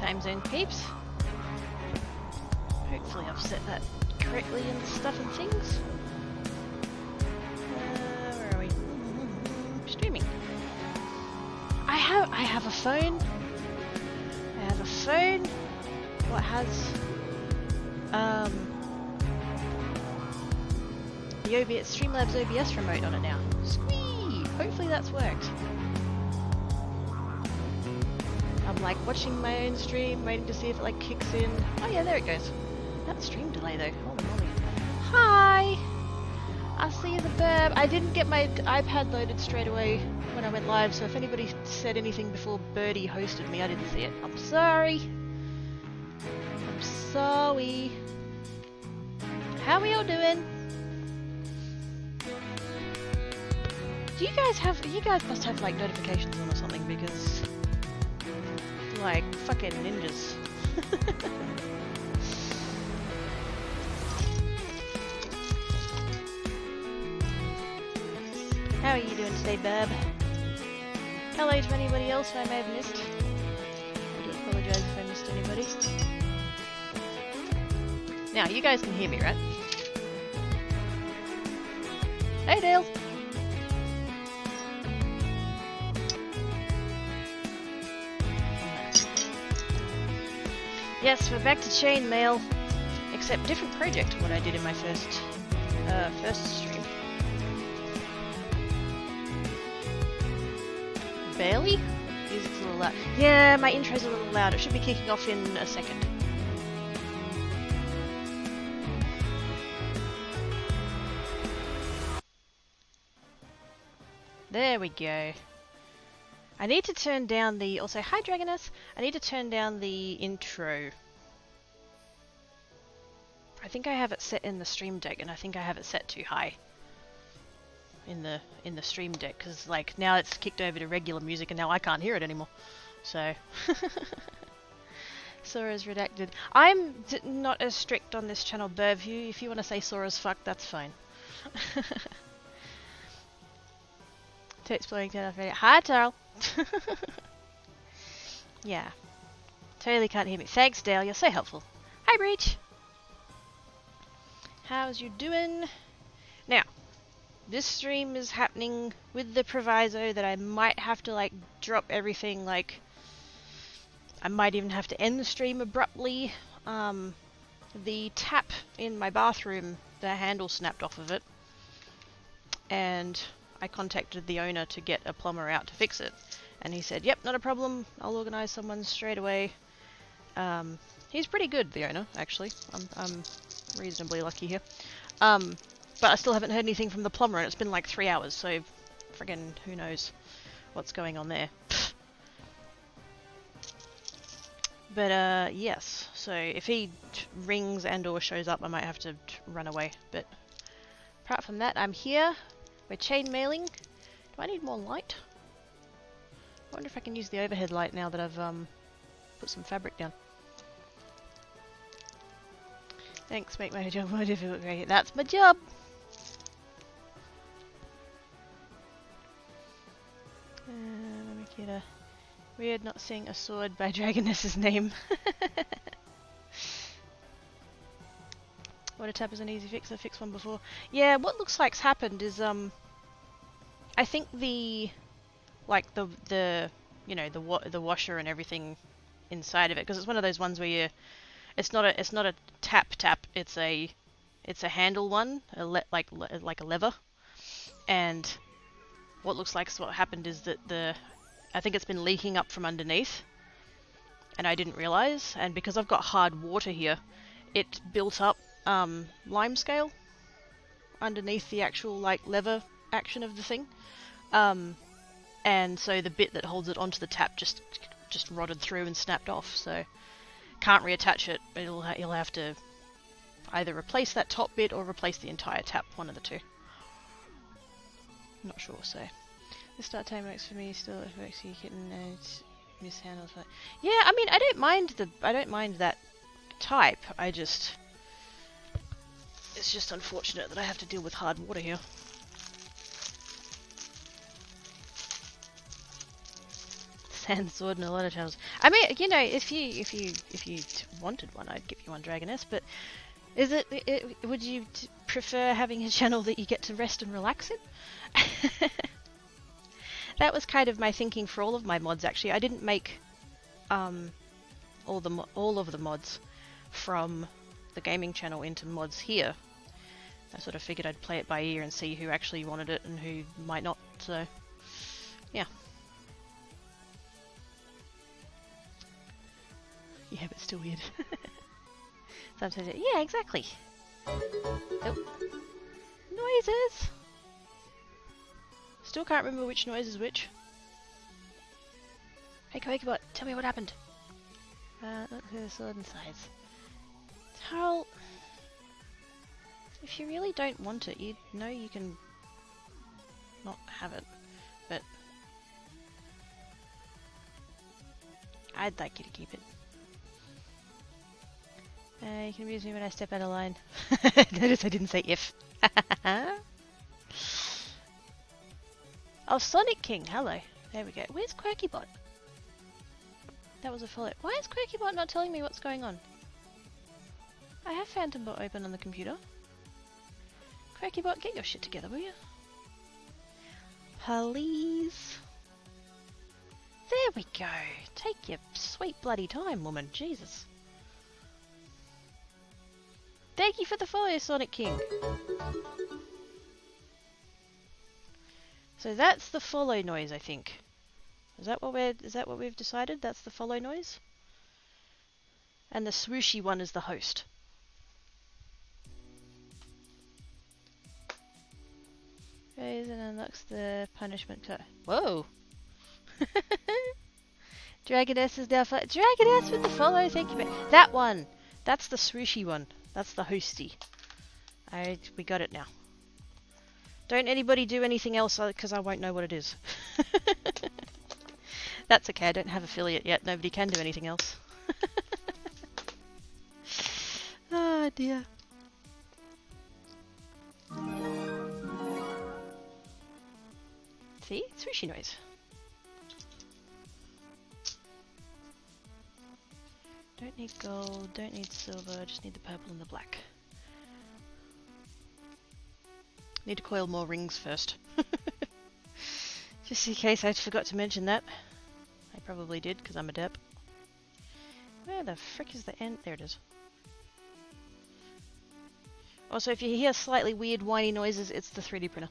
time zone peeps. Hopefully I've set that correctly and stuff and things. Where are we? Streaming. I have a phone. I have a phone. What has the OBS Streamlabs OBS remote on it now. Squee! Hopefully that's worked. I'm like watching my own stream, waiting to see if it like kicks in. Oh yeah, there it goes. That stream delay though. Holy moly. Hi! I see the burb. I didn't get my iPad loaded straight away when I went live, so if anybody said anything before Birdie hosted me, I didn't see it. I'm sorry. I'm sorry. How are y'all doing? Do you guys must have like notifications on or something, because like fucking ninjas. How are you doing today, Bab? Hello to anybody else I may have missed. I do apologise if I missed anybody. Now, you guys can hear me, right? Hey, Dale! Yes, we're back to Chainmaille, except different project to what I did in my first stream. Barely? Music's a little loud. Yeah, my intro's a little loud. It should be kicking off in a second. There we go. I need to turn down the... Also, hi Dragoness! I need to turn down the intro. I think I have it set in the stream deck, and I think I have it set too high. In the stream deck, because like now it's kicked over to regular music and now I can't hear it anymore. So Sora's redacted. I'm not as strict on this channel, Burv. If you want to say Sora's fuck, that's fine. To exploring turn off radio. Hi Tarl. Yeah. Totally can't hear me. Thanks Dale, you're so helpful. Hi Breach. How's you doing? Now, this stream is happening with the proviso that I might have to like drop everything, like I might even have to end the stream abruptly. The tap in my bathroom, the handle snapped off of it, and I contacted the owner to get a plumber out to fix it, and he said, yep, not a problem, I'll organise someone straight away. He's pretty good, the owner, actually. I'm reasonably lucky here. But I still haven't heard anything from the plumber, and it's been like 3 hours, so friggin' who knows what's going on there. But yes, so if he rings and or shows up, I might have to run away. But apart from that, I'm here. We're chainmailing. Do I need more light? I wonder if I can use the overhead light now that I've put some fabric down. Thanks, make my job more difficult. That's my job! Weird not seeing a sword by Dragoness's name. Water tap is an easy fix. I fixed one before. Yeah, what looks like's happened is I think the you know the washer and everything inside of it, because it's one of those ones where you it's not a tap, it's a handle one, like a lever. And what looks like is what happened is that I think it's been leaking up from underneath, and I didn't realize. And because I've got hard water here, it built up limescale underneath the actual like lever action of the thing, and so the bit that holds it onto the tap just rotted through and snapped off. So can't reattach it. You'll have to either replace that top bit or replace the entire tap. One of the two. Not sure. So the start time works for me. Still, it works for you kitten and mishandles. Yeah, I mean, I don't mind that type. It's just unfortunate that I have to deal with hard water here. hand sword in a lot of channels. I mean, you know, if you wanted one, I'd give you one, Dragoness. But is would you prefer having a channel that you get to rest and relax in? That was kind of my thinking for all of my mods. Actually, I didn't make all of the mods from the gaming channel into mods here. I sort of figured I'd play it by ear and see who actually wanted it and who might not. So, yeah. Yeah, but still weird. Sometimes, yeah, exactly. Oh. Noises! Still can't remember which noise is which. Hey, Quakebot, tell me what happened. Look through the sword and sides. Tarl, if you really don't want it, you know you can not have it, but I'd like you to keep it. You can amuse me when I step out of line. Notice I didn't say if. Oh, Sonic King, hello. There we go. Where's Quirkybot? That was a follow. Why is Quirkybot not telling me what's going on? I have PhantomBot open on the computer. Quirkybot, get your shit together, will you? Please. There we go. Take your sweet bloody time, woman. Jesus. Thank you for the follow, Sonic King. So that's the follow noise, I think. Is that what we've decided? That's the follow noise? And the swooshy one is the host. Goes and unlocks the punishment card. Whoa! Dragoness is now Dragoness with the follow, thank you. That one! That's the swooshy one. That's the hosty. We got it now. Don't anybody do anything else because I won't know what it is. That's okay, I don't have affiliate yet. Nobody can do anything else. Oh dear. See? Swooshy noise. Don't need gold, don't need silver, just need the purple and the black. Need to coil more rings first. Just in case I forgot to mention that. I probably did, because I'm a derp. Where the frick is the end? There it is. Also, if you hear slightly weird whiny noises, it's the 3D printer.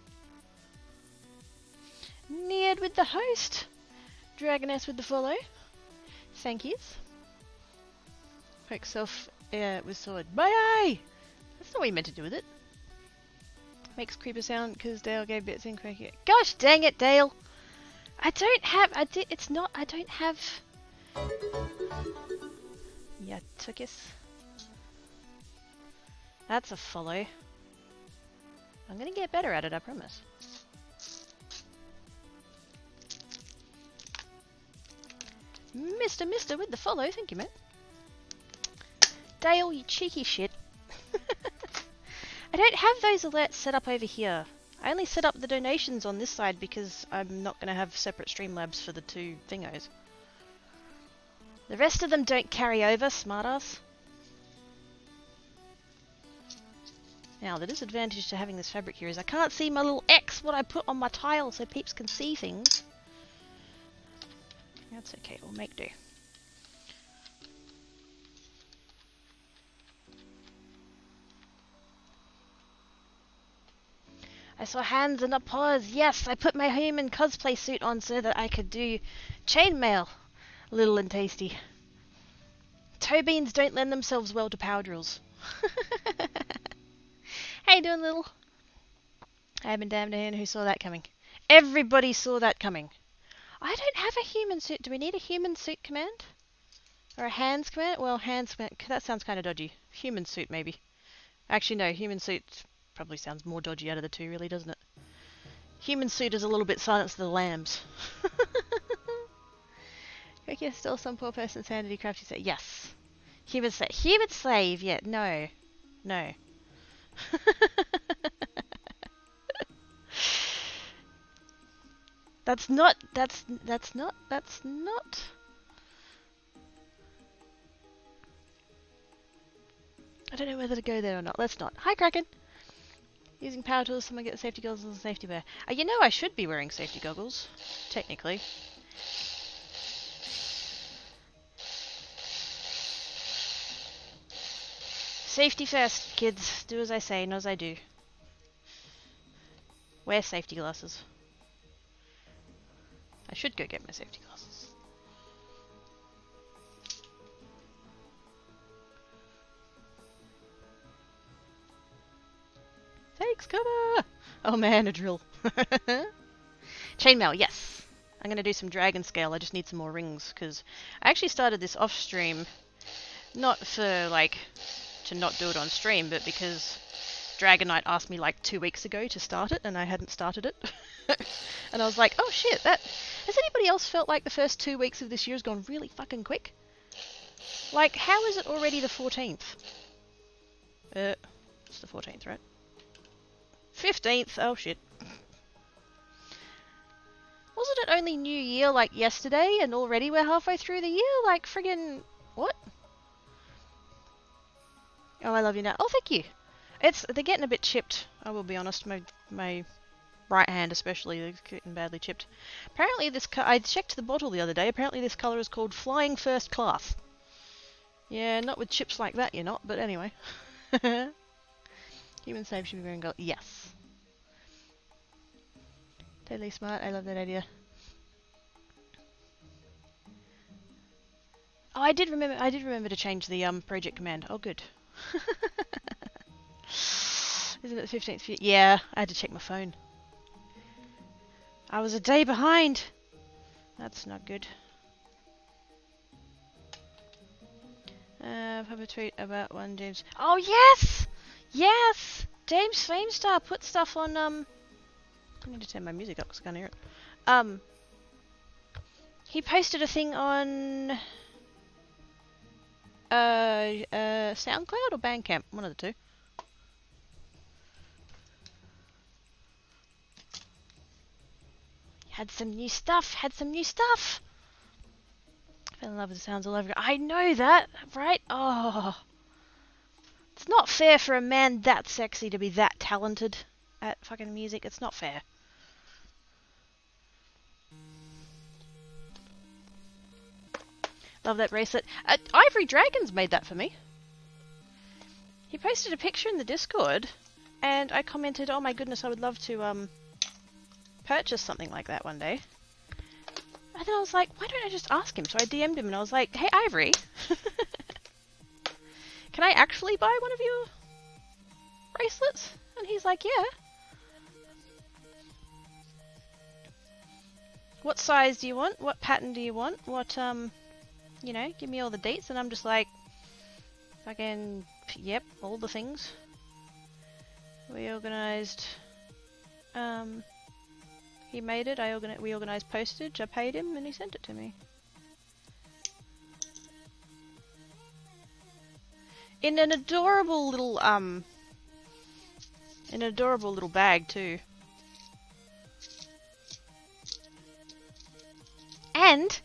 Neared with the host. Dragoness with the follow. Thank yous. Poke self with sword. Bye! That's not what you meant to do with it. Makes creeper sound because Dale gave bits in cricket. Gosh dang it, Dale! I don't have. I don't have. Yeah, Tukis. That's a follow. I'm gonna get better at it, I promise. Mister with the follow, thank you, man. Dale, you cheeky shit. I don't have those alerts set up over here. I only set up the donations on this side because I'm not going to have separate Streamlabs for the two thingos. The rest of them don't carry over, smartass. Now, the disadvantage to having this fabric here is I can't see my little X, what I put on my tile, so peeps can see things. That's okay, we'll make do. I saw hands and a pause. Yes, I put my human cosplay suit on so that I could do chainmail. Little and tasty. Toe beans don't lend themselves well to power drills. How you doing, little? I have been damned to him who saw that coming. Everybody saw that coming. I don't have a human suit. Do we need a human suit command? Or a hands command? Well, hands command. That sounds kind of dodgy. Human suit, maybe. Actually, no. Human suit probably sounds more dodgy out of the two, really, doesn't it? Human suit is a little bit Silence of the Lambs. Ricky stole some poor person's sanity crafty say yes. Human slave, yeah, no. No. That's not... I don't know whether to go there or not. Let's not. Hi, Kraken! Using power tools, someone get the safety goggles and safety wear. You know I should be wearing safety goggles. Technically. Safety first, kids. Do as I say, not as I do. Wear safety glasses. I should go get my safety glasses. Thanks, cover! Oh man, a drill. Chainmaille, yes. I'm gonna do some Dragonscale. I just need some more rings, because I actually started this off stream, not for, like, to not do it on stream, but because Dragonknight asked me like 2 weeks ago to start it, and I hadn't started it. And I was like, oh shit, that... Has anybody else felt like the first 2 weeks of this year has gone really fucking quick? Like, how is it already the 14th? It's the 14th, right? 15th! Oh shit. Wasn't it only New Year like yesterday, and already we're halfway through the year? Like, friggin... What? Oh, I love you now. Oh, thank you! They're getting a bit chipped, I will be honest. My right hand especially is getting badly chipped. Apparently this I checked the bottle the other day, apparently this colour is called Flying First Class. Yeah, not with chips like that you're not, but anyway. Human save should be wearing gold. Yes. Totally smart, I love that idea. Oh, I did remember to change the project command. Oh good. Isn't it the 15th? Yeah, I had to check my phone. I was a day behind. That's not good. Have a tweet about one James. Oh yes! Yes! James Flamestar put stuff on I need to turn my music up because I can't hear it. He posted a thing on SoundCloud or Bandcamp, one of the two. Had some new stuff. Fell in love with the sounds all over. I know that, right? Oh. It's not fair for a man that sexy to be that talented at fucking music. It's not fair. Love that bracelet. Ivory Dragons made that for me. He posted a picture in the Discord, and I commented, oh my goodness, I would love to, purchase something like that one day. And then I was like, why don't I just ask him? So I DM'd him and I was like, hey Ivory, can I actually buy one of your bracelets? And he's like, yeah. What size do you want? What pattern do you want? What, you know, give me all the dates. And I'm just like, fucking, yep, all the things. We organised, he made it, we organised postage, I paid him, and he sent it to me. In an adorable little, bag, too. And,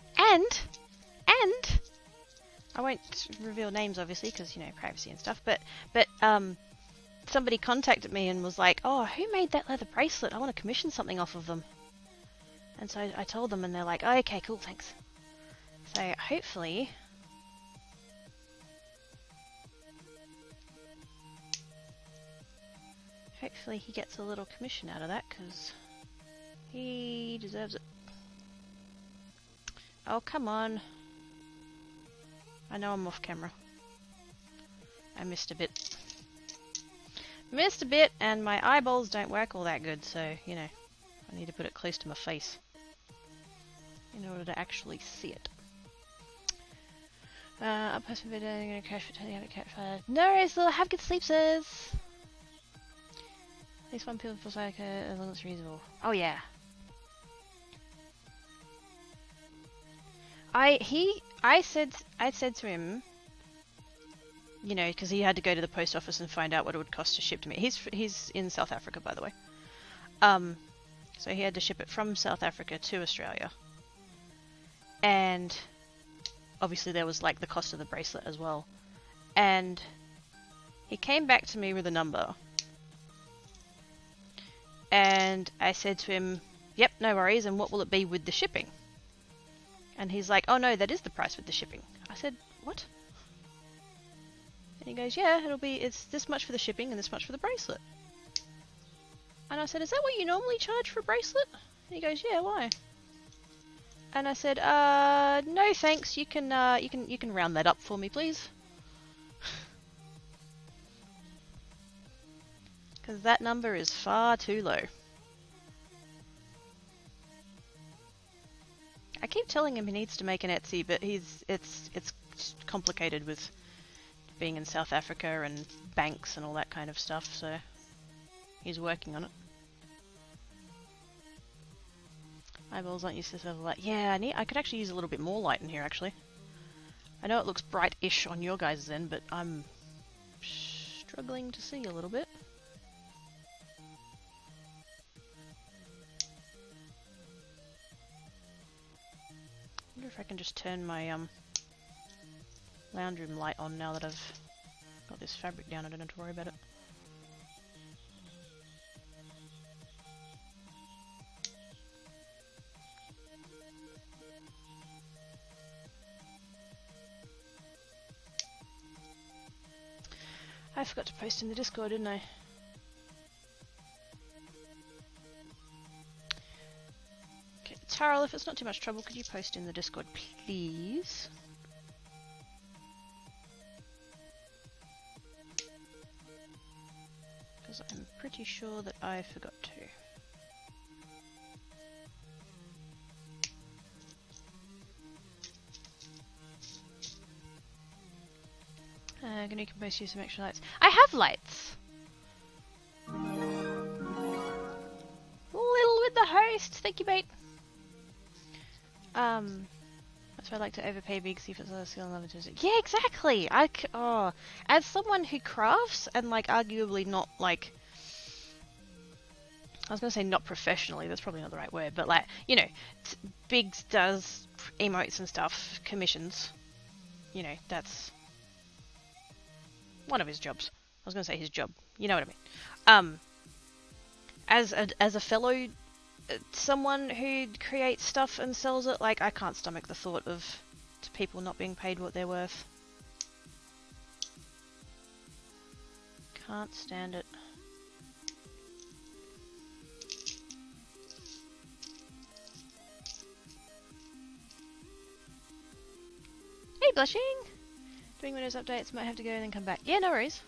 I won't reveal names, obviously, because, you know, privacy and stuff, but, somebody contacted me and was like, oh, who made that leather bracelet? I want to commission something off of them. And so I told them and they're like, oh, okay, cool, thanks. So hopefully... Hopefully he gets a little commission out of that, because he deserves it. Oh, come on. I know I'm off camera. I missed a bit. And my eyeballs don't work all that good, so, you know, I need to put it close to my face in order to actually see it. I'll post a video, I'm gonna crash for telling you how to catch fire. No worries, little have good sleep, sis! At least one pill feels like as long as it's reasonable. Oh yeah. I said to him, you know, because he had to go to the post office and find out what it would cost to ship to me. He's in South Africa, by the way. So he had to ship it from South Africa to Australia. And obviously there was like the cost of the bracelet as well. And he came back to me with a number. And I said to him, yep, no worries, and what will it be with the shipping? And he's like, oh no, that is the price with the shipping. I said, what? And he goes, yeah, it's this much for the shipping and this much for the bracelet. And I said, is that what you normally charge for a bracelet? And he goes, yeah, why? And I said, no thanks, you can round that up for me, please. Because that number is far too low. I keep telling him he needs to make an Etsy, but it's complicated with being in South Africa and banks and all that kind of stuff, so he's working on it. Eyeballs aren't used to stuff like, yeah, I could actually use a little bit more light in here, actually. I know it looks bright-ish on your guys' end, but I'm struggling to see a little bit. I wonder if I can just turn my lounge room light on now that I've got this fabric down. I don't have to worry about it. I forgot to post in the Discord, didn't I? Okay, Tarl, if it's not too much trouble, could you post in the Discord, please? Because I'm pretty sure that I forgot to. Gonna compose you some extra lights. I have lights! Little with the host! Thank you, mate! That's why I like to overpay big, see if it's a skill and love it. Yeah, exactly! As someone who crafts, and like arguably not like... I was gonna say not professionally, that's probably not the right word, but like, you know, Biggs does emotes and stuff, commissions. You know, that's one of his jobs. I was going to say his job. You know what I mean. As a fellow, someone who creates stuff and sells it, like, I can't stomach the thought of people not being paid what they're worth. Can't stand it. Hey, Blushing! Doing Windows updates, might have to go and then come back. Yeah, no worries.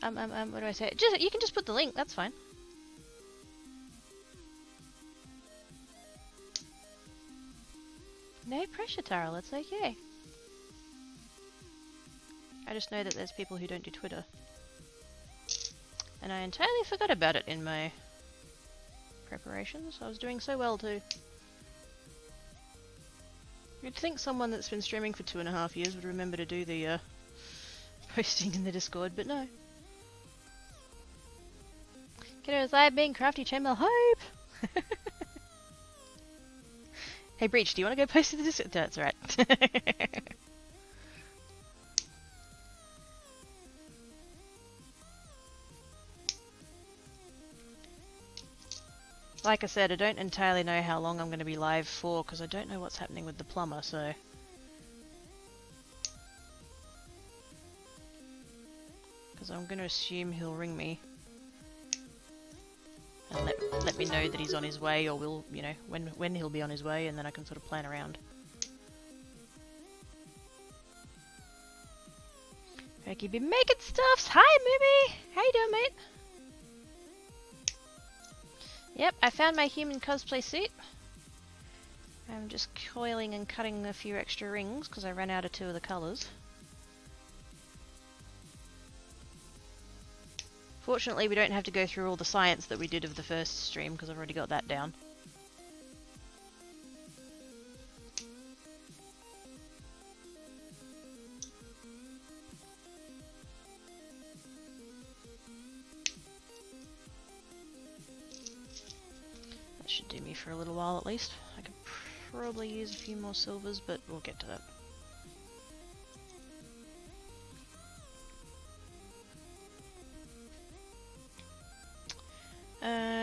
What do I say? You can just put the link, that's fine. No pressure, Tarl, it's okay. I just know that there's people who don't do Twitter. And I entirely forgot about it in my preparations. I was doing so well too. You'd think someone that's been streaming for 2.5 years would remember to do the posting in the Discord, but no. Kiddos live being crafty Chainmaille hype! Hey Breach, do you want to go post in the Discord? That's right. Like I said, I don't entirely know how long I'm going to be live for, because I don't know what's happening with the plumber, so... Because I'm going to assume he'll ring me. And let me know that he's on his way, or will, you know, when he'll be on his way, and then I can sort of plan around. Ricky be making stuffs! Hi, Moomy! How you doing, mate? Yep, I found my human cosplay suit. I'm just coiling and cutting a few extra rings because I ran out of 2 of the colours. Fortunately, we don't have to go through all the science that we did of the first stream because I've already got that down. should do me for a little while at least. I could probably use a few more silvers, but we'll get to that.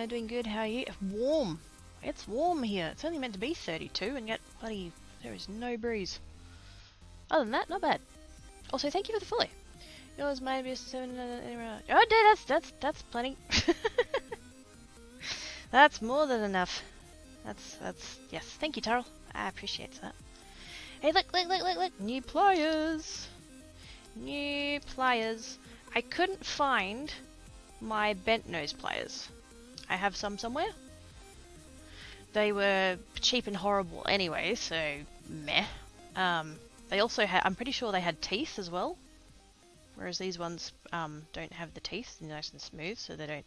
Doing good, how are you? Warm! It's warm here. It's only meant to be 32 and yet bloody there is no breeze. Other than that, not bad. Also, thank you for the follow. Yours might be 7 oh dude, that's plenty. That's more than enough. That's yes, thank you, Tarl. I appreciate that. Hey, look! New pliers! New pliers. I couldn't find my bent nose pliers. I have some somewhere. They were cheap and horrible anyway, so meh. They also had, I'm pretty sure they had teeth as well. Whereas these ones don't have the teeth, they're nice and smooth, so they don't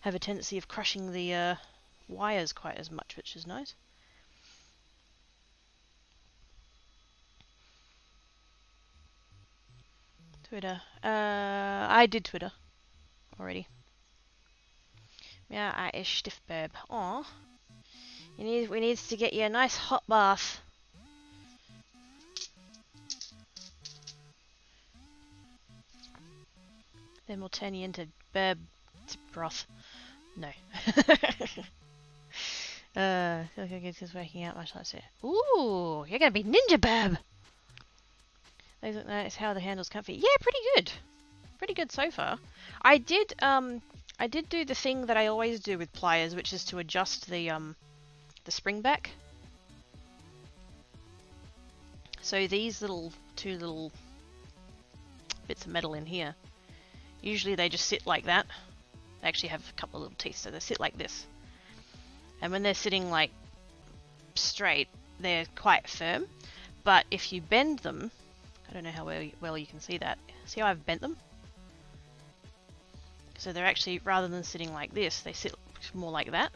have a tendency of crushing the wires quite as much, which is nice. Twitter. I did Twitter already. Yeah, I is Stiftburb. Aw. We need to get you a nice hot bath. Then we'll turn you into burb broth. No. I feel like it's working out much like that. Ooh, you're gonna be Ninja Burb! Those look nice. How are the handles comfy? Yeah, pretty good. Pretty good so far. I did do the thing that I always do with pliers, which is to adjust the spring back. So these two little bits of metal in here, usually they just sit like that. They actually have a couple of little teeth, so they sit like this. And when they're sitting like straight, they're quite firm. But if you bend them, I don't know how well you can see that. See how I've bent them? So they're actually, rather than sitting like this, they sit more like that.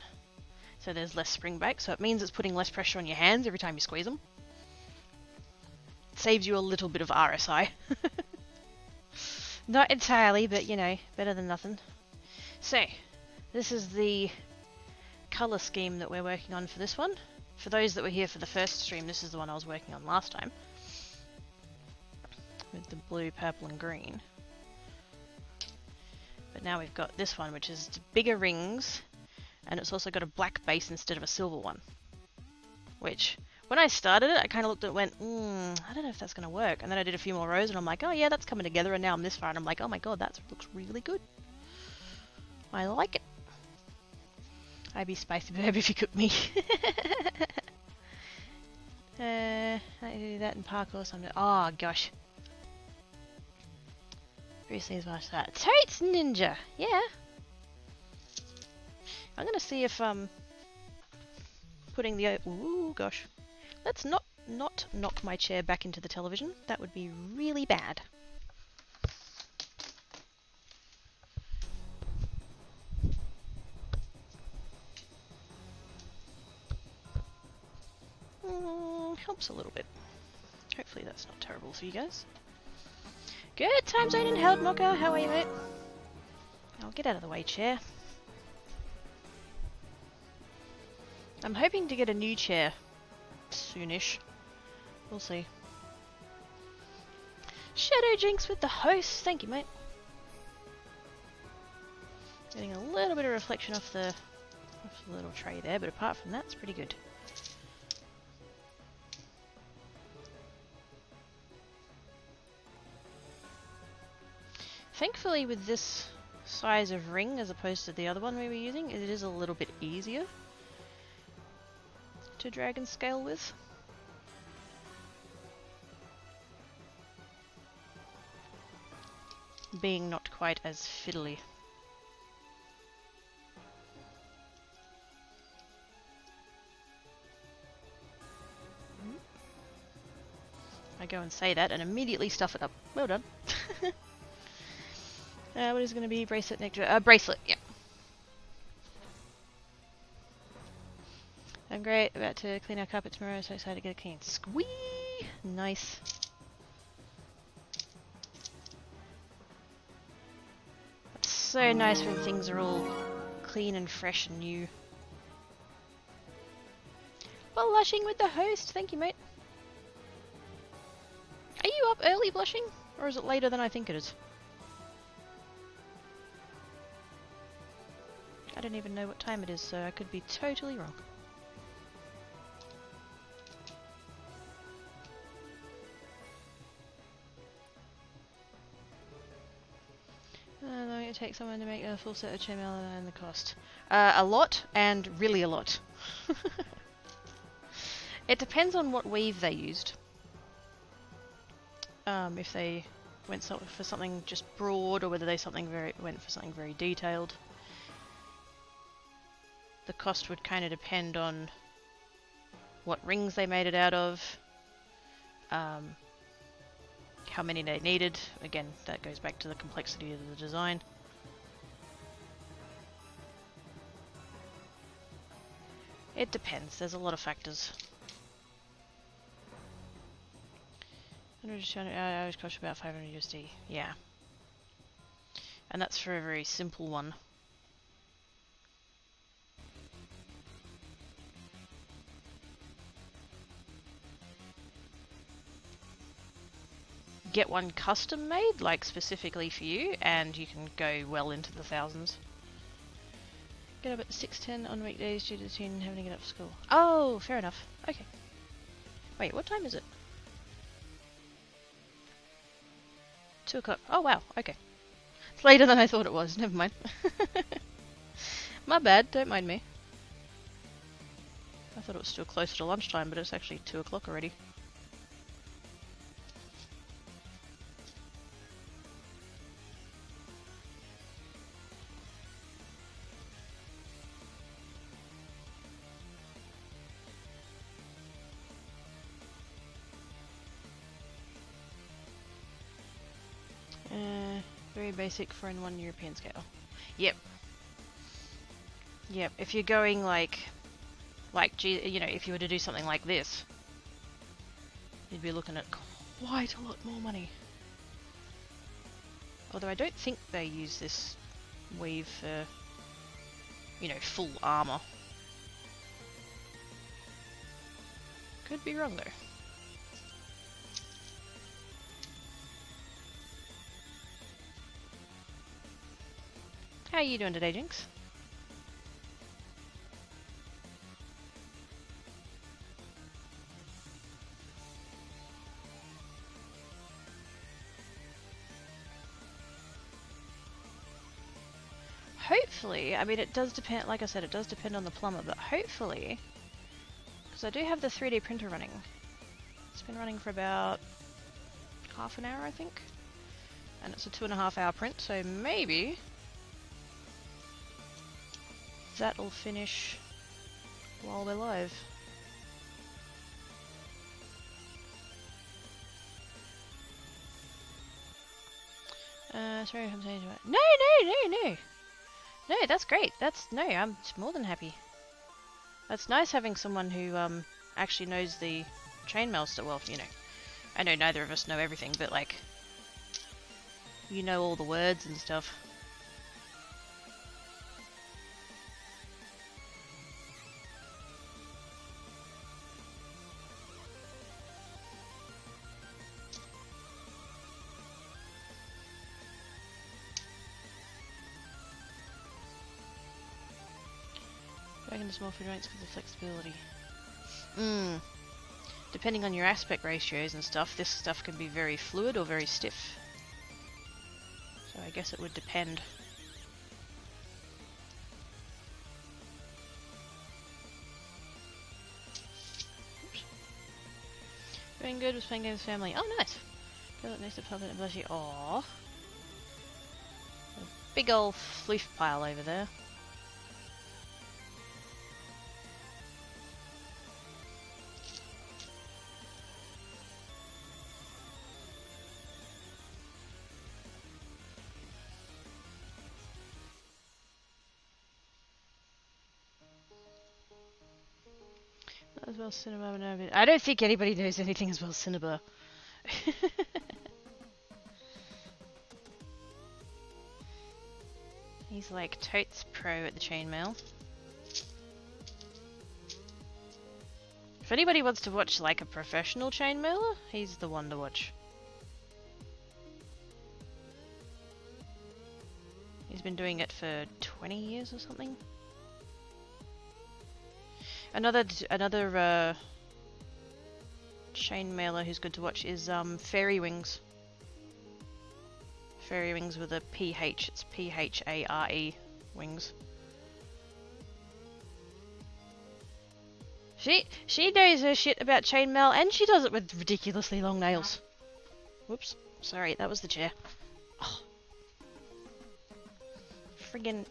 So there's less spring back, so it means it's putting less pressure on your hands every time you squeeze them. It saves you a little bit of RSI. Not entirely, but you know, better than nothing. So, this is the colour scheme that we're working on for this one. For those that were here for the first stream, this is the one I was working on last time. With the blue, purple and green. But now we've got this one, which is bigger rings, and it's also got a black base instead of a silver one. Which, when I started it, I kind of looked at it and went, I don't know if that's going to work. And then I did a few more rows, and I'm like, oh yeah, that's coming together, and now I'm this far, and I'm like, oh my god, that looks really good. I like it. I'd be spicy burb if you cook me. I do that in parkour or something. Oh gosh. Bruce Lee's watched that. Totes Ninja! Yeah. I'm gonna see if putting the ooh gosh. Let's not knock my chair back into the television. That would be really bad. Helps a little bit. Hopefully that's not terrible for you guys. Good time zone in Held Mocha. How are you, mate? I'll get out of the way, chair. I'm hoping to get a new chair soonish. We'll see. Shadow Jinx with the host. Thank you, mate. Getting a little bit of reflection off the little tray there, but apart from that, it's pretty good. Thankfully, with this size of ring as opposed to the other one we were using, it is a little bit easier to Dragonscale with. Being not quite as fiddly. I go and say that and immediately stuff it up. Well done. What is going to be bracelet necklace? Bracelet, yeah. I'm great. About to clean our carpet tomorrow, so excited to get it clean. Squee! Nice. It's so nice when things are all clean and fresh and new. Blushing with the host. Thank you, mate. Are you up early, Blushing? Or is it later than I think it is? I don't even know what time it is, so I could be totally wrong. It takes someone to make a full set of chainmail and the cost. A lot, and really a lot. It depends on what weave they used. If they went for something just broad, or whether they went for something very detailed. The cost would kind of depend on what rings they made it out of, how many they needed. Again, that goes back to the complexity of the design. It depends, there's a lot of factors. I was cost about 500 USD, yeah. And that's for a very simple one. Get one custom made, like specifically for you, and you can go well into the thousands. Get up at 6:10 on weekdays due to the teen having to get up for school. Oh, fair enough. Okay. Wait, what time is it? 2 o'clock. Oh wow, okay. It's later than I thought it was, never mind. My bad, don't mind me. I thought it was still closer to lunchtime, but it's actually 2 o'clock already. Very basic for in one European scale. Yep. Yep. If you're going like, you know, if you were to do something like this, you'd be looking at quite a lot more money. Although I don't think they use this weave for, you know, full armor. Could be wrong though. How are you doing today, Jinx? Hopefully, I mean it does depend, like I said, it does depend on the plumber, but hopefully, because I do have the 3D printer running. It's been running for about half an hour, I think. And it's a 2.5 hour print, so maybe that'll finish while we're live. Sorry if I'm saying too much. No! No, that's great. I'm more than happy. That's nice having someone who actually knows the chainmail stuff. Well, you know, I know neither of us know everything, but like, you know all the words and stuff. Dragging the small for joints because of flexibility. Depending on your aspect ratios and stuff, this stuff can be very fluid or very stiff. So I guess it would depend. Oops. Doing good, was playing games with family. Oh, nice! Girl up next to Puppet and Blushy. Aww. A big old floof pile over there. As well as Cinema. I don't think anybody knows anything as well as Cinema. He's like totes pro at the chainmail. If anybody wants to watch like a professional chainmailer, he's the one to watch. He's been doing it for 20 years or something. Another chainmailer who's good to watch is Fairy Wings. Fairy Wings with a PH. It's PHARE Wings. She knows her shit about chainmail, and she does it with ridiculously long nails. Whoops, sorry, that was the chair. Oh. Friggin'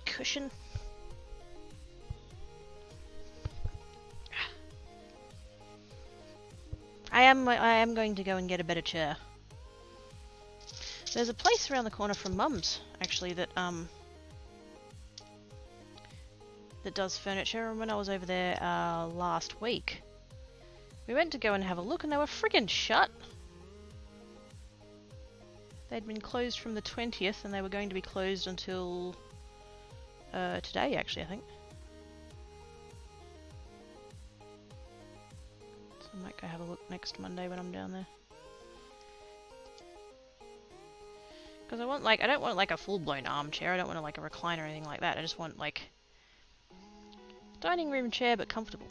cushion. I am going to go and get a better chair. There's a place around the corner from Mum's actually that that does furniture, and when I was over there last week, we went to go and have a look and they were friggin' shut. They'd been closed from the 20th and they were going to be closed until today actually, I think. So I might go have a look next Monday when I'm down there. Because I want I don't want like a full-blown armchair, I don't want like a recliner or anything like that, I just want like dining room chair but comfortable.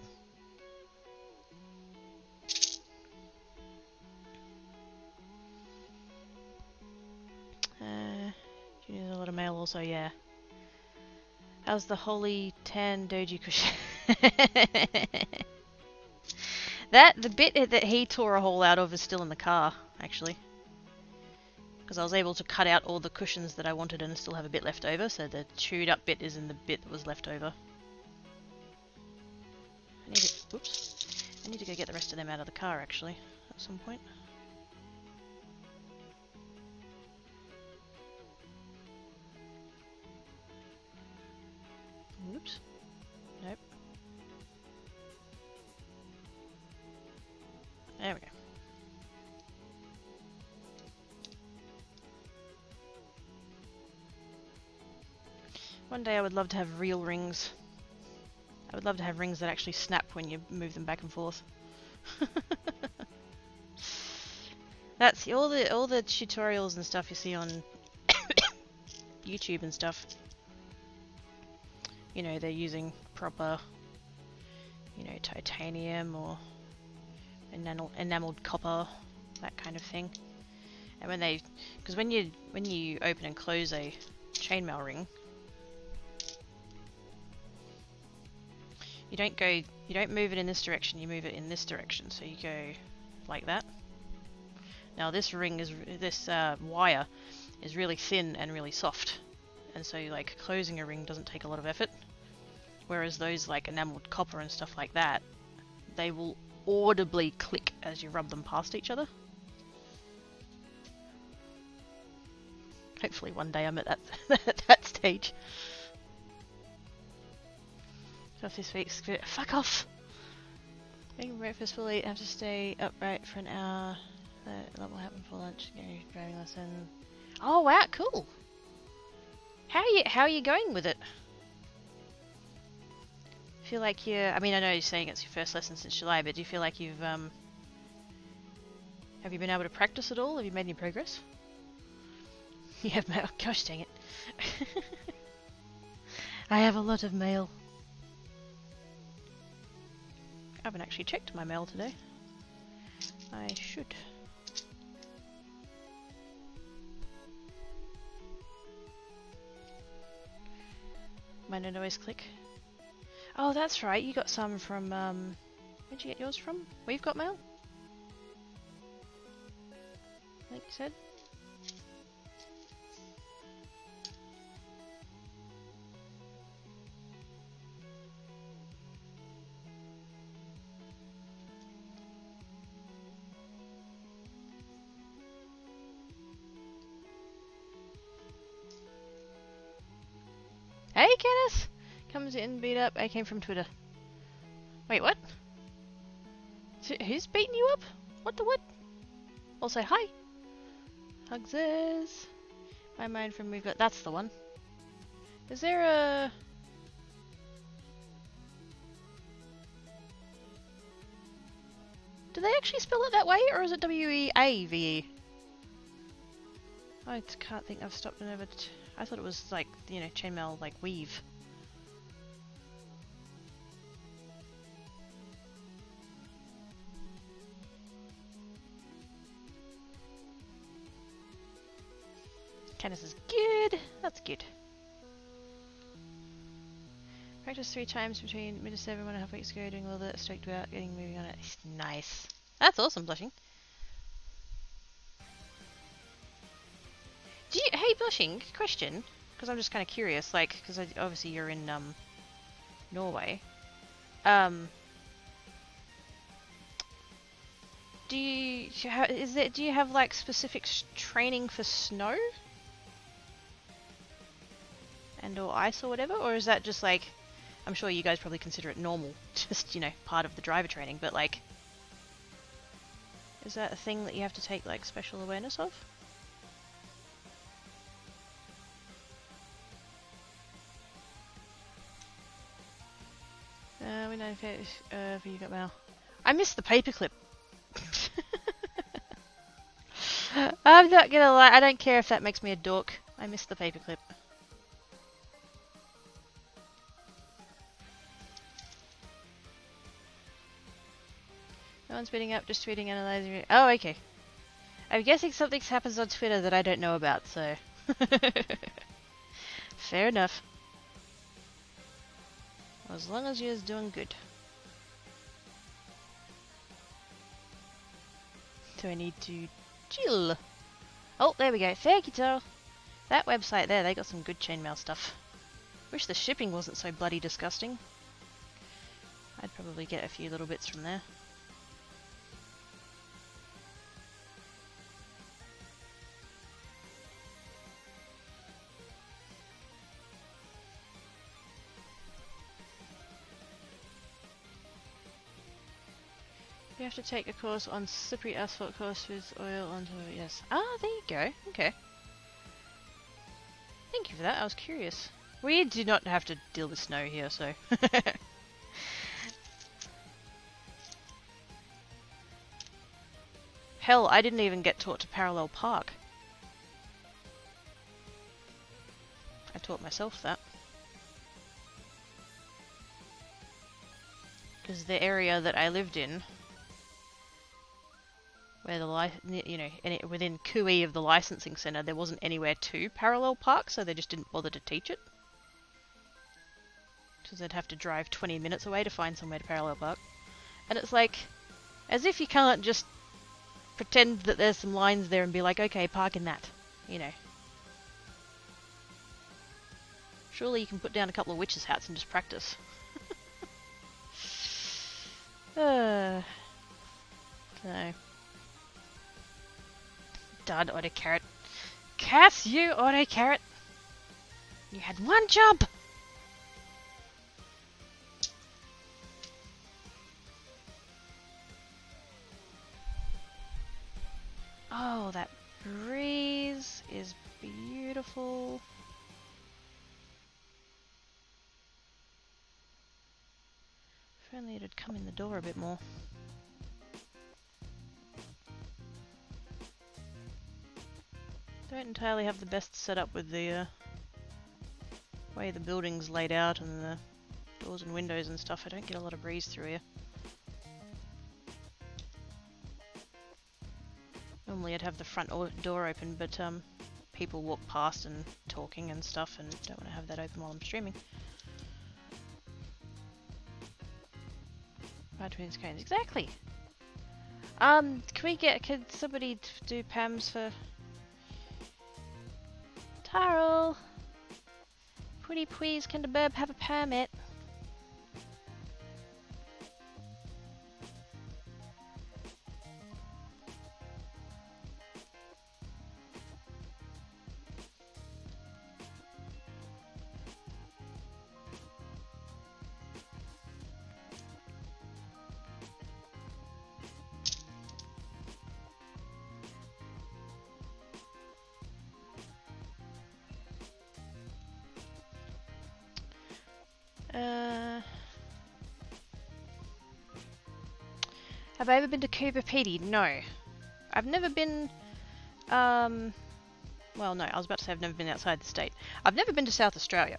You need a lot of mail also, yeah. How's the Holy Tan Doji cushion? The bit that he tore a hole out of is still in the car, actually. Because I was able to cut out all the cushions that I wanted and still have a bit left over, so the chewed up bit is in the bit that was left over. I need to go get the rest of them out of the car, actually, at some point. Oops. Nope. There we go. One day I would love to have real rings. I would love to have rings that actually snap when you move them back and forth. That's all the tutorials and stuff you see on YouTube and stuff. You know, they're using proper, you know, titanium or enameled copper, that kind of thing. And because when you open and close a chainmail ring, you don't move it in this direction, you move it in this direction. So you go like that. Now this wire is really thin and really soft, and so like closing a ring doesn't take a lot of effort. Whereas those like enameled copper and stuff like that, they will audibly click as you rub them past each other. Hopefully one day I'm at that stage. So this week's fuck off. Making breakfast for late, have to stay upright for an hour. That will happen for lunch. Go driving lesson. Oh wow, cool. How are you going with it? Feel like I mean, I know you're saying it's your first lesson since July, but do you feel like you've have you been able to practice at all? Have you made any progress? You have mail. Gosh dang it. I have a lot of mail. I haven't actually checked my mail today. I should. Mine don't always click. Oh, that's right. You got some from, where'd you get yours from? We've got mail? I think you said. Hey, Kenneth! Comes in beat up. I came from Twitter. Wait, what? Who's beating you up? What the what? I'll say hi. Hugsers. My mind from we've got. That's the one. Is there a? Do they actually spell it that way, or is it W-E-A-V-E? I can't think I've stopped and ever... I thought it was like, you know, chainmail, like weave. Candace is good. That's good. Practiced 3 times between mid-7 1.5 weeks ago, doing all that, stoked about getting moving on it. Nice. That's awesome, Blushing. Do you, hey, Blushing, question, because I'm just kind of curious, like, because obviously you're in Norway. Do you do you have like specific training for snow and or ice or whatever, or is that just like, I'm sure you guys probably consider it normal, just, you know, part of the driver training, but like, is that a thing that you have to take like special awareness of? We know if you got mail. I missed the paperclip. I'm not gonna lie, I don't care if that makes me a dork. I missed the paperclip. No one's beating up, just tweeting, analyzing. Oh, okay. I'm guessing something happens on Twitter that I don't know about, so. Fair enough. As long as you're doing good. Do I need to chill? Oh, there we go. Thank you, Taro. That website there, they got some good chainmail stuff. Wish the shipping wasn't so bloody disgusting. I'd probably get a few little bits from there. You have to take a course on slippery asphalt course with oil onto it, yes. Ah, there you go. Okay. Thank you for that, I was curious. We do not have to deal with snow here, so... Hell, I didn't even get taught to parallel park. I taught myself that. Because the area that I lived in, where the within Kui of the licensing center, there wasn't anywhere to parallel park, so they just didn't bother to teach it. Because they'd have to drive 20 minutes away to find somewhere to parallel park. And it's like, as if you can't just pretend that there's some lines there and be like, okay, park in that, you know. Surely you can put down a couple of witches' hats and just practice. No. Dud, auto carrot. Cass, you auto carrot! You had one job! Oh, that breeze is beautiful. If only it had come in the door a bit more. Don't entirely have the best setup with the way the building's laid out and the doors and windows and stuff. I don't get a lot of breeze through here. Normally I'd have the front door open, but people walk past and talking and stuff, and don't want to have that open while I'm streaming. Right between the screens, exactly. Could somebody do Pams for Tyrell? Pretty please, can the burb have a permit? Have I ever been to Cooper Pedy? No. I've never been, well, no, I was about to say I've never been outside the state. I've never been to South Australia.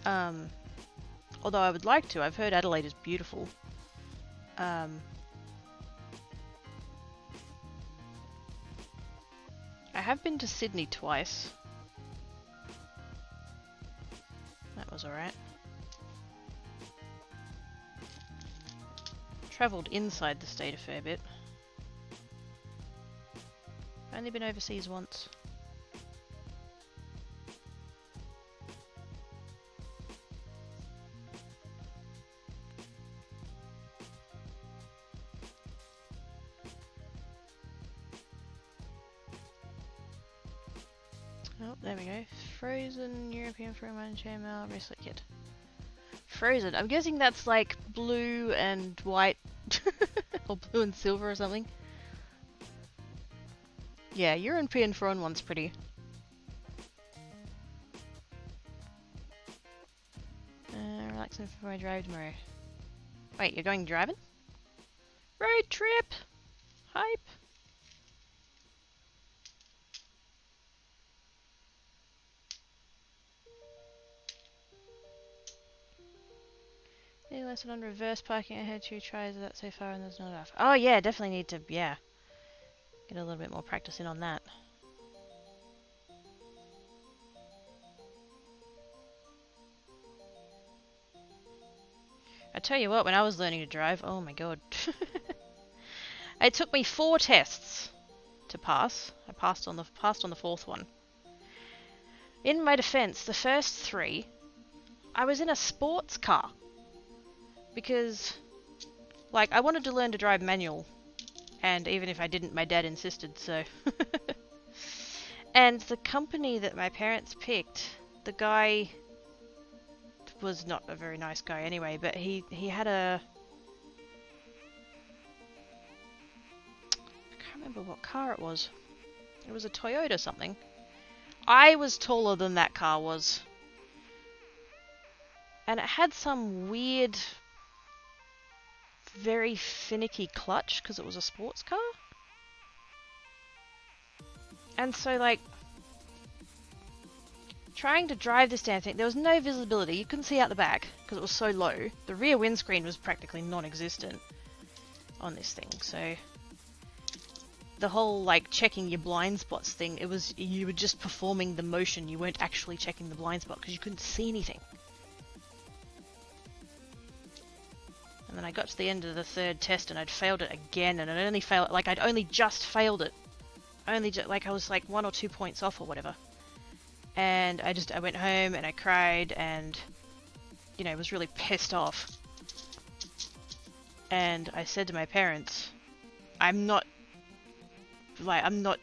Although I would like to. I've heard Adelaide is beautiful. I have been to Sydney twice. That was alright. Travelled inside the state a fair bit. Only been overseas once. Oh, there we go. Frozen European Frogman Chainmaille bracelet kit. Frozen. I'm guessing that's like blue and white or blue and silver or something. Yeah, European Frogman one's pretty. Relaxing for my drive tomorrow. Wait, you're going driving? Road trip! Hype! Any lesson on reverse parking? I had 2 tries of that so far and there's not enough. Oh yeah, definitely need to, yeah. Get a little bit more practice in on that. I tell you what, when I was learning to drive, oh my god. It took me 4 tests to pass. I passed on the 4th one. In my defense, the first 3, I was in a sports car. Because, like, I wanted to learn to drive manual. And even if I didn't, my dad insisted, so... And the company that my parents picked, the guy was not a very nice guy anyway, but he had a... I can't remember what car it was. It was a Toyota something. I was taller than that car was. And it had some weird, very finicky clutch because it was a sports car. And so, like, trying to drive this damn thing, there was no visibility. You couldn't see out the back because it was so low. The rear windscreen was practically non-existent on this thing. So the whole, like, checking your blind spots thing, it was, you were just performing the motion. You weren't actually checking the blind spot because you couldn't see anything. And then I got to the end of the 3rd test and I'd failed it again, and I'd only failed, like, I'd only just failed it. Like, I was like 1 or 2 points off or whatever. And I went home and I cried and, you know, was really pissed off. And I said to my parents, I'm not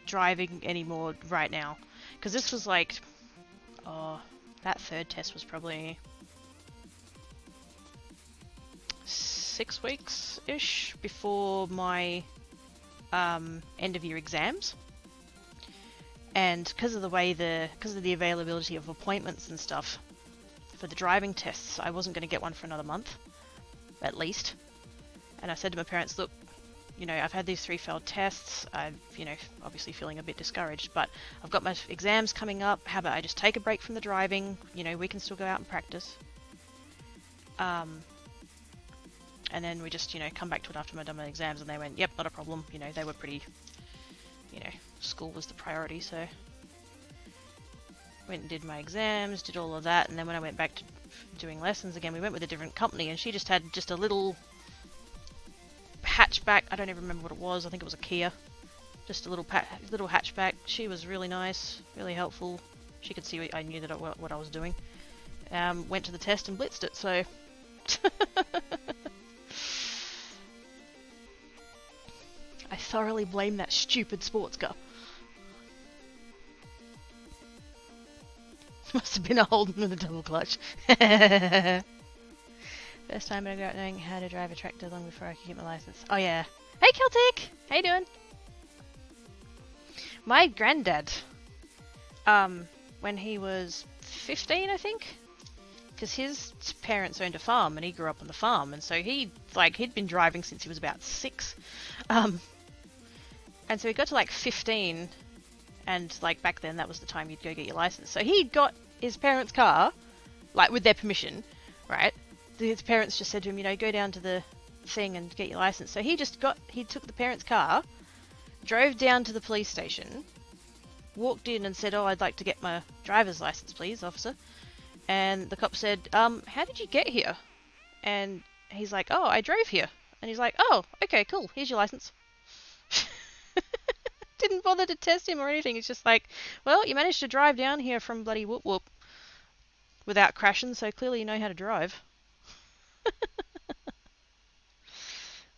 driving anymore right now. Because this was like, oh, that 3rd test was probably 6 weeks-ish before my end of year exams. And because of the availability of appointments and stuff for the driving tests, I wasn't going to get one for another month, at least. And I said to my parents, look, you know, I've had these 3 failed tests. I'm, you know, obviously feeling a bit discouraged, but I've got my exams coming up. How about I just take a break from the driving? You know, we can still go out and practice. And then we just, you know, come back to it after I've done my exams. And they went, yep, not a problem. You know, they were pretty, you know, school was the priority, so went and did my exams, did all of that, and then when I went back to doing lessons again, we went with a different company, and she just had just a little hatchback. I don't even remember what it was. I think it was a Kia. Just a little hatchback. She was really nice, really helpful. She could see I knew that what I was doing. Went to the test and blitzed it, so I thoroughly blame that stupid sports car. Must have been a Holden with a double clutch. First time I got knowing how to drive a tractor long before I could get my license. Oh yeah. Hey Celtic! How you doing? My granddad, when he was 15 I think, because his parents owned a farm and he grew up on the farm, and so he'd been driving since he was about 6. And so he got to like 15, and like back then that was the time you'd go get your license. So he got his parents' car, like with their permission, right? His parents just said to him, you know, go down to the thing and get your license. So he took the parents' car, drove down to the police station, walked in and said, oh, I'd like to get my driver's license, please, officer. And the cop said, how did you get here? And he's like, oh, I drove here. And he's like, oh, okay, cool, here's your license. Didn't bother to test him or anything. It's just like, well, you managed to drive down here from bloody Whoop Whoop without crashing, so clearly you know how to drive.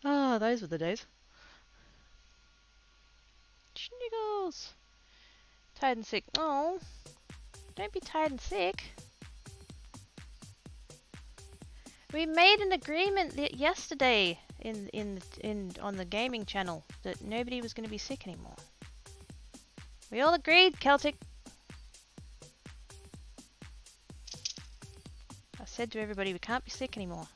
Oh, those were the days. Schniggles. Tired and sick. Oh, don't be tired and sick. We made an agreement yesterday on the gaming channel that nobody was going to be sick anymore. We all agreed, Celtic. I said to everybody, we can't be sick anymore.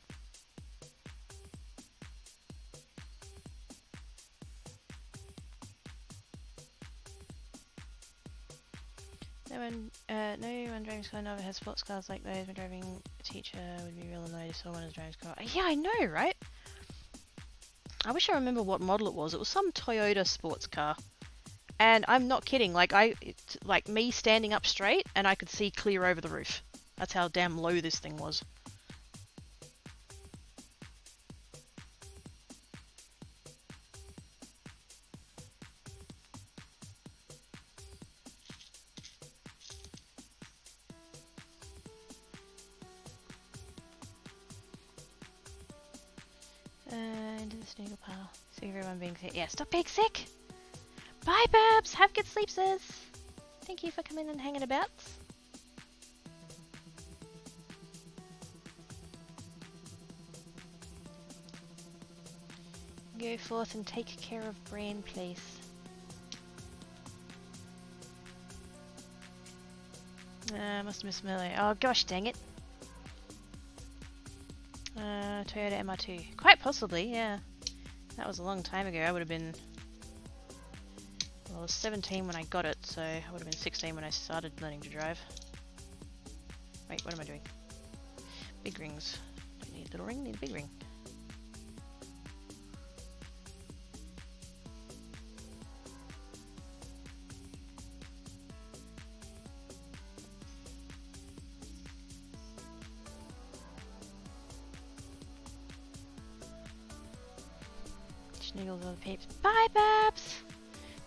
No one driving school never has sports cars like those. My driving teacher would be real annoyed if saw one as driving car. Yeah, I know, right? I wish I remember what model it was. It was some Toyota sports car. And I'm not kidding, like like me standing up straight and I could see clear over the roof. That's how damn low this thing was. Into the snoogle pile. See everyone being sick. Yeah, stop being sick! Bye, Babs! Have good sleep, sis! Thank you for coming and hanging about. Go forth and take care of Brain, please. Must have missed Melee. Oh gosh, dang it. Toyota MR2. Quite possibly, yeah. That was a long time ago. I would have been... Well, I was 17 when I got it, so I would have been 16 when I started learning to drive. Wait, what am I doing? Big rings. Don't need a little ring, need a big ring. Schniggles all the peeps. Bye, Babs!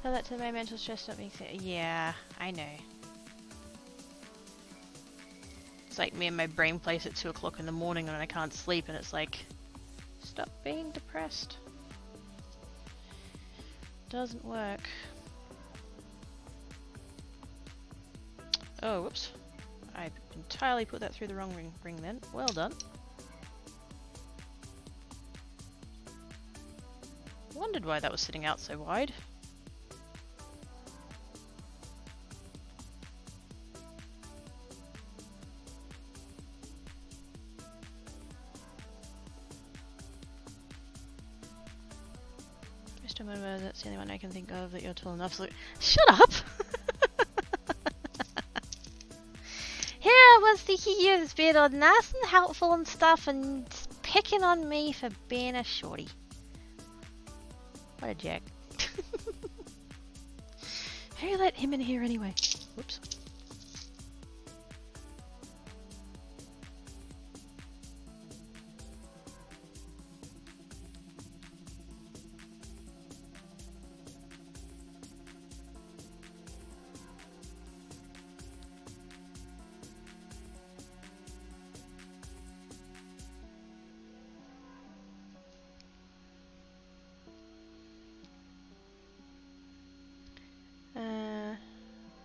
Tell that to my mental stress, stop being sick. Yeah, I know. It's like me and my brain plays at 2 o'clock in the morning and I can't sleep, and it's like, stop being depressed. Doesn't work. Oh, whoops. I entirely put that through the wrong ring then. Well done. Wondered why that was sitting out so wide. Mr. Momo, that's the only one I can think of that you're tall enough. So shut up! Here was the years being all nice and helpful and stuff, and picking on me for being a shorty. What a jack. Who let him in here anyway? Whoops.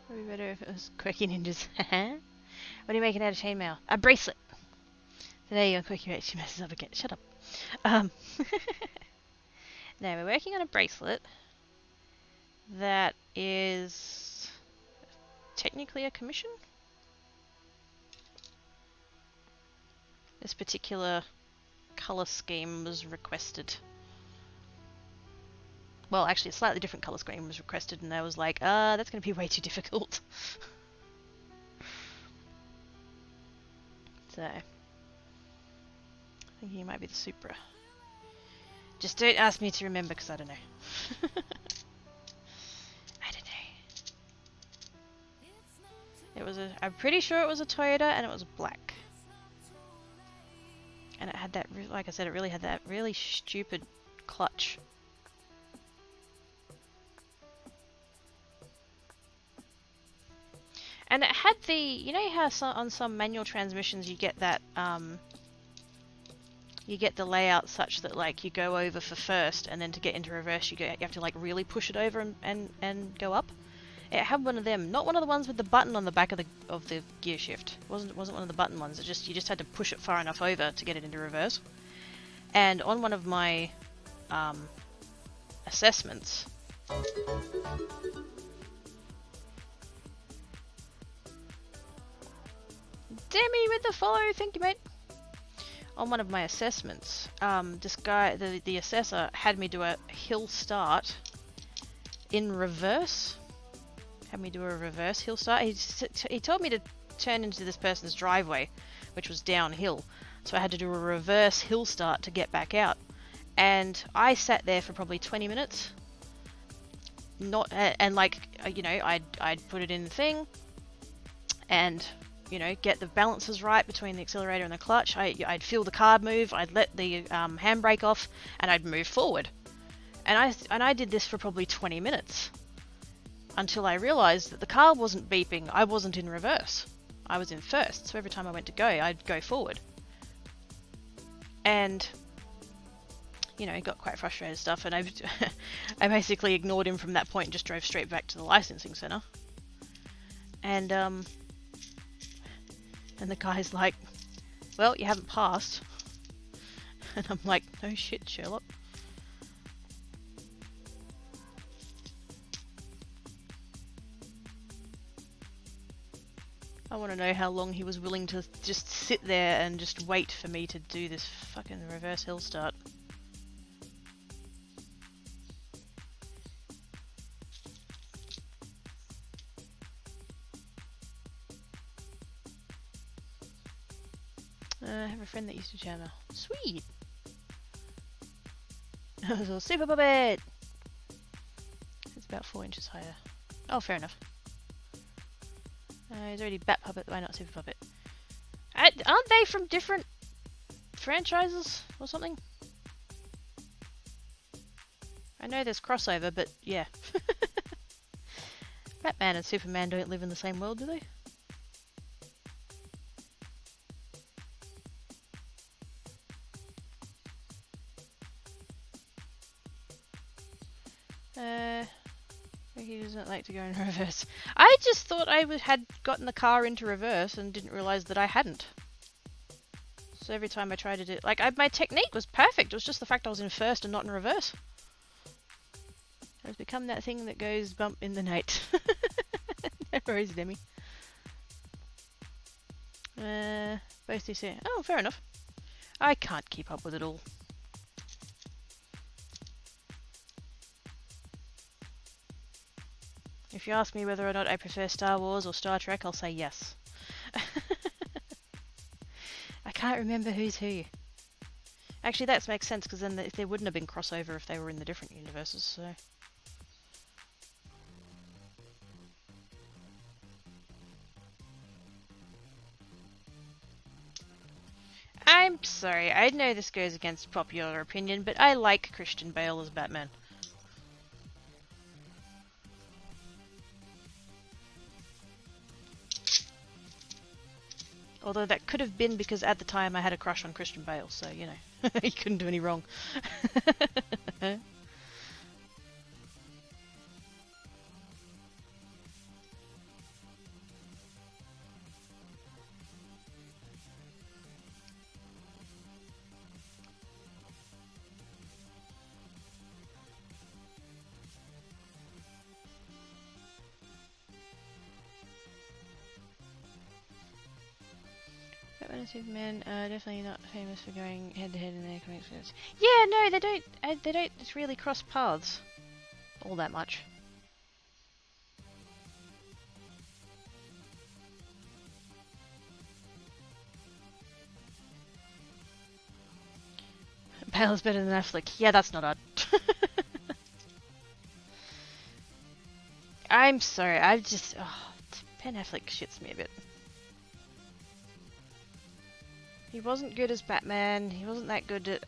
Would be better if it was Quirky Ninjas. What are you making out of chainmail? A bracelet! Today you're Quirky, she messes up again. Shut up. No, we're working on a bracelet that is technically a commission? This particular colour scheme was requested. Well, actually, a slightly different colour scheme was requested, and I was like, that's going to be way too difficult. So, I think he might be the Supra. Just don't ask me to remember, because I don't know. I don't know. It was I'm pretty sure it was a Toyota, and it was black. And it had that, like I said, it really had that really stupid clutch. And it had the, you know how on some manual transmissions you get that, you get the layout such that like you go over for first, and then to get into reverse you have to like really push it over and go up. It had one of them, not one of the ones with the button on the back of the gear shift. It wasn't one of the button ones. You just had to push it far enough over to get it into reverse. And on one of my assessments, Demi with the follow, thank you, mate. On one of my assessments, this guy, the assessor, had me do a hill start in reverse. Had me do a reverse hill start. He told me to turn into this person's driveway, which was downhill. So I had to do a reverse hill start to get back out. And I sat there for probably 20 minutes. I'd put it in the thing, and get the balances right between the accelerator and the clutch. I'd feel the car move. I'd let the handbrake off, and I'd move forward. And I did this for probably 20 minutes. Until I realised that the car wasn't beeping. I wasn't in reverse. I was in first, so every time I went to go, I'd go forward. And, got quite frustrated and stuff, and I basically ignored him from that point and just drove straight back to the licensing centre. And the guy's like, well, you haven't passed. And I'm like, no shit, Sherlock. I want to know how long he was willing to just sit there and just wait for me to do this fucking reverse hill start. I have a friend that used to channel. Sweet! It was a super puppet! It's about 4 inches higher. Oh, fair enough. He's already Bat Puppet, why not Super Puppet? Aren't they from different franchises or something? I know there's crossover, but yeah. Batman and Superman don't live in the same world, do they? He doesn't like to go in reverse. I just thought I had gotten the car into reverse and didn't realise that I hadn't. So every time I tried to do... my technique was perfect. It was just the fact I was in first and not in reverse. It has become that thing that goes bump in the night. No worries, Demi. Both do say... Oh, fair enough. I can't keep up with it all. If you ask me whether or not I prefer Star Wars or Star Trek, I'll say yes. I can't remember who's who. Actually, that makes sense, because then there wouldn't have been crossover if they were in the different universes, so... I'm sorry, I know this goes against popular opinion, but I like Christian Bale as Batman. Although that could have been because at the time I had a crush on Christian Bale, so, he couldn't do any wrong. Batman and Superman are definitely not famous for going head to head in their comics. Yeah, no, they don't. They don't really cross paths all that much. Bale's better than Affleck. Yeah, that's not odd. I'm sorry. I've just Ben Affleck shits me a bit. He wasn't good as Batman. He wasn't that good at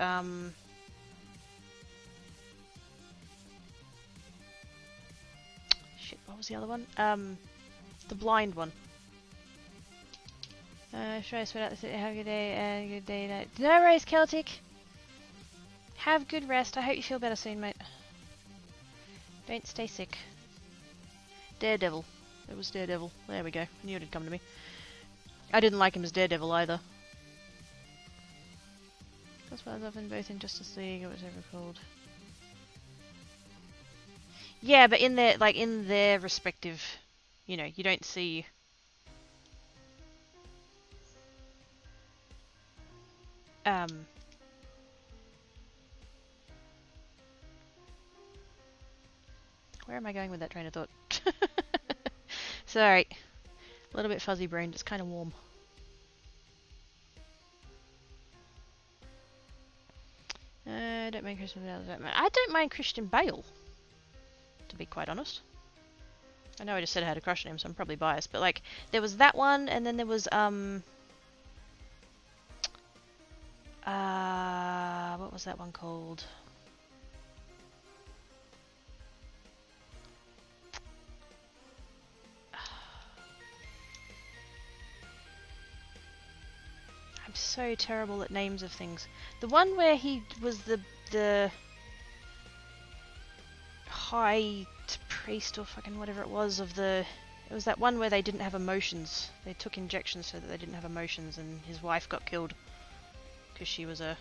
shit, what was the other one? The blind one. Should I spread out the city? Have a good day and good day night. No worries, Celtic. Have good rest. I hope you feel better soon, mate. Don't stay sick. Daredevil. It was Daredevil. There we go. I knew it'd come to me. I didn't like him as Daredevil either. That's why I was often both in Justice League or whatever called. Yeah, but in their respective, you know, you don't see. Where am I going with that train of thought? Sorry. A little bit fuzzy brained, it's kind of warm. I don't mind Christian Bale. I don't mind Christian Bale, to be quite honest. I know I just said I had a crush on him, so I'm probably biased, but like, there was that one, and then there was, what was that one called? I'm so terrible at names of things. The one where he was the high priest or fucking whatever it was of the... It was that one where they didn't have emotions. They took injections so that they didn't have emotions, and his wife got killed because she was a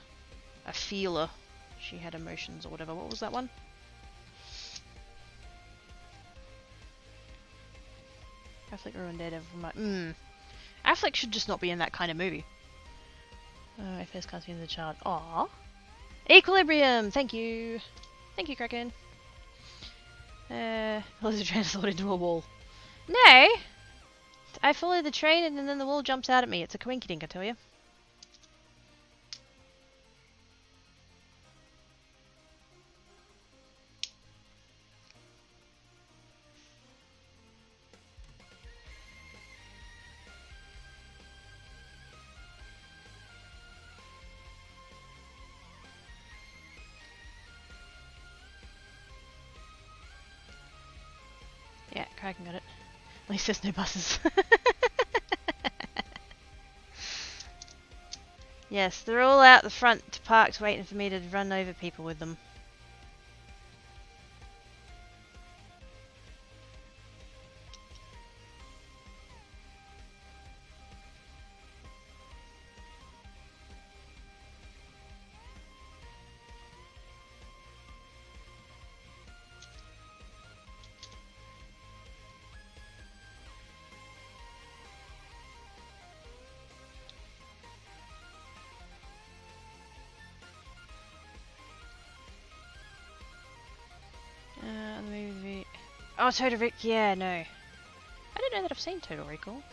feeler. She had emotions or whatever. What was that one? Affleck ruined Daredevil for my... Affleck should just not be in that kind of movie. I first can't see the child. Aww. Equilibrium! Thank you! Thank you, Kraken. Lizard transported into a wall. No! I follow the train and then the wall jumps out at me. It's a coinkydink, I tell you. Yeah, Kraken got it. At least there's no buses. Yes, they're all out the front parked waiting for me to run over people with them. Oh, Total Recall. Yeah, no. I don't know that I've seen Total Recall.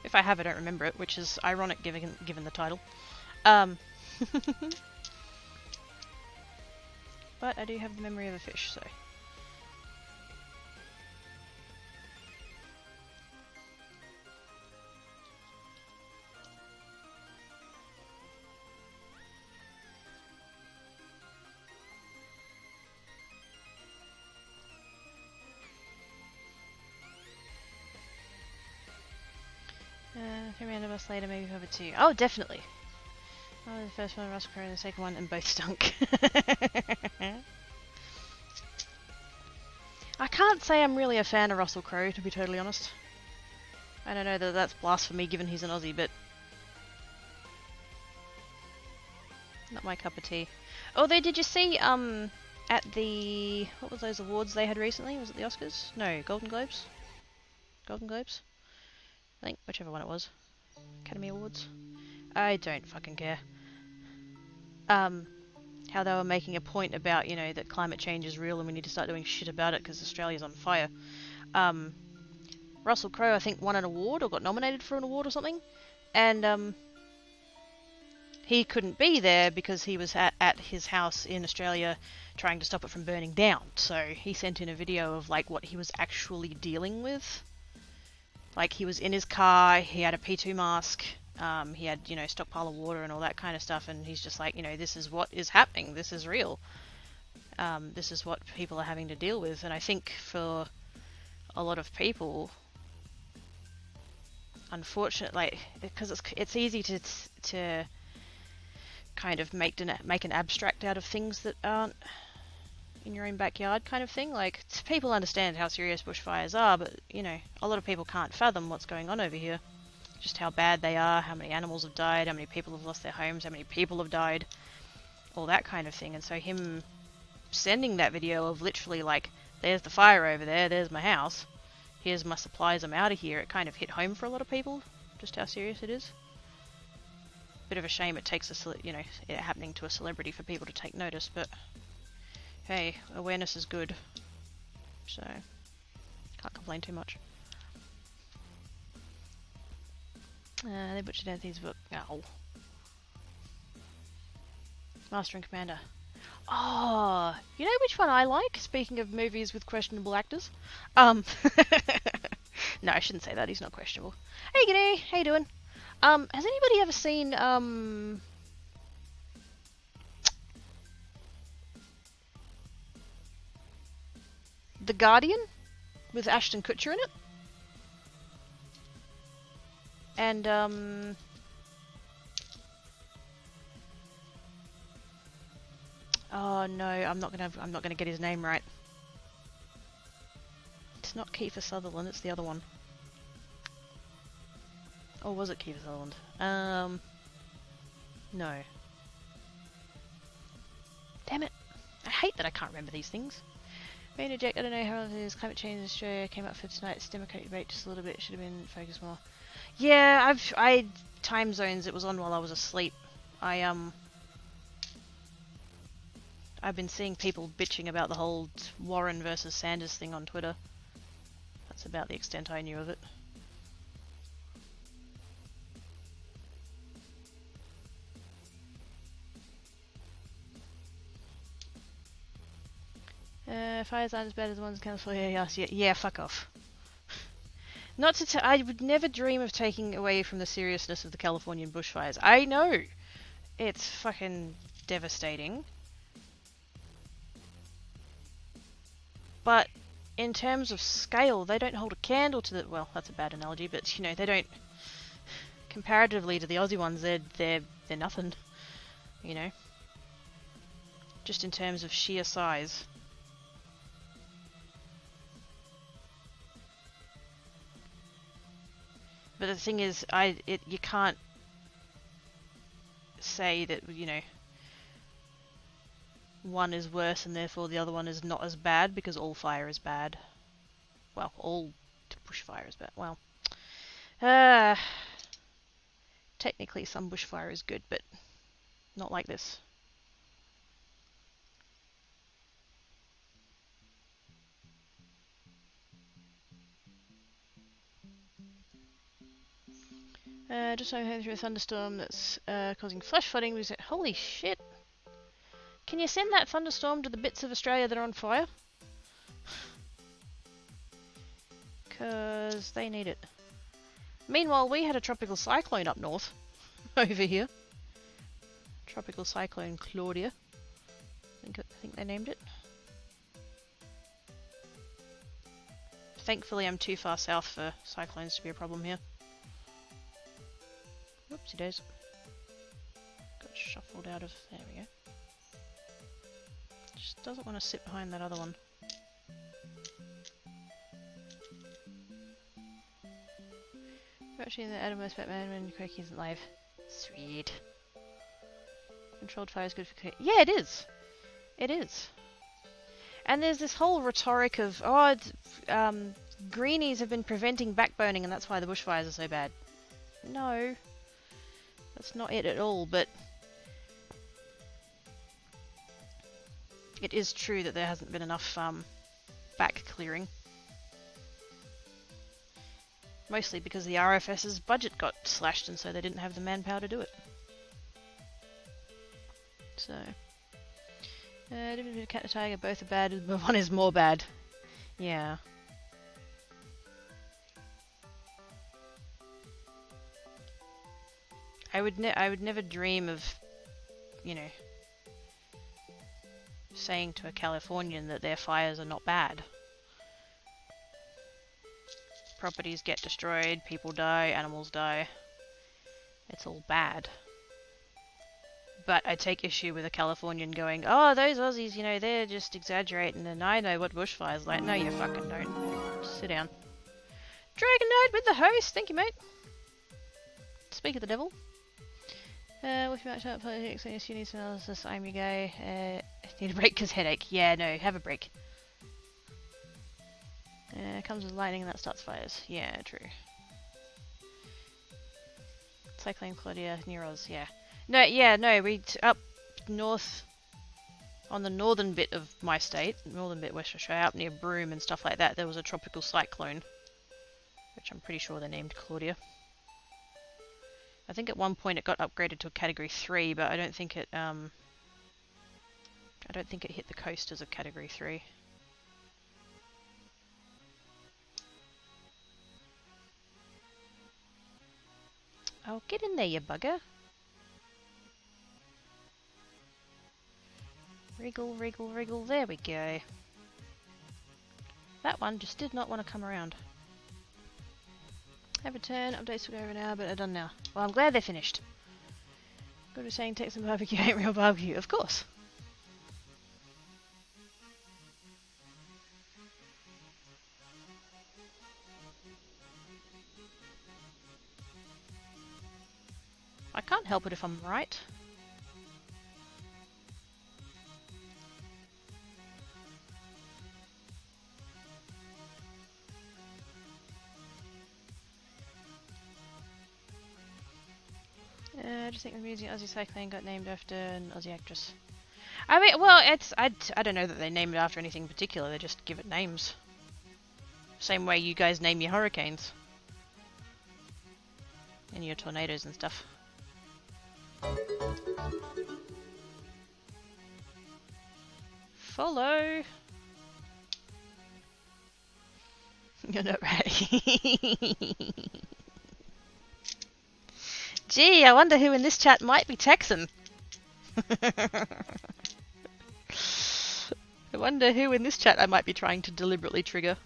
If I have, I don't remember it, which is ironic given the title. But I do have the memory of a fish, so... Random bus later, maybe over 2. Oh, definitely. Oh, the first one, Russell Crowe, and the second one, and both stunk. I can't say I'm really a fan of Russell Crowe, to be totally honest. I don't know that that's blasphemy given he's an Aussie, but... not my cup of tea. Although, did you see, at the... what was those awards they had recently? Was it the Oscars? No, Golden Globes? Golden Globes? I think, whichever one it was. Academy Awards. I don't fucking care. How they were making a point about, you know, that climate change is real and we need to start doing shit about it because Australia's on fire. Russell Crowe, I think, won an award or got nominated for an award or something, and he couldn't be there because he was at his house in Australia trying to stop it from burning down. So he sent in a video of like what he was actually dealing with. Like he was in his car, he had a P2 mask, he had, you know, stockpile of water and all that kind of stuff, and he's just like, you know, this is what is happening, this is real. This is what people are having to deal with, and I think for a lot of people, unfortunately, because it's easy to kind of make an abstract out of things that aren't in your own backyard kind of thing. Like, people understand how serious bushfires are, but, you know, a lot of people can't fathom what's going on over here. Just how bad they are, how many animals have died, how many people have lost their homes, how many people have died, all that kind of thing. And so him sending that video of literally like, there's the fire over there, there's my house, here's my supplies, I'm out of here, it kind of hit home for a lot of people, just how serious it is. Bit of a shame it takes you know, it happening to a celebrity for people to take notice, but hey, awareness is good, so can't complain too much. They butchered Anthony's book. Ow. Master and Commander. Oh, you know which one I like? Speaking of movies with questionable actors. No, I shouldn't say that. He's not questionable. Hey, G'day. How you doing? Has anybody ever seen, The Guardian? With Ashton Kutcher in it? And, oh no, I'm not gonna get his name right. It's not Kiefer Sutherland, it's the other one. Or was it Kiefer Sutherland? No. Damn it. I hate that I can't remember these things. Rain Jack, I don't know how it is. Climate change in Australia came up for tonight's democratic debate just a little bit. Should have been focused more. Yeah, I time zones. It was on while I was asleep. I've been seeing people bitching about the whole Warren versus Sanders thing on Twitter. That's about the extent I knew of it. Fires aren't as bad as the ones in California. Yeah, fuck off. Not to I would never dream of taking away from the seriousness of the Californian bushfires. I know! It's fucking devastating. But in terms of scale, they don't hold a candle to the... Well, that's a bad analogy, but, you know, they don't... Comparatively to the Aussie ones, they're nothing. You know? Just in terms of sheer size. But the thing is, you can't say that, you know, one is worse and therefore the other one is not as bad, because all fire is bad. Well, all bushfire is bad. Well, technically some bushfire is good, but not like this. Just going through a thunderstorm that's causing flash flooding. Holy shit! Can you send that thunderstorm to the bits of Australia that are on fire? Because they need it. Meanwhile, we had a tropical cyclone up north. Over here. Tropical cyclone Claudia. I think they named it. Thankfully, I'm too far south for cyclones to be a problem here. Whoopsie days. Got shuffled out of... There we go. Just doesn't want to sit behind that other one. Watching the Adamless Batman when Quake isn't live. Sweet. Controlled fire is good for... Yeah, it is! It is. And there's this whole rhetoric of, oh, greenies have been preventing backboning and that's why the bushfires are so bad. No. That's not it at all, but it is true that there hasn't been enough back clearing. Mostly because the RFS's budget got slashed and so they didn't have the manpower to do it. So, Cat and Tiger both are bad, but one is more bad. Yeah. I would never dream of, you know, saying to a Californian that their fires are not bad. Properties get destroyed, people die, animals die. It's all bad. But I take issue with a Californian going, oh, those Aussies, you know, they're just exaggerating and I know what bushfire's like. No, you fucking don't. Just sit down. Dragonknight with the host! Thank you, mate. Speak of the devil. If you match up politics and uni analysis, I'm your guy. Need a break because headache. Yeah, no, have a break. Comes with lightning and that starts fires. Yeah, true. Cyclone Claudia, near Oz, yeah. No, yeah, no, we up north, on the northern bit of my state, northern bit West Australia, up near Broome and stuff like that, there was a tropical cyclone, which I'm pretty sure they named Claudia. I think at one point it got upgraded to a Category 3, but I don't think it hit the coast as a Category 3. Oh, get in there, you bugger. Wriggle, wriggle, wriggle. There we go. That one just did not want to come around. Have a turn. Updates will go over an hour, but are done now. Well, I'm glad they're finished. Good at saying Texan barbecue ain't real barbecue. Of course. I can't help it if I'm right. I just think the music Aussie Cycling got named after an Aussie actress. I mean, well, I don't know that they name it after anything particular. They just give it names. Same way you guys name your hurricanes. And your tornadoes and stuff. Follow! You're not ready. Gee, I wonder who in this chat might be Texan. I wonder who in this chat I might be trying to deliberately trigger.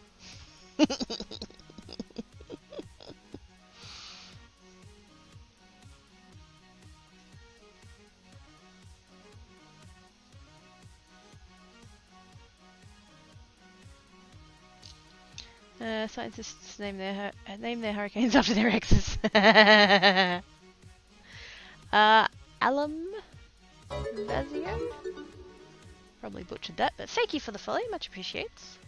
Scientists name their hurricanes after their exes. Alum Vazio? Probably butchered that, but thank you for the follow, much appreciates.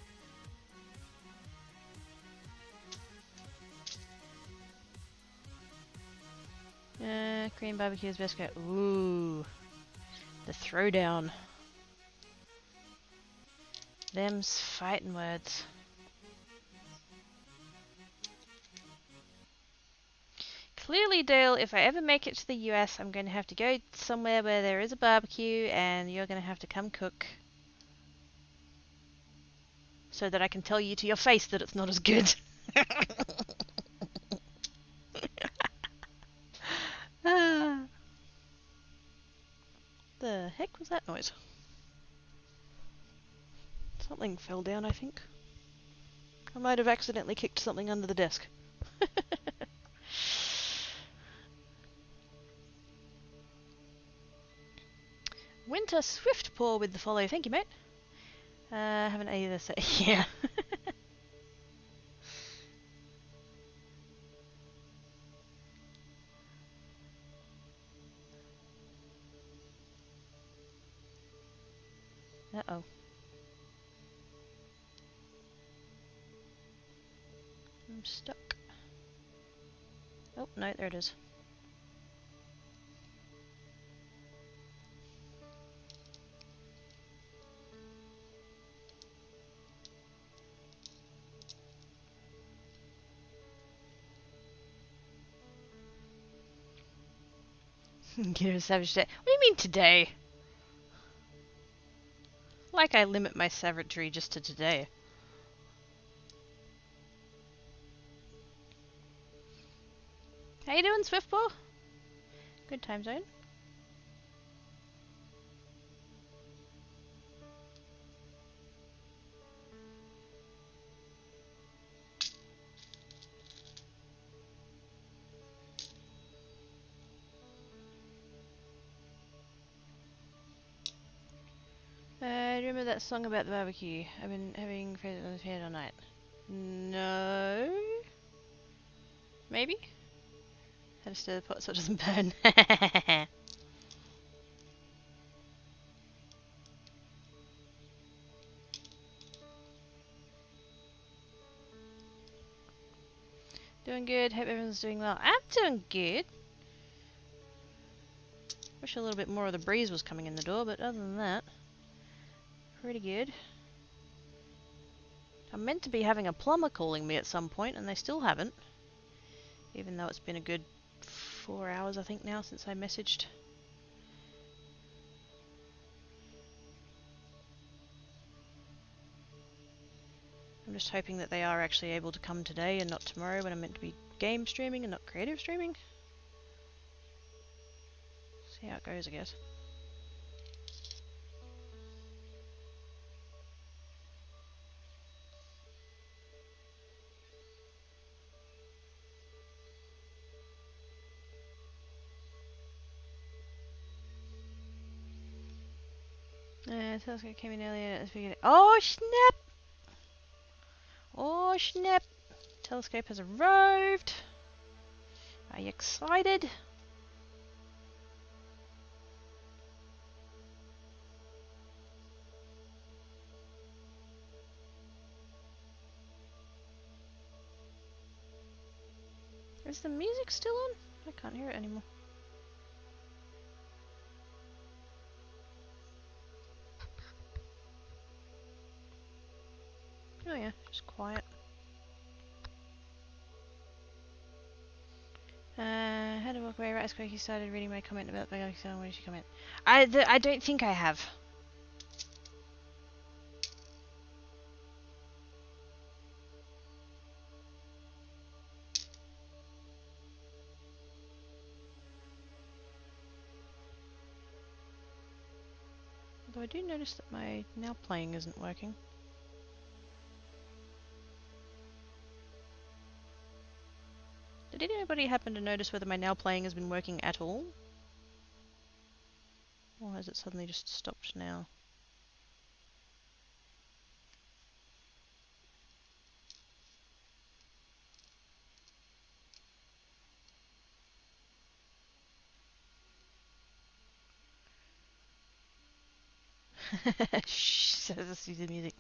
Korean barbecue is best go. Ooh, the throwdown. Them's fighting words. Clearly, Dale, if I ever make it to the US, I'm going to have to go somewhere where there is a barbecue and you're going to have to come cook. So that I can tell you to your face that it's not as good. The heck was that noise? Something fell down, I think. I might have accidentally kicked something under the desk. Winter Swiftpaw with the follow. Thank you, mate. Haven't either say yeah. Uh-oh. I'm stuck. Oh, no, there it is. Get a savage today. What do you mean today? Like I limit my savagery just to today. How you doing, Swiftball? Good time zone. Remember that song about the barbecue? I've been having friends on the head all night. No? Maybe? Had to stir the pot so it doesn't burn. Doing good. Hope everyone's doing well. I'm doing good. Wish a little bit more of the breeze was coming in the door, but other than that, pretty good. I'm meant to be having a plumber calling me at some point, and they still haven't. Even though it's been a good 4 hours, I think, now since I messaged. I'm just hoping that they are actually able to come today and not tomorrow when I'm meant to be game streaming and not creative streaming. See how it goes, I guess. Telescope came in earlier at the beginning. Oh snap! Oh snap! Telescope has arrived. Are you excited? Is the music still on? I can't hear it anymore. Oh yeah, just quiet. Had to walk away right as quick. He started reading my comment about the Dragonknight. When did she comment? I don't think I have. Although I do notice that my now playing isn't working. Did anybody happen to notice whether my now playing has been working at all? Or has it suddenly just stopped now? Shh, says this is the music.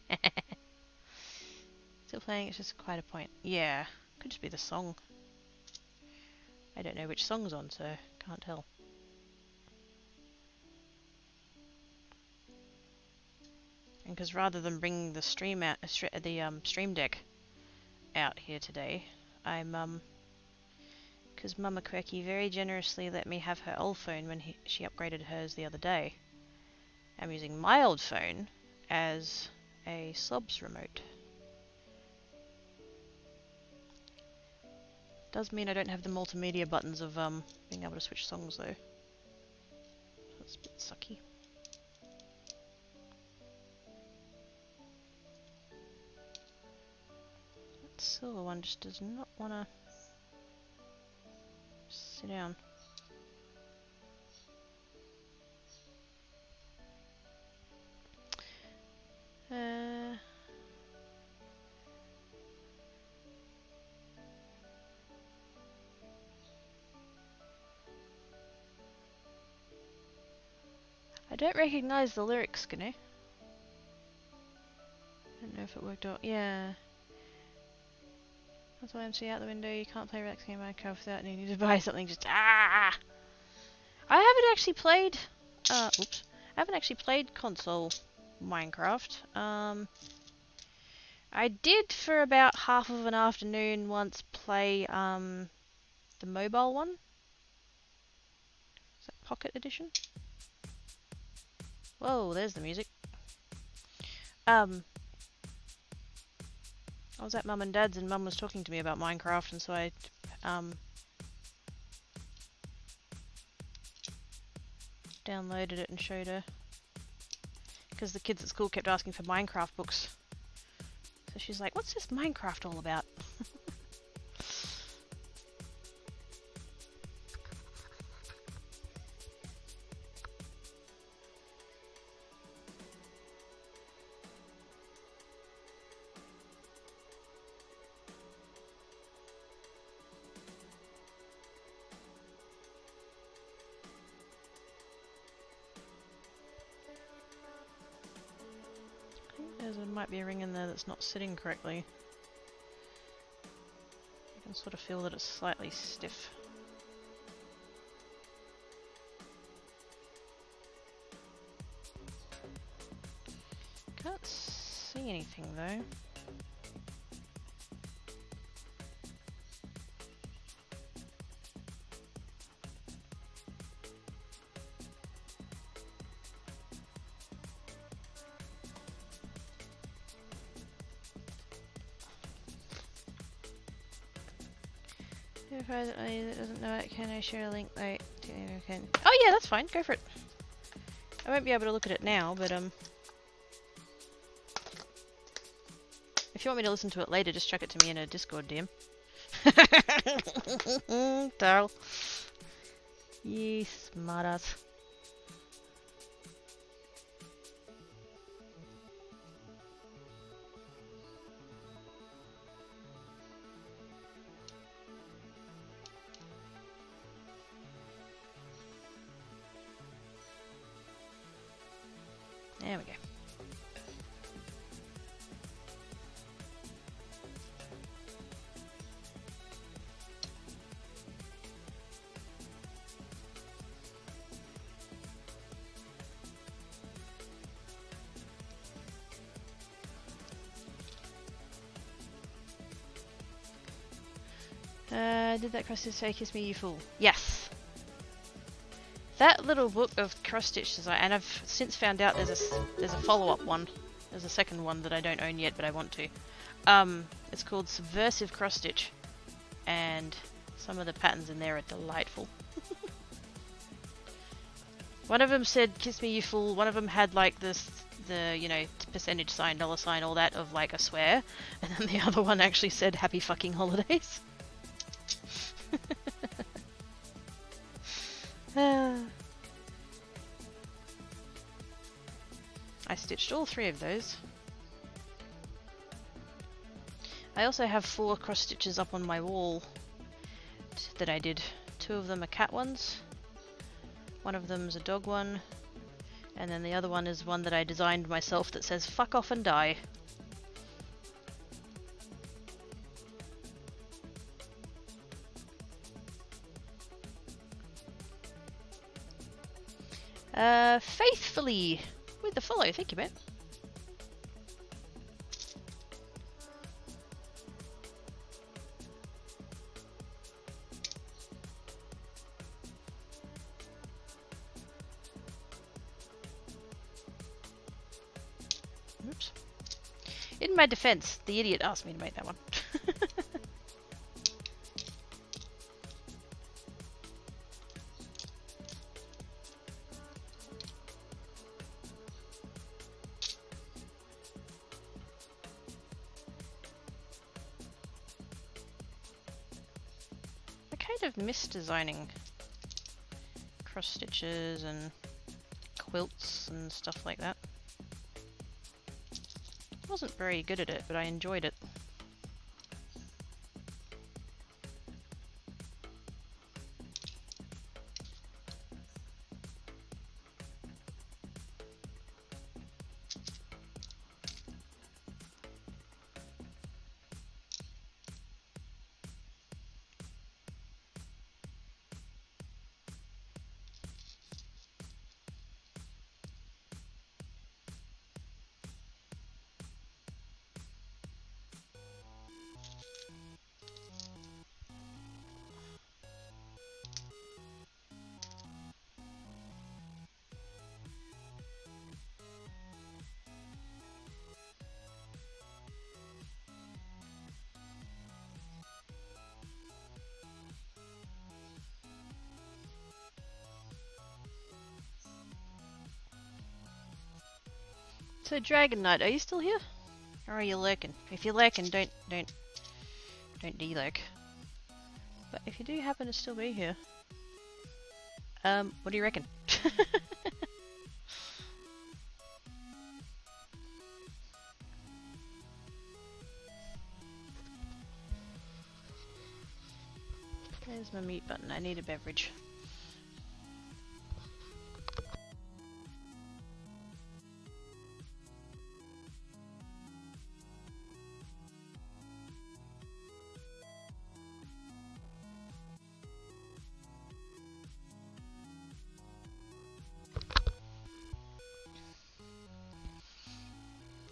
Still playing, it's just quite a point. Yeah, could just be the song. I don't know which song's on, so can't tell. And because rather than bringing the stream out, the stream deck out here today, I'm because Mama Quirky very generously let me have her old phone when she upgraded hers the other day. I'm using my old phone as a Slobs remote. Does mean I don't have the multimedia buttons of being able to switch songs though. That's a bit sucky. That silver one just does not want to sit down. I don't recognise the lyrics, Gnu. I don't know if it worked out. Yeah. That's why I'm seeing out the window. You can't play relaxing in Minecraft without needing to buy something. Just I haven't actually played. Oops. I haven't actually played console Minecraft. I did for about half of an afternoon once play the mobile one. So I Pocket Edition. Whoa, there's the music. I was at Mum and Dad's and Mum was talking to me about Minecraft, and so I downloaded it and showed her. Because the kids at school kept asking for Minecraft books. So she's like, what's this Minecraft all about? There might be a ring in there that's not sitting correctly. I can sort of feel that it's slightly stiff. Can't see anything though. If I doesn't know it, can I share a link? Like, can. Oh yeah, that's fine. Go for it. I won't be able to look at it now, but if you want me to listen to it later, just chuck it to me in a Discord DM. Darl. You smartass. There we go. Did that cross stitch say "Kiss Me, You Fool"? Yes. That little book of cross stitch design, and I've since found out there's a follow-up one. There's a second one that I don't own yet, but I want to. It's called Subversive Cross Stitch, and some of the patterns in there are delightful. One of them said "Kiss Me, You Fool." One of them had like the percentage sign, dollar sign, all that of like a swear, and then the other one actually said "Happy fucking holidays." I stitched all 3 of those. I also have 4 cross stitches up on my wall that I did. 2 of them are cat ones, one of them is a dog one, and then the other one is one that I designed myself that says "fuck off and die." Faithfully with the follow, thank you, mate. Oops. In my defense, the idiot asked me to make that one. Of misdesigning cross stitches and quilts and stuff like that. I wasn't very good at it, but I enjoyed it. So Dragonknight, are you still here? Or are you lurking? If you're lurking, don't de-lurk. But if you do happen to still be here, what do you reckon? There's my mute button. I need a beverage.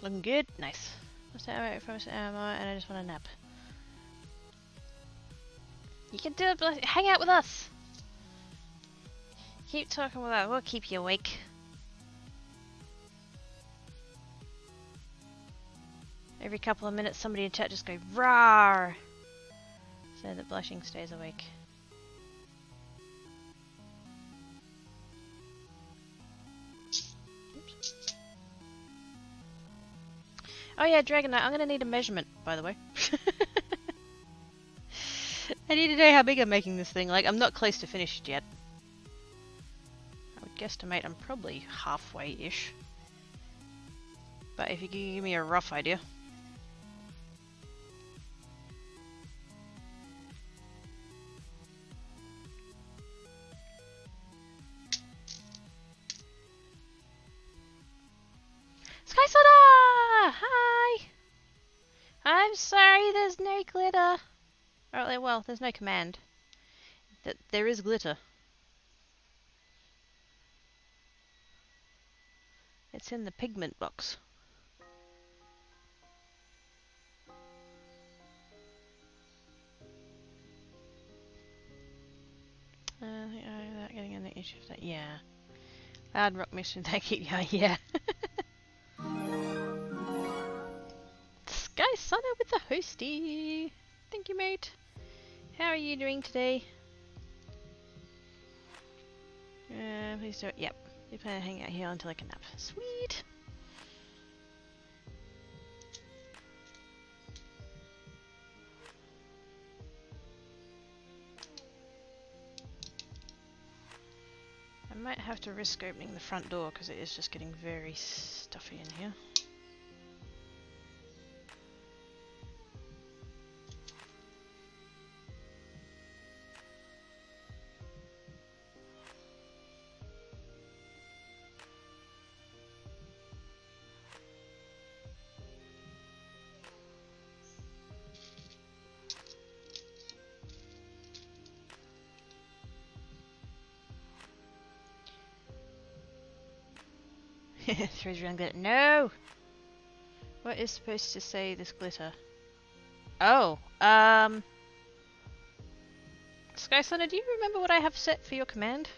Looking good? Nice. What's that? Frozen ammo, and I just want a nap. You can do it, but hang out with us! Keep talking with us, we'll keep you awake. Every couple of minutes somebody in chat just go RAR! So that Blushing stays awake. Oops. Oh yeah, Dragonknight, I'm gonna need a measurement, by the way. I need to know how big I'm making this thing. Like, I'm not close to finished yet. I would guesstimate I'm probably halfway-ish. But if you can give me a rough idea. Sky Soda! Hi! I'm sorry there's no glitter. Oh, well, there's no command. There is glitter. It's in the pigment box. Without getting in the issue of that, yeah. Loud rock mission, thank you, yeah. Sky Sana with the hosty. Thank you, mate. How are you doing today? Please do it. Yep. You plan to hang out here until I can nap. Sweet. I might have to risk opening the front door because it is just getting very stuffy in here. Throws around glitter. No! What is supposed to say this glitter? Oh, Sky Sunner, do you remember what I have set for your command?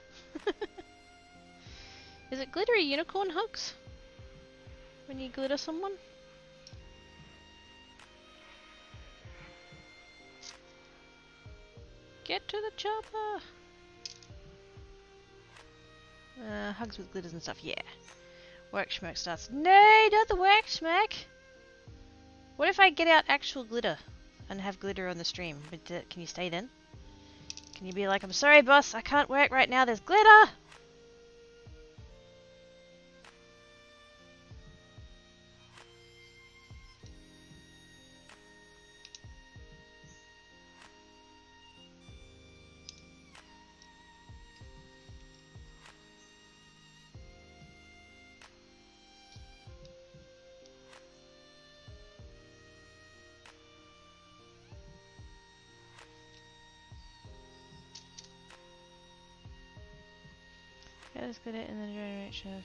Is it glittery unicorn hugs? When you glitter someone? Get to the chopper! Hugs with glitters and stuff, yeah. Work schmuck starts. No, not the work schmuck! What if I get out actual glitter and have glitter on the stream? But can you stay then? Can you be like, I'm sorry boss, I can't work right now, there's glitter! Let's get it in the direction of...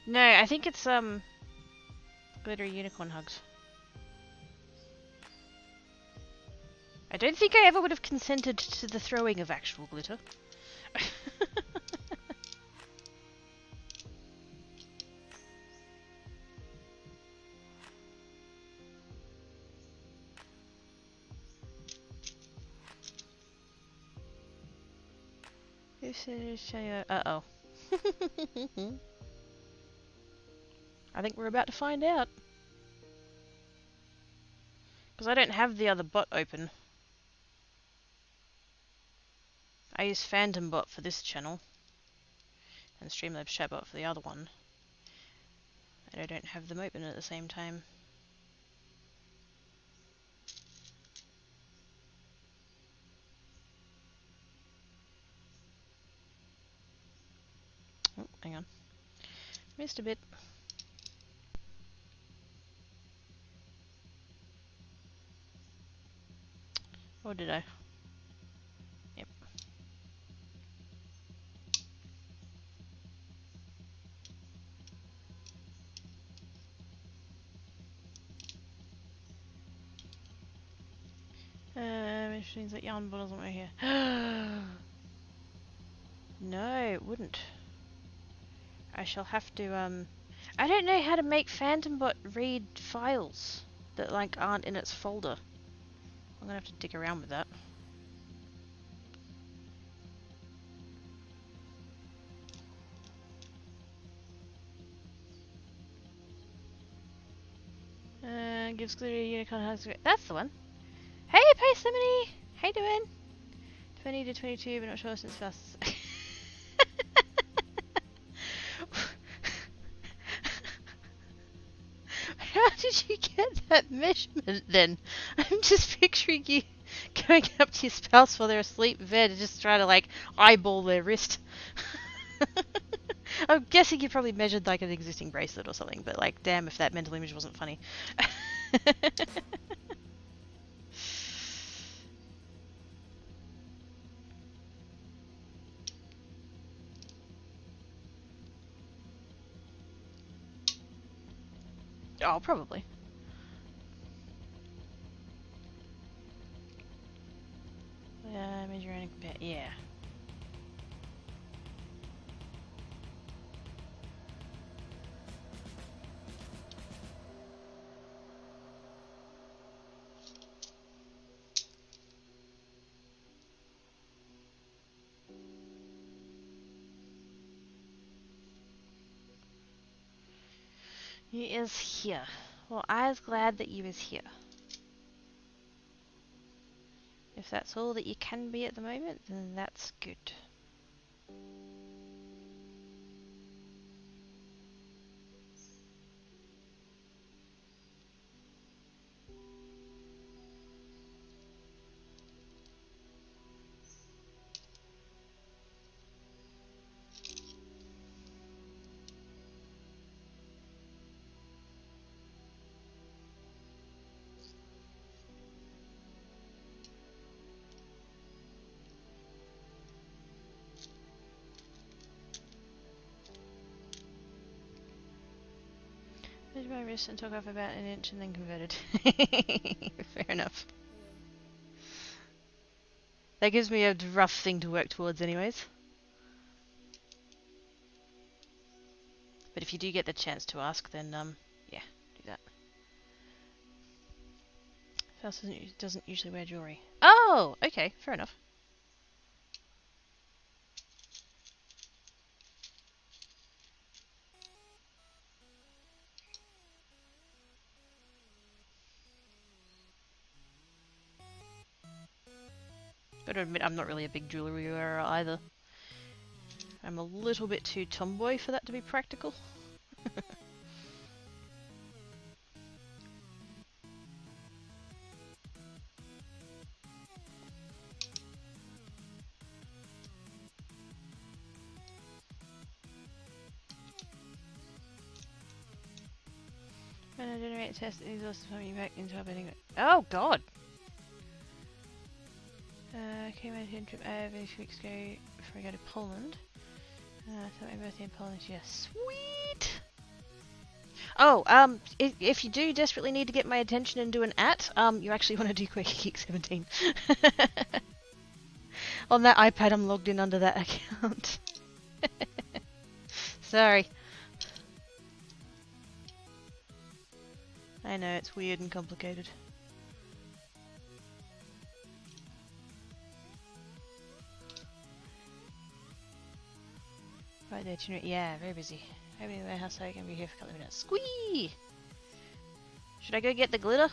No, I think it's glittery unicorn hugs. I don't think I ever would have consented to the throwing of actual glitter. Who said it's... Uh-oh. I think we're about to find out. Because I don't have the other bot open. I use Phantom Bot for this channel. And Streamlabs Chatbot for the other one. And I don't have them open at the same time. Oh, hang on. Missed a bit. Or did I? Yep. Which means that yarn bottles aren't right here. No, it wouldn't. I shall have to, I don't know how to make PhantomBot read files that, like, aren't in its folder. I'm gonna have to dig around with that. Gives clear Unicorn has. That's the one. Hey, Paislemony! How you doing? 20 to 22, but not sure since first. How did you get that measurement then? I'm just picturing you going up to your spouse while they're asleep in bed and just trying to, like, eyeball their wrist. I'm guessing you probably measured, like, an existing bracelet or something, but, like, damn if that mental image wasn't funny. Oh, probably. Measure and compare. Yeah. You is here. Well, I was glad that you is here. If that's all that you can be at the moment, then that's good. Measure my wrist and took off about an inch and then converted. Fair enough. That gives me a rough thing to work towards anyways. But if you do get the chance to ask, then, yeah, do that. Spouse doesn't usually wear jewelry. Oh, okay, fair enough. Gotta admit, I'm not really a big jewelry wearer either. I'm a little bit too tomboy for that to be practical. When I generate a test, it is also coming back into updating it. Oh god! Came out here trip over a few weeks ago before I go to Poland. Thought my birthday in Poland this year. Sweet! Oh, if you do desperately need to get my attention and do an you actually want to do Quaker Geek 17. On that iPad, I'm logged in under that account. Sorry. I know, it's weird and complicated. Right there, yeah, very busy. Opening the warehouse so I can be here for a couple of minutes. Squee! Should I go get the glitter?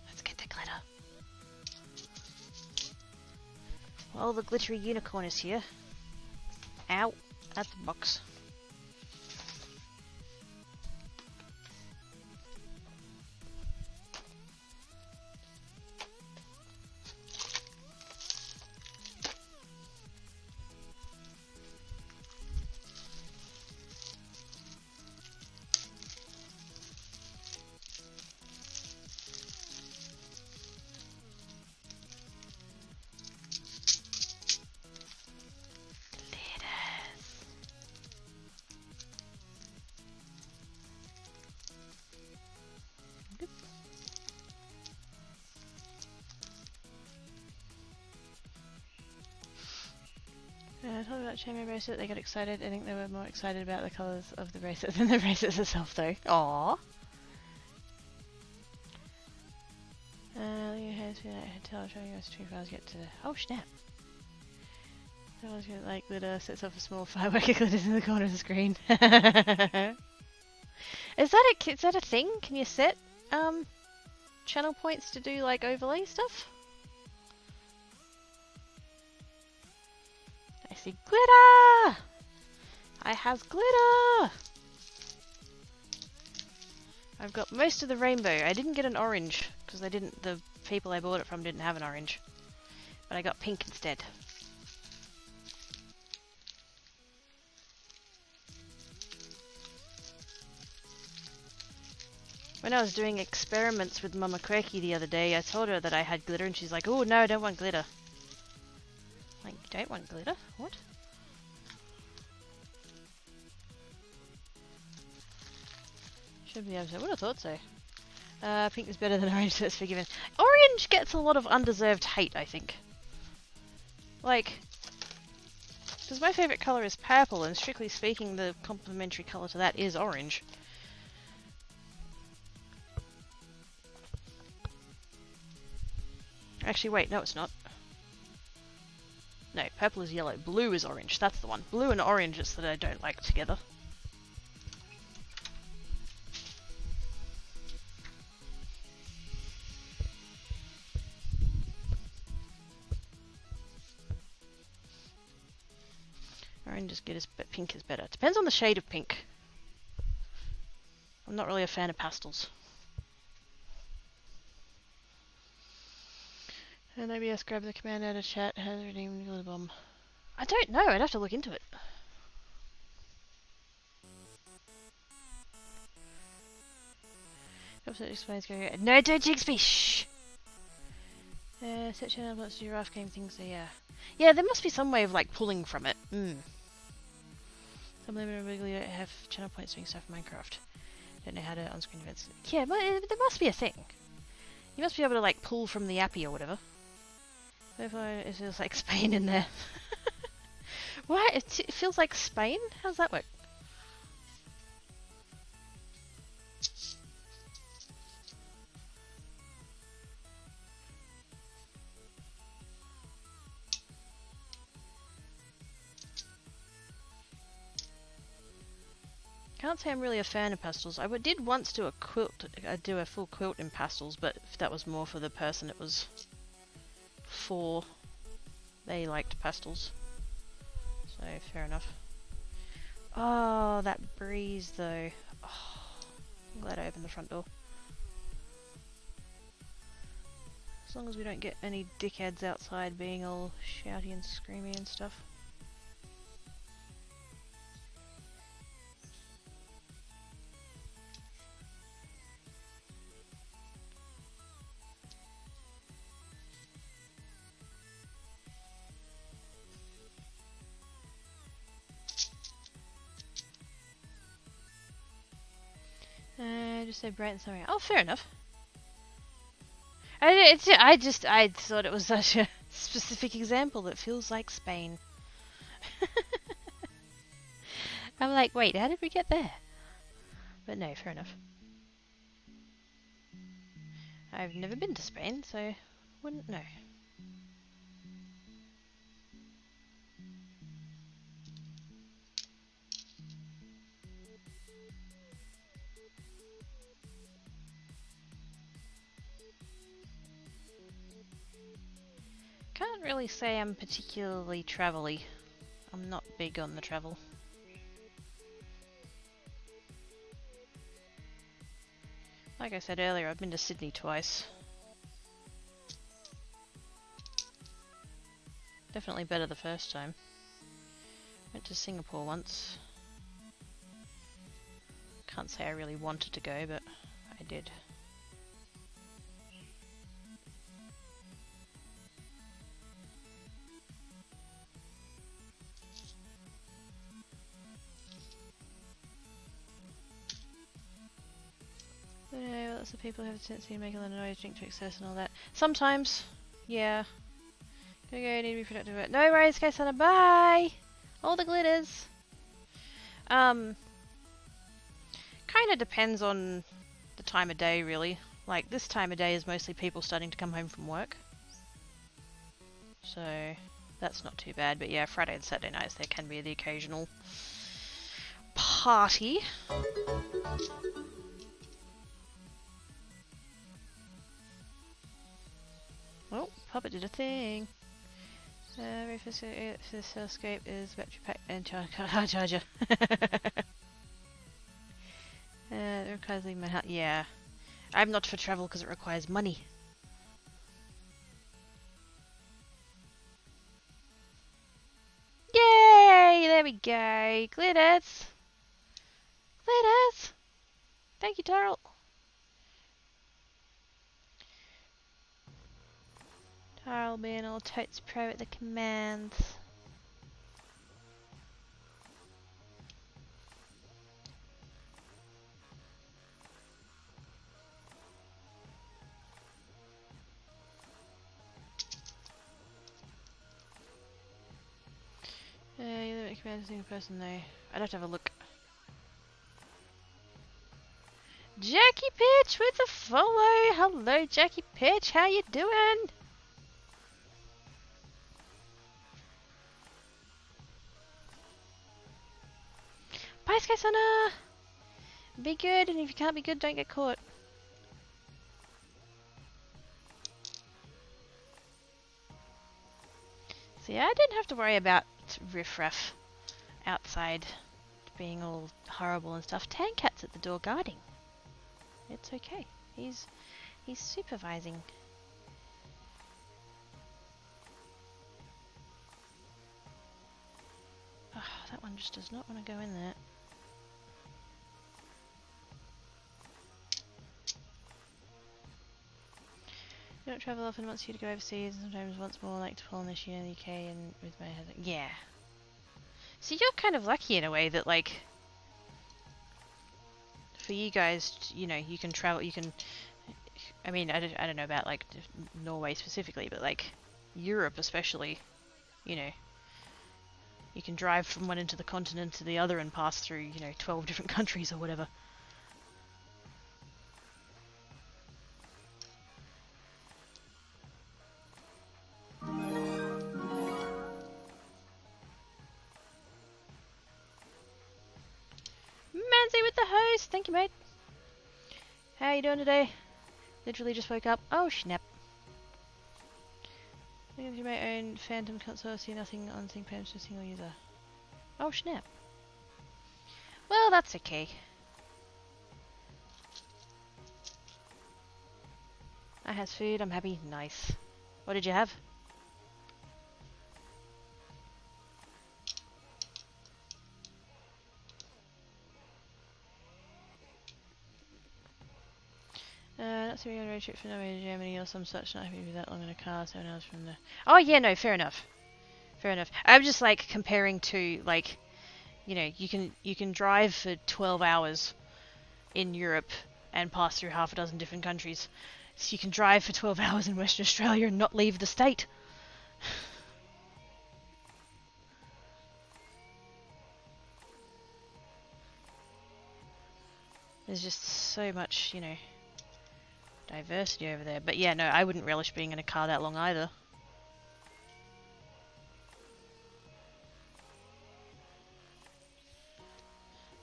Let's get the glitter. Well, the glittery unicorn is here. Ow! That's the box. I told about Chainmaille bracelet, they got excited. I think they were more excited about the colours of the bracelet than the bracelets itself though. Aww. Your hands feel like hotel showing us 2 files get to... Oh snap! That was good, like glitter sets off a small firework it glitters in the corner of the screen. Is that a thing? Can you set channel points to do like overlay stuff? I see glitter! I has glitter! I've got most of the rainbow. I didn't get an orange because the people I bought it from didn't have an orange. But I got pink instead. When I was doing experiments with Mama Quirky the other day, I told her that I had glitter and she's like, "Oh no, I don't want glitter." Like, you don't want glitter? What? Should be able to. I would have thought so. Pink is better than orange, so it's forgiven. Orange gets a lot of undeserved hate, I think. Like, because my favourite colour is purple, and strictly speaking, the complementary colour to that is orange. Actually, wait, no it's not. No, purple is yellow, blue is orange, that's the one. Blue and orange is that I don't like together. Orange is good, but pink is better. Depends on the shade of pink. I'm not really a fan of pastels. And OBS grab the command out of chat, has redeemed glitter bomb. I don't know, I'd have to look into it. No, don't jinx me! Shh! Set channel wants to do rough game things, so yeah. Yeah, there must be some way of like pulling from it. Some limited wiggly don't have channel points doing stuff in Minecraft. Don't know how to on-screen events. Yeah, but there must be a thing. You must be able to like pull from the appy or whatever. It feels like Spain in there. What? It feels like Spain? How does that work? Can't say I'm really a fan of pastels. I did once do a quilt, do a full quilt in pastels, but that was more for the person it was for. They liked pastels. So, fair enough. Oh, that breeze though. Oh, I'm glad I opened the front door. As long as we don't get any dickheads outside being all shouty and screamy and stuff. Just say bright and summery. Oh, fair enough. I thought it was such a specific example that feels like Spain. I'm like, wait, how did we get there? But no, fair enough. I've never been to Spain, so wouldn't know. really say I'm particularly travel-y. I'm not big on the travel. Like I said earlier, I've been to Sydney twice. Definitely better the first time. Went to Singapore once. Can't say I really wanted to go, but I did. Lots of people have a tendency to make a lot of noise, drink to excess and all that. Sometimes, yeah. Gotta go, need to be productive. No worries, guys, bye! All the glitters! Kinda depends on the time of day, really. Like, this time of day is mostly people starting to come home from work. So, that's not too bad. But yeah, Friday and Saturday nights there can be the occasional party. Oh, Puppet did a thing. This hellscape is battery pack and charger. It requires leaving my house. Yeah. I'm not for travel because it requires money. Yay! There we go. Glitters! Glitters! Thank you, Darrell. Darrell being all totes pro at the commands. You look like a command single person though. I'd have to have a look. Jackie Pitch with a follow! Hello Jackie Pitch, how you doing? Bye Sky Sana! Be good, and if you can't be good, don't get caught. See, I didn't have to worry about riffraff outside being all horrible and stuff. Tankat's at the door guarding. It's okay. He's supervising. Oh, that one just does not want to go in there. I don't travel often, wants you to go overseas, and sometimes once more like to pull on this year in the UK and with my head. Yeah. So you're kind of lucky in a way that, like, for you guys, you know, you can travel, you can, I mean, I don't know about, like, Norway specifically, but, like, Europe especially, you know, you can drive from one end of the continent to the other and pass through, you know, 12 different countries or whatever. Manzi with the host! Thank you, mate. How you doing today? Literally just woke up. Oh, snap. You may own Phantom console, see nothing on sync payments to a single user. Oh, snap. Well, that's okay. I has food, I'm happy. Nice. What did you have? Not to be on a road trip from Norway to Germany or some such, not having to be that long in a car, 7 hours from the... Oh yeah, no, fair enough. Fair enough. I'm just like comparing to, like, you know, you can drive for 12 hours in Europe and pass through half a dozen different countries. So you can drive for 12 hours in Western Australia and not leave the state. There's just so much, you know, diversity over there. But yeah, no, I wouldn't relish being in a car that long either.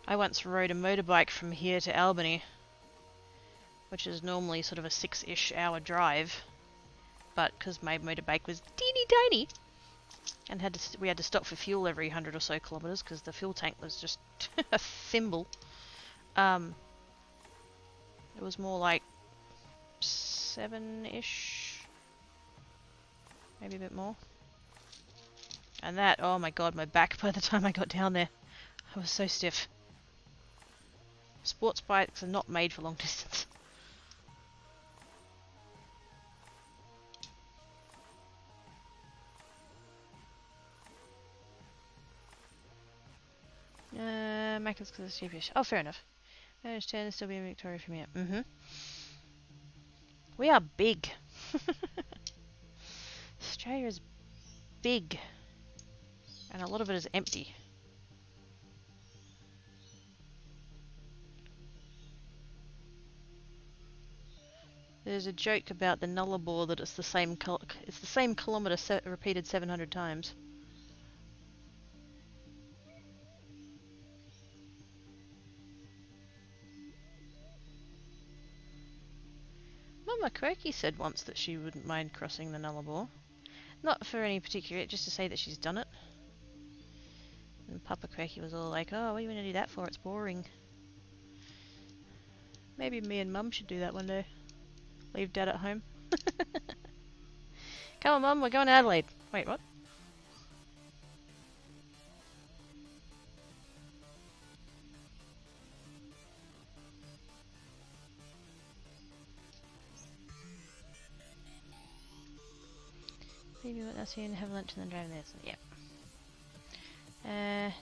I once rode a motorbike from here to Albany, which is normally sort of a 6-ish hour drive, but because my motorbike was teeny teeny tiny. And we had to stop for fuel every 100 or so kilometers because the fuel tank was just a thimble. It was more like 7-ish, maybe a bit more. And that, oh my god, my back by the time I got down there, I was so stiff. Sports bikes are not made for long distance. Macca's because it's cheapish. Oh, fair enough. Managed 10 still be in Victoria from here. We are big. Australia is big. And a lot of it is empty. There's a joke about the Nullarbor that it's the same kilometre repeated 700 times. Mama Quirky said once that she wouldn't mind crossing the Nullarbor. Not for any particular, just to say that she's done it. And Papa Quirky was all like, oh, what are you going to do that for? It's boring. Maybe me and Mum should do that one day. Leave Dad at home. Come on, Mum, we're going to Adelaide. Wait, what? Maybe what else you have lunch and then drive there. So, yep.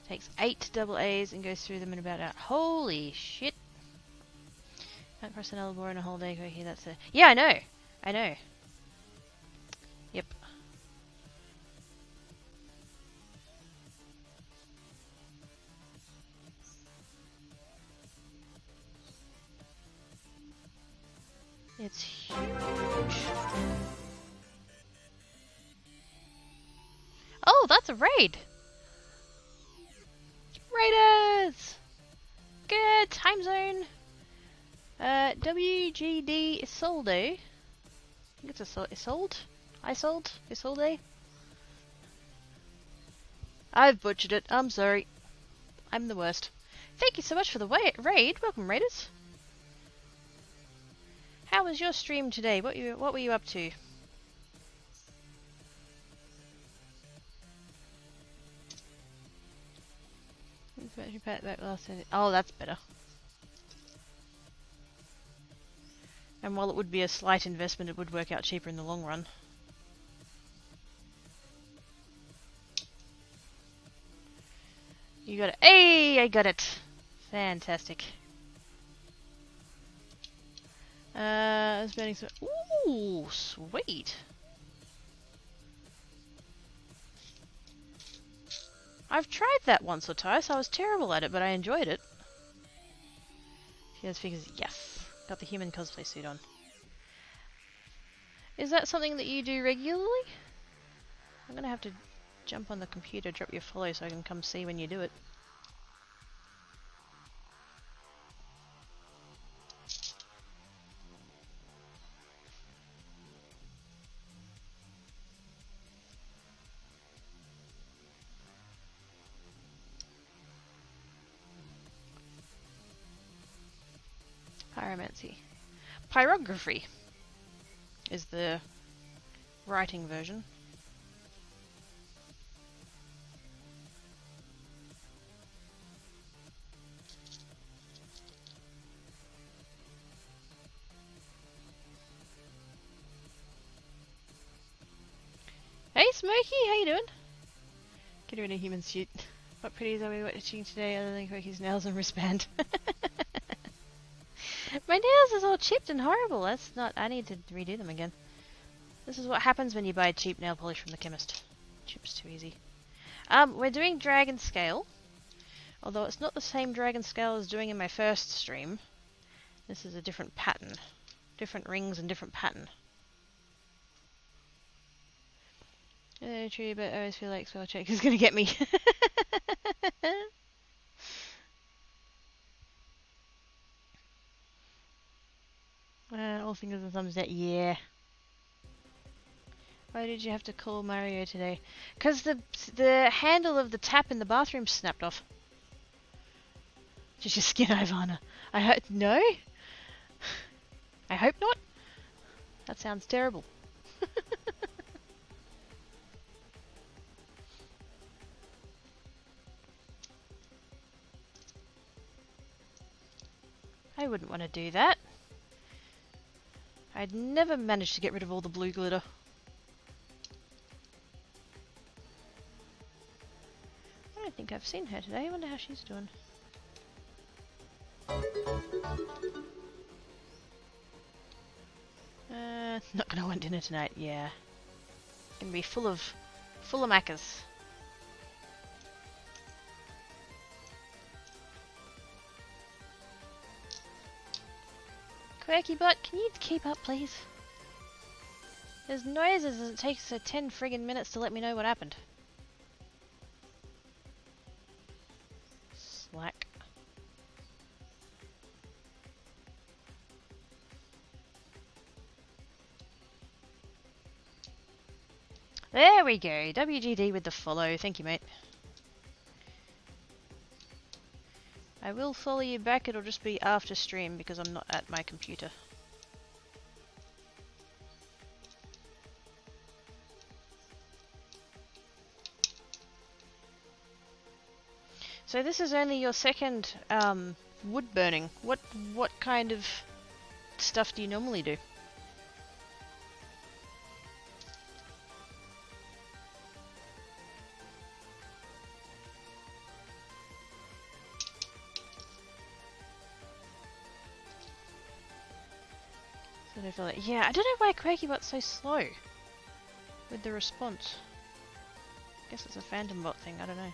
Takes 8 double A's and goes through them in about an hour. Holy shit! Can't cross an Nullarbor in a whole day. Okay, that's a. Yeah, I know. I know. Yep. It's huge. Oh, that's a raid! Raiders! Good time zone! WGD Isolde. I think it's Isolde? Isolde? I've butchered it. I'm sorry. I'm the worst. Thank you so much for the raid. Welcome, Raiders. How was your stream today? What were you up to? Oh, that's better. And while it would be a slight investment, it would work out cheaper in the long run. You got it. Hey, I got it. Fantastic. I was burning some. Ooh, sweet. I've tried that once or twice. I was terrible at it, but I enjoyed it. She has figures. Yes. Got the human cosplay suit on. Is that something that you do regularly? I'm gonna have to jump on the computer, drop your follow so I can come see when you do it. Pyromancy. Pyrography is the writing version. Hey Smokey, how you doing? Get her in a human suit. What pretties are we watching today other than Quirky's nails and wristband? My nails is all chipped and horrible. That's not. I need to redo them again. This is what happens when you buy cheap nail polish from the chemist. Chips too easy. We're doing Dragonscale. Although it's not the same Dragonscale I was doing in my first stream. This is a different pattern. Different rings and different pattern. True, but I always feel like spell check is gonna get me. All fingers and thumbs down. Yeah. Why did you have to call Mario today? Because the handle of the tap in the bathroom snapped off. Did you skin Ivana? I hope no. I hope not. That sounds terrible. I wouldn't want to do that. I'd never managed to get rid of all the blue glitter. I don't think I've seen her today. I wonder how she's doing. Not gonna want dinner tonight. Yeah, gonna be full of macas. Quirky butt, can you keep up, please? There's noises and it takes 10 friggin' minutes to let me know what happened. Slack. There we go. WGD with the follow. Thank you, mate. I will follow you back. It'll just be after stream because I'm not at my computer. So this is only your second wood burning. What kind of stuff do you normally do? So I feel like, yeah, I don't know why QuakyBot's so slow with the response. I guess it's a Phantom Bot thing, I don't know.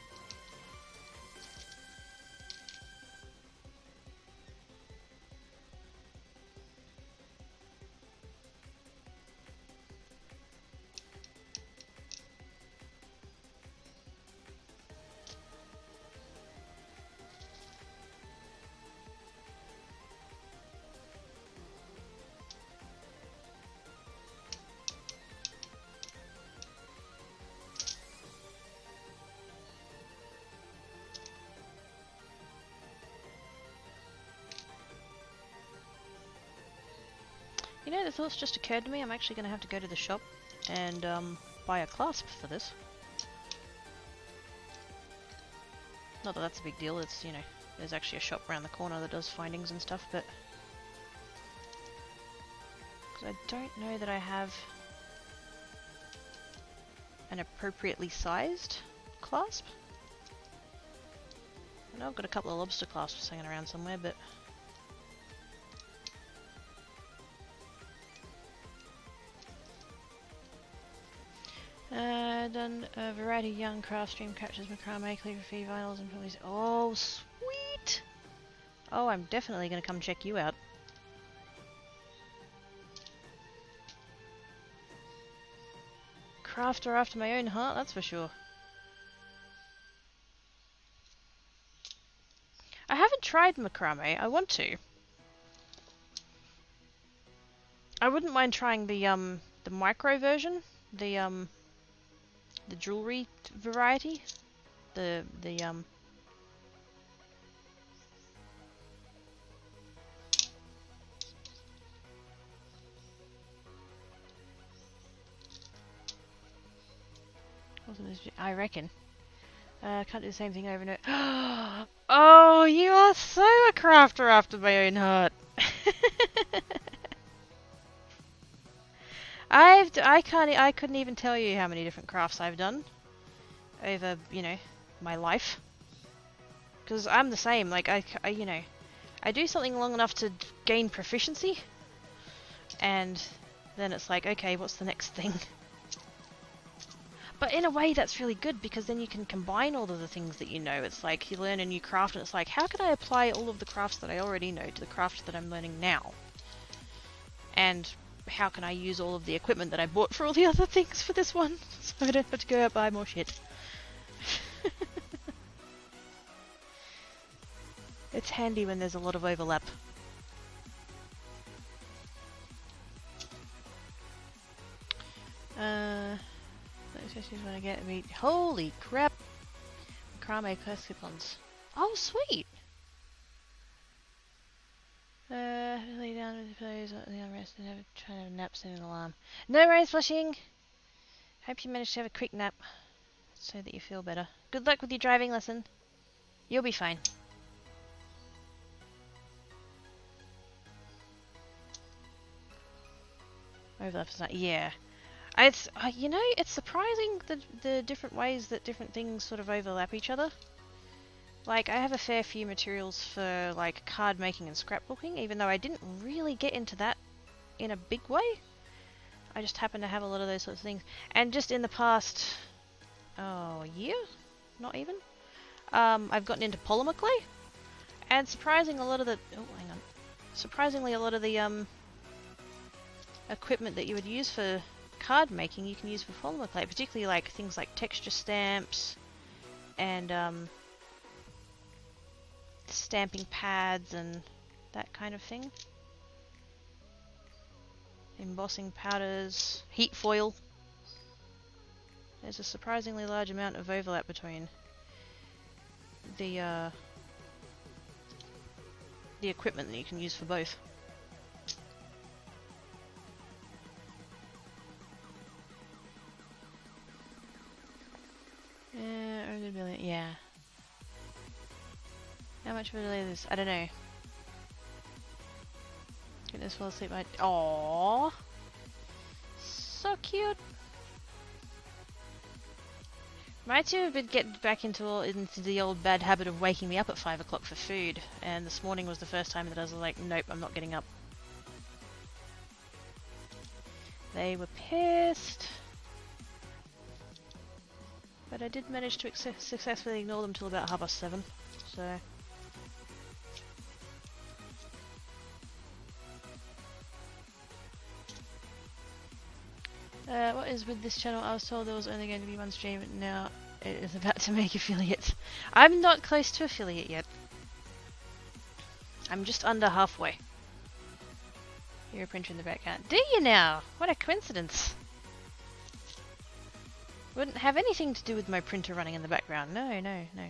You know, the thoughts just occurred to me, I'm actually going to have to go to the shop and buy a clasp for this. Not that that's a big deal, it's, you know, there's actually a shop around the corner that does findings and stuff, but... because I don't know that I have an appropriately sized clasp. I know I've got a couple of lobster clasps hanging around somewhere, but... done a variety of young craft stream captures, macrame, calligraphy, vinyls, and probably. Oh, sweet! Oh, I'm definitely going to come check you out. Crafter after my own heart, that's for sure. I haven't tried macrame. I want to. I wouldn't mind trying the micro version, the jewelry variety, the I reckon. Can't do the same thing over and over. Oh, you are so a crafter after my own heart. I couldn't even tell you how many different crafts I've done over, you know, my life. Because I'm the same, like, you know, I do something long enough to gain proficiency, and then it's like, okay, what's the next thing? But in a way that's really good, because then you can combine all of the things that you know. It's like, you learn a new craft, and it's like, how can I apply all of the crafts that I already know to the craft that I'm learning now? And how can I use all of the equipment that I bought for all the other things for this one, so I don't have to go out and buy more shit. It's handy when there's a lot of overlap. Especially when I get meat. Holy crap! Chainmaille quest coupons. Oh, sweet! Lay down with the pillows on the armrest and have try to have a nap, send an alarm. No worries, Flushing! Hope you managed to have a quick nap so that you feel better. Good luck with your driving lesson. You'll be fine. Overlap is not. Yeah. It's you know, it's surprising the different ways that different things sort of overlap each other. Like, I have a fair few materials for like card making and scrapbooking, even though I didn't really get into that in a big way. I just happen to have a lot of those sorts of things. And just in the past, year? Not even? I've gotten into polymer clay. And surprisingly, a lot of the equipment that you would use for card making, you can use for polymer clay, particularly like things like texture stamps and stamping pads and that kind of thing. Embossing powders, heat foil. There's a surprisingly large amount of overlap between the equipment that you can use for both. Yeah. How much of a delay is this? I don't know. Goodness, fall asleep. Aww. So cute. My two have been getting back into the old bad habit of waking me up at 5 o'clock for food, and this morning was the first time that I was like, nope, I'm not getting up. They were pissed. But I did manage to successfully ignore them till about 7:30, so... what is with this channel? I was told there was only going to be one stream, and now it is about to make affiliates. I'm not close to affiliate yet. I'm just under halfway. You're a printer in the background. Do you now? What a coincidence. Wouldn't have anything to do with my printer running in the background. No, no, no.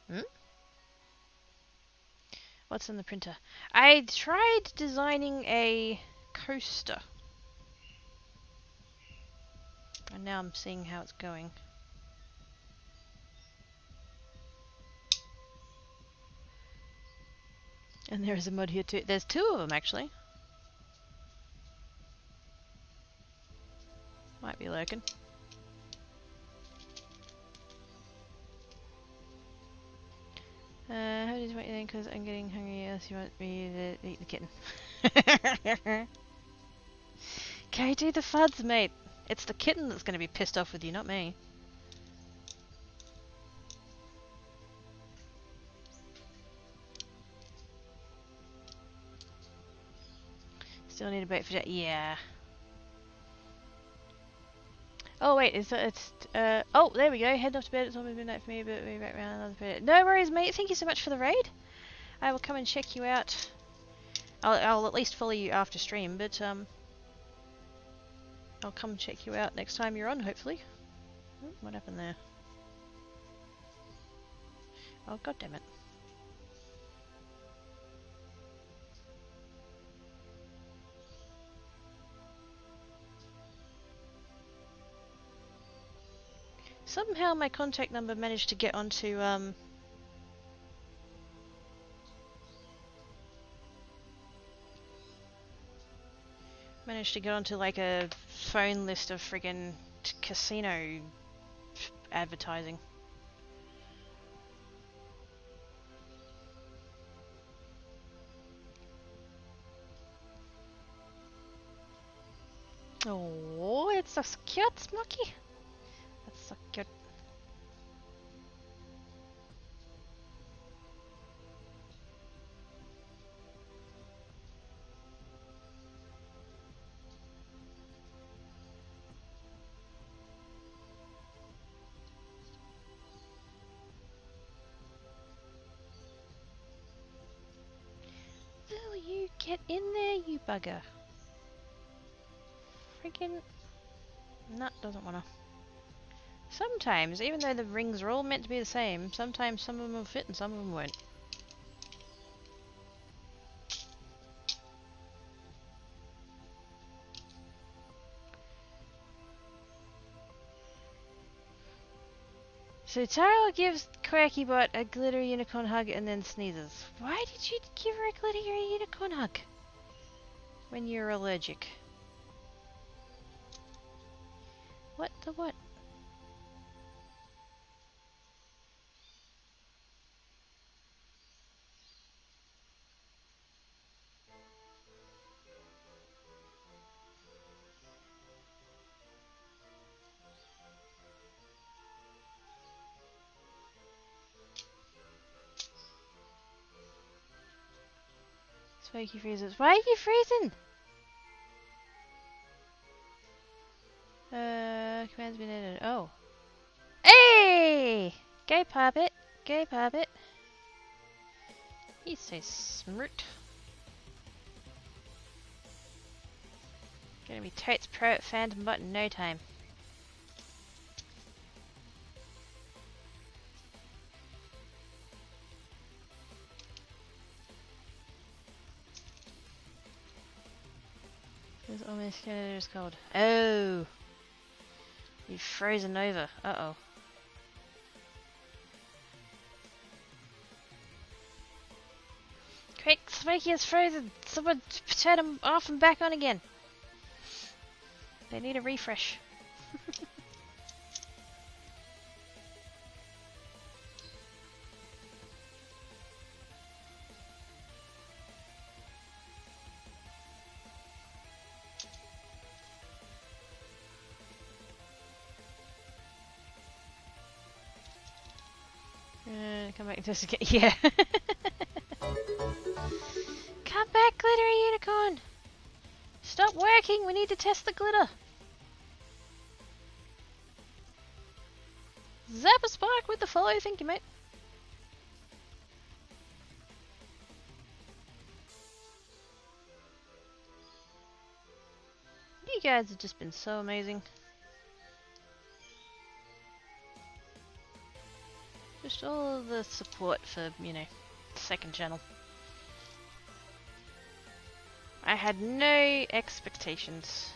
Hmm? What's in the printer? I tried designing a coaster. And now I'm seeing how it's going. And there is a mod here too. There's two of them actually. Might be lurking. How did you want you then? Because I'm getting hungry. Else you want me to eat the kitten. Okay, do the fuds, mate. It's the kitten that's going to be pissed off with you, not me. Still need a bait for that. Yeah. Oh wait, oh, there we go. Head off to bed. It's almost midnight for me, but we'll be back around another bit. No worries, mate. Thank you so much for the raid. I will come and check you out. I'll at least follow you after stream, but I'll come check you out next time you're on, hopefully. Oh, what happened there? Oh, god damn it. Somehow my contact number managed to get onto like a phone list of friggin' casino advertising. Oh, it's so cute, Smoky. That's so cute. Get in there, you bugger. Freaking... Nut doesn't wanna. Sometimes, even though the rings are all meant to be the same, sometimes some of them will fit and some of them won't. So Tyrell gives Quackybot a glitter unicorn hug and then sneezes. Why did you give her a glitter unicorn hug? When you're allergic. What the what? Smoky freezes. Why are you freezing? Command's been edited. Oh. Hey! Go puppet. Go puppet. He's so smart. Gonna be totes pro at Phantom Bot in no time. It's almost Canada's cold. Oh! You've frozen over. Uh-oh. Quick, Smokey is frozen! Someone turn him off and back on again! They need a refresh. Come back just again. Yeah. Come back, glittery unicorn! Stop working! We need to test the glitter! Zap a spark with the follow, thank you, mate. You guys have just been so amazing. Just all the support for, you know, second channel. I had no expectations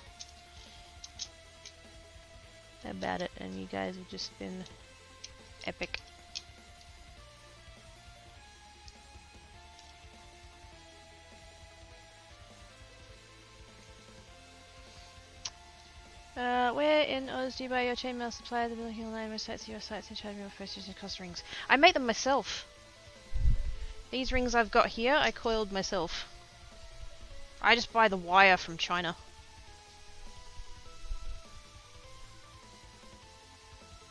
about it, and you guys have just been epic. Where in Oz do you buy your chainmail supply? The looking online websites, your sites, and charge me for postage and cost rings. I make them myself. These rings I've got here, I coiled myself. I just buy the wire from China.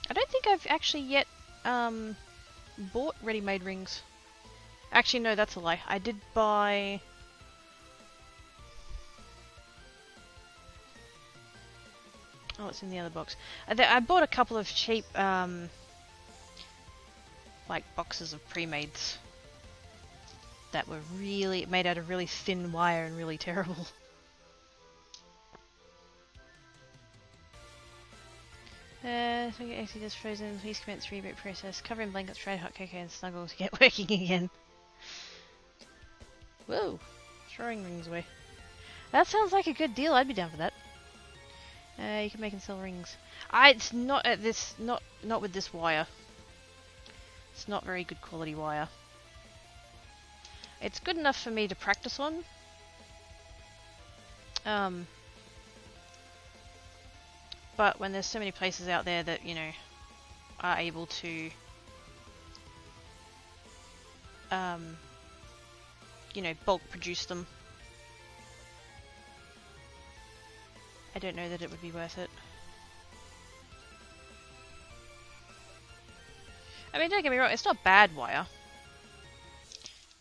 I don't think I've actually yet bought ready-made rings. Actually, no, that's a lie. I did buy... Oh, it's in the other box. I bought a couple of cheap, like, boxes of pre-mades that were really made out of really thin wire and really terrible. So get AC just frozen. Please commence reboot process. Cover in blankets, try hot cocoa, and snuggle to get working again. Whoa! Throwing rings away. That sounds like a good deal. I'd be down for that. You can make and sell rings. It's not at this. Not with this wire. It's not very good quality wire. It's good enough for me to practice on. But when there's so many places out there that, you know, are able to, you know, bulk produce them, I don't know that it would be worth it. I mean, don't get me wrong, it's not bad wire.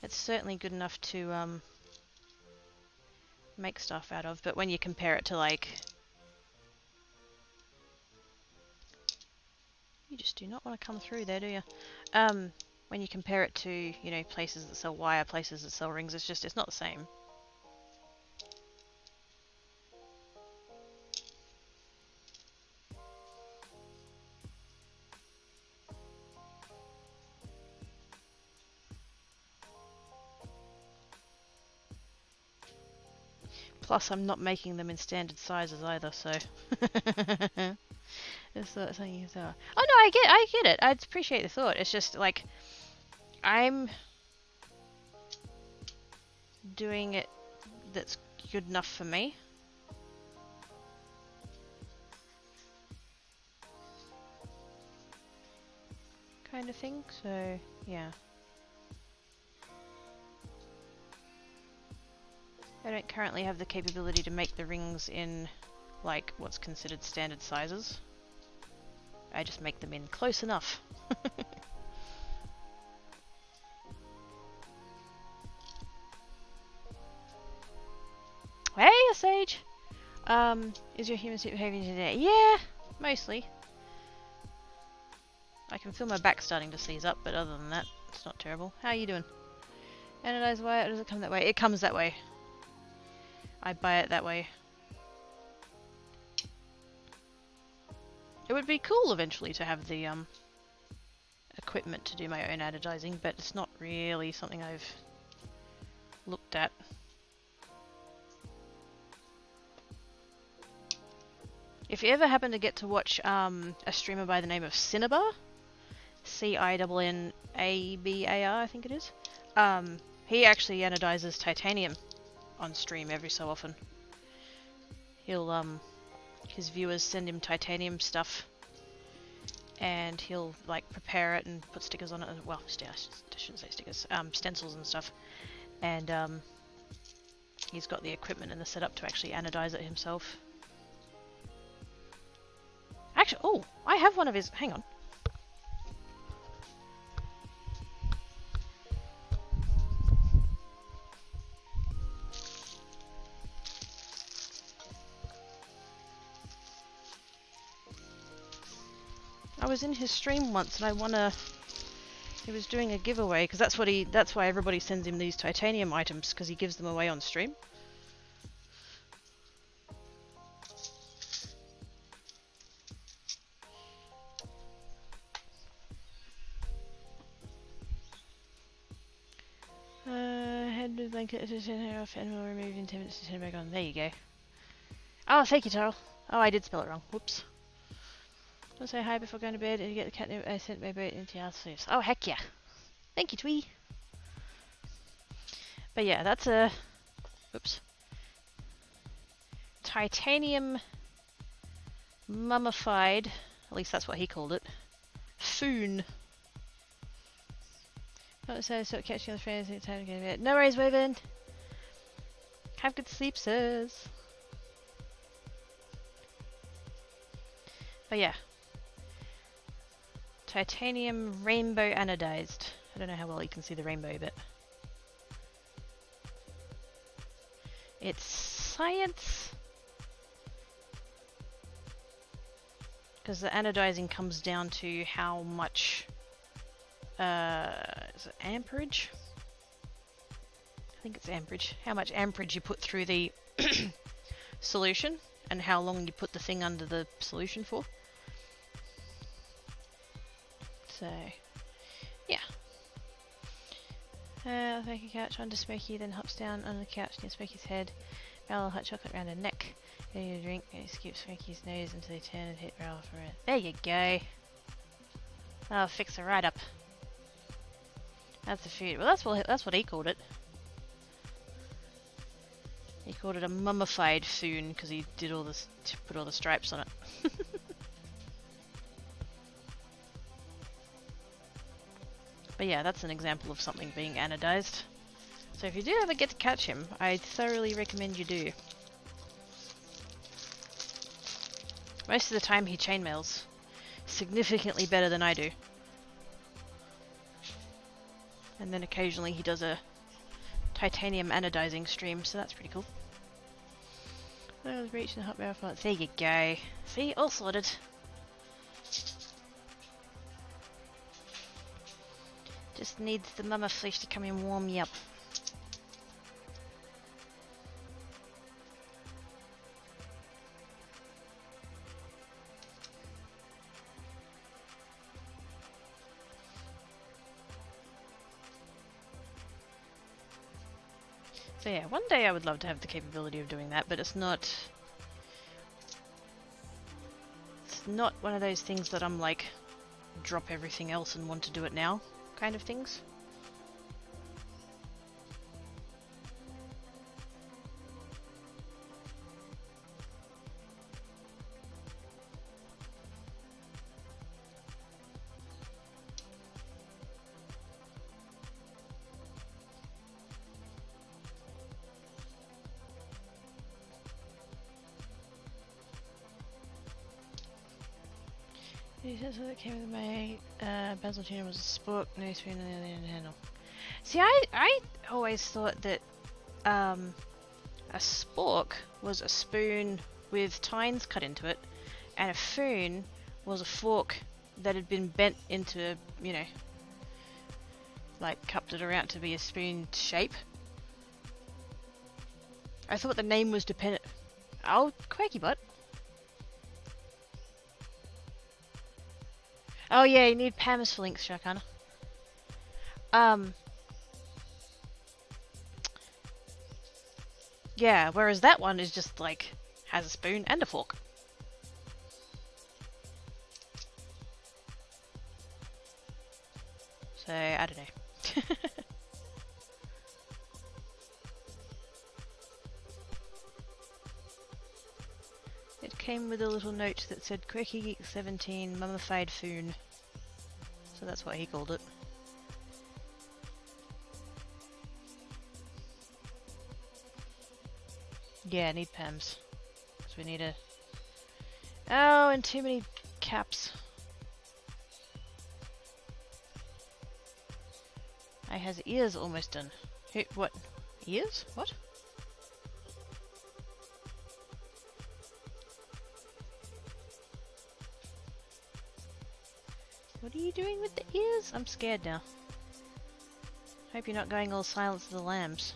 It's certainly good enough to make stuff out of, but when you compare it to, like... You just do not want to come through there, do you? When you compare it to, you know, places that sell wire, places that sell rings, it's not the same. Plus, I'm not making them in standard sizes either, so. It's something you thought. Oh no, I get it. I appreciate the thought. It's just like I'm doing it that's good enough for me. Kind of thing. So yeah. I don't currently have the capability to make the rings in like what's considered standard sizes. I just make them in close enough. Hey, Sage! Is your human suit behaving today? Yeah, mostly. I can feel my back starting to seize up, but other than that, it's not terrible. How are you doing? Anodized wire, or does it come that way? It comes that way. I buy it that way. It would be cool eventually to have the equipment to do my own anodizing, but it's not really something I've looked at. If you ever happen to get to watch a streamer by the name of Cinnabar, Cinnabar, I think it is, he actually anodizes titanium on stream every so often. He'll his viewers send him titanium stuff, and he'll like prepare it and put stickers on it. Well, I shouldn't say stickers, stencils and stuff. And he's got the equipment and the setup to actually anodize it himself. Actually, oh, I have one of his. Hang on. I was in his stream once, and I won a. He was doing a giveaway because that's why everybody sends him these titanium items, because he gives them away on stream. Head with blanket to turn her off and we'll remove in 10 minutes to turn it back on. There you go. Oh, thank you, Tarl. Oh, I did spell it wrong. Whoops. I'll say hi before going to bed and you get the catnip I sent my boat into your sleeves. Oh, heck yeah. Thank you, Twee. But yeah, that's a... Oops. Titanium mummified, at least that's what he called it, foon. Not so catching the friends in time to get a bit. No worries, Woven. Have good sleep, sirs. But yeah. Titanium rainbow anodized. I don't know how well you can see the rainbow, but it's science. Because the anodizing comes down to how much is it amperage? I think it's amperage. How much amperage you put through the solution and how long you put the thing under the solution for. So, yeah. Make a couch under Smokey, then hops down on the couch near Smokey's head. Barrel hot chocolate around her neck. Then you drink and scoop Smokey's nose until they turn and hit Barrel for it. There you go. That'll fix her right up. That's the food. Well, that's what he called it. He called it a mummified foon because he did all this to put all the stripes on it. But yeah, that's an example of something being anodized. So if you do ever get to catch him, I thoroughly recommend you do. Most of the time he chainmails significantly better than I do. And then occasionally he does a titanium anodizing stream, so that's pretty cool. I was reaching the hot barrel for it. There you go. See, all sorted. Just needs the mama flesh to come and warm me up. So yeah, one day I would love to have the capability of doing that, but it's not one of those things that I'm like, drop everything else and want to do it now kind of things. That came with my basil tuna was a spork, no spoon on the other end handle. See, I always thought that a spork was a spoon with tines cut into it, and a foon was a fork that had been bent into, you know, like cupped it around to be a spoon shape. I thought the name was dependent. Oh, quaky butt. Oh yeah, you need Pamis for links, Sharkana. Yeah, whereas that one is just like, has a spoon and a fork. So, I don't know. It came with a little note that said Quirky Geek 17 Mummified Foon. So that's what he called it. Yeah, need Pams. So we need a... Oh, and too many caps. I has ears almost done. Who, what? Ears? What? What are you doing with the ears? I'm scared now. Hope you're not going all Silence of the Lambs.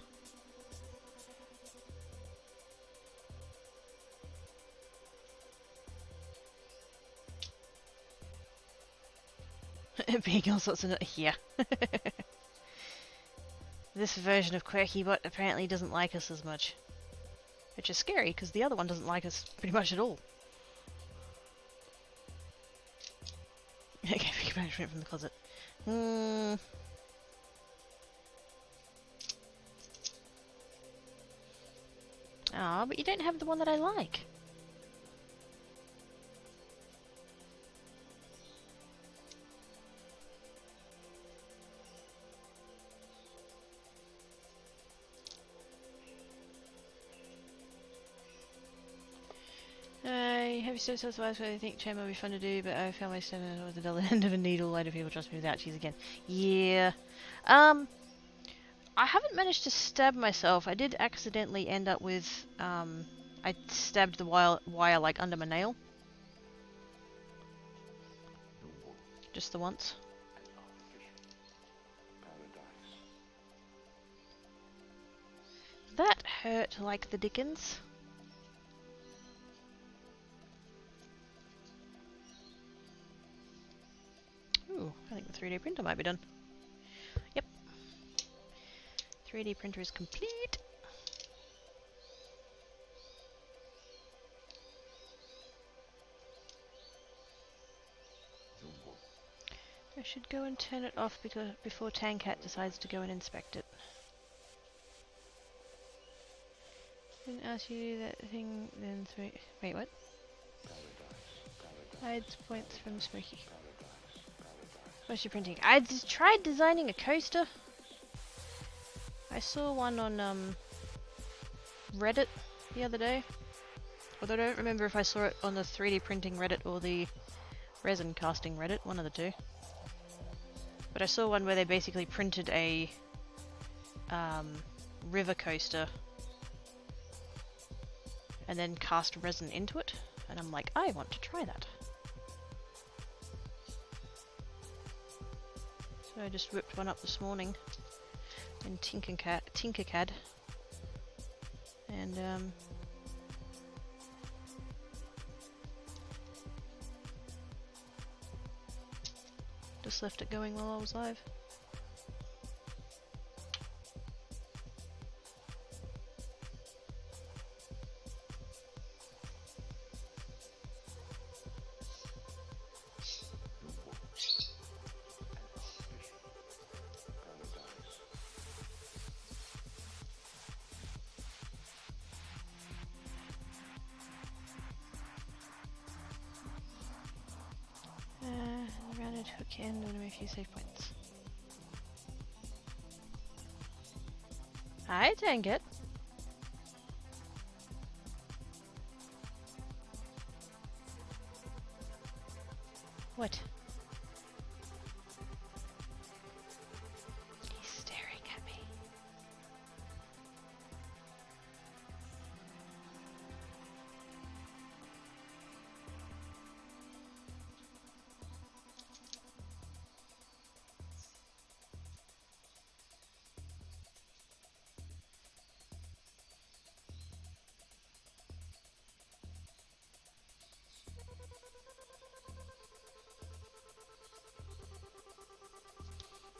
Being all sorts of... Yeah. This version of QuirkyBot apparently doesn't like us as much. Which is scary, because the other one doesn't like us pretty much at all. Okay, pick punishment from the closet. Ah, but you don't have the one that I like. Have you still satisfied what I think Chainmaille will be fun to do, but I found myself with the dull end of a needle. A lot of people trust me without cheese again. Yeah. I haven't managed to stab myself. I did accidentally end up with, I stabbed the wire like under my nail. Just the once. That hurt like the dickens. Ooh, I think the 3D printer might be done. Yep. 3D printer is complete. I should go and turn it off before Tankat decides to go and inspect it. Didn't ask you that thing then three. Wait, what? Hides points from Smoky. What's your printing? I just tried designing a coaster. I saw one on Reddit the other day. Although I don't remember if I saw it on the 3D printing Reddit or the resin casting Reddit, one of the two. But I saw one where they basically printed a river coaster and then cast resin into it, and I'm like, I want to try that. So I just whipped one up this morning in Tinkercad, and just left it going while I was live. hook in and a few save points. I dang it. What? He's staring at me.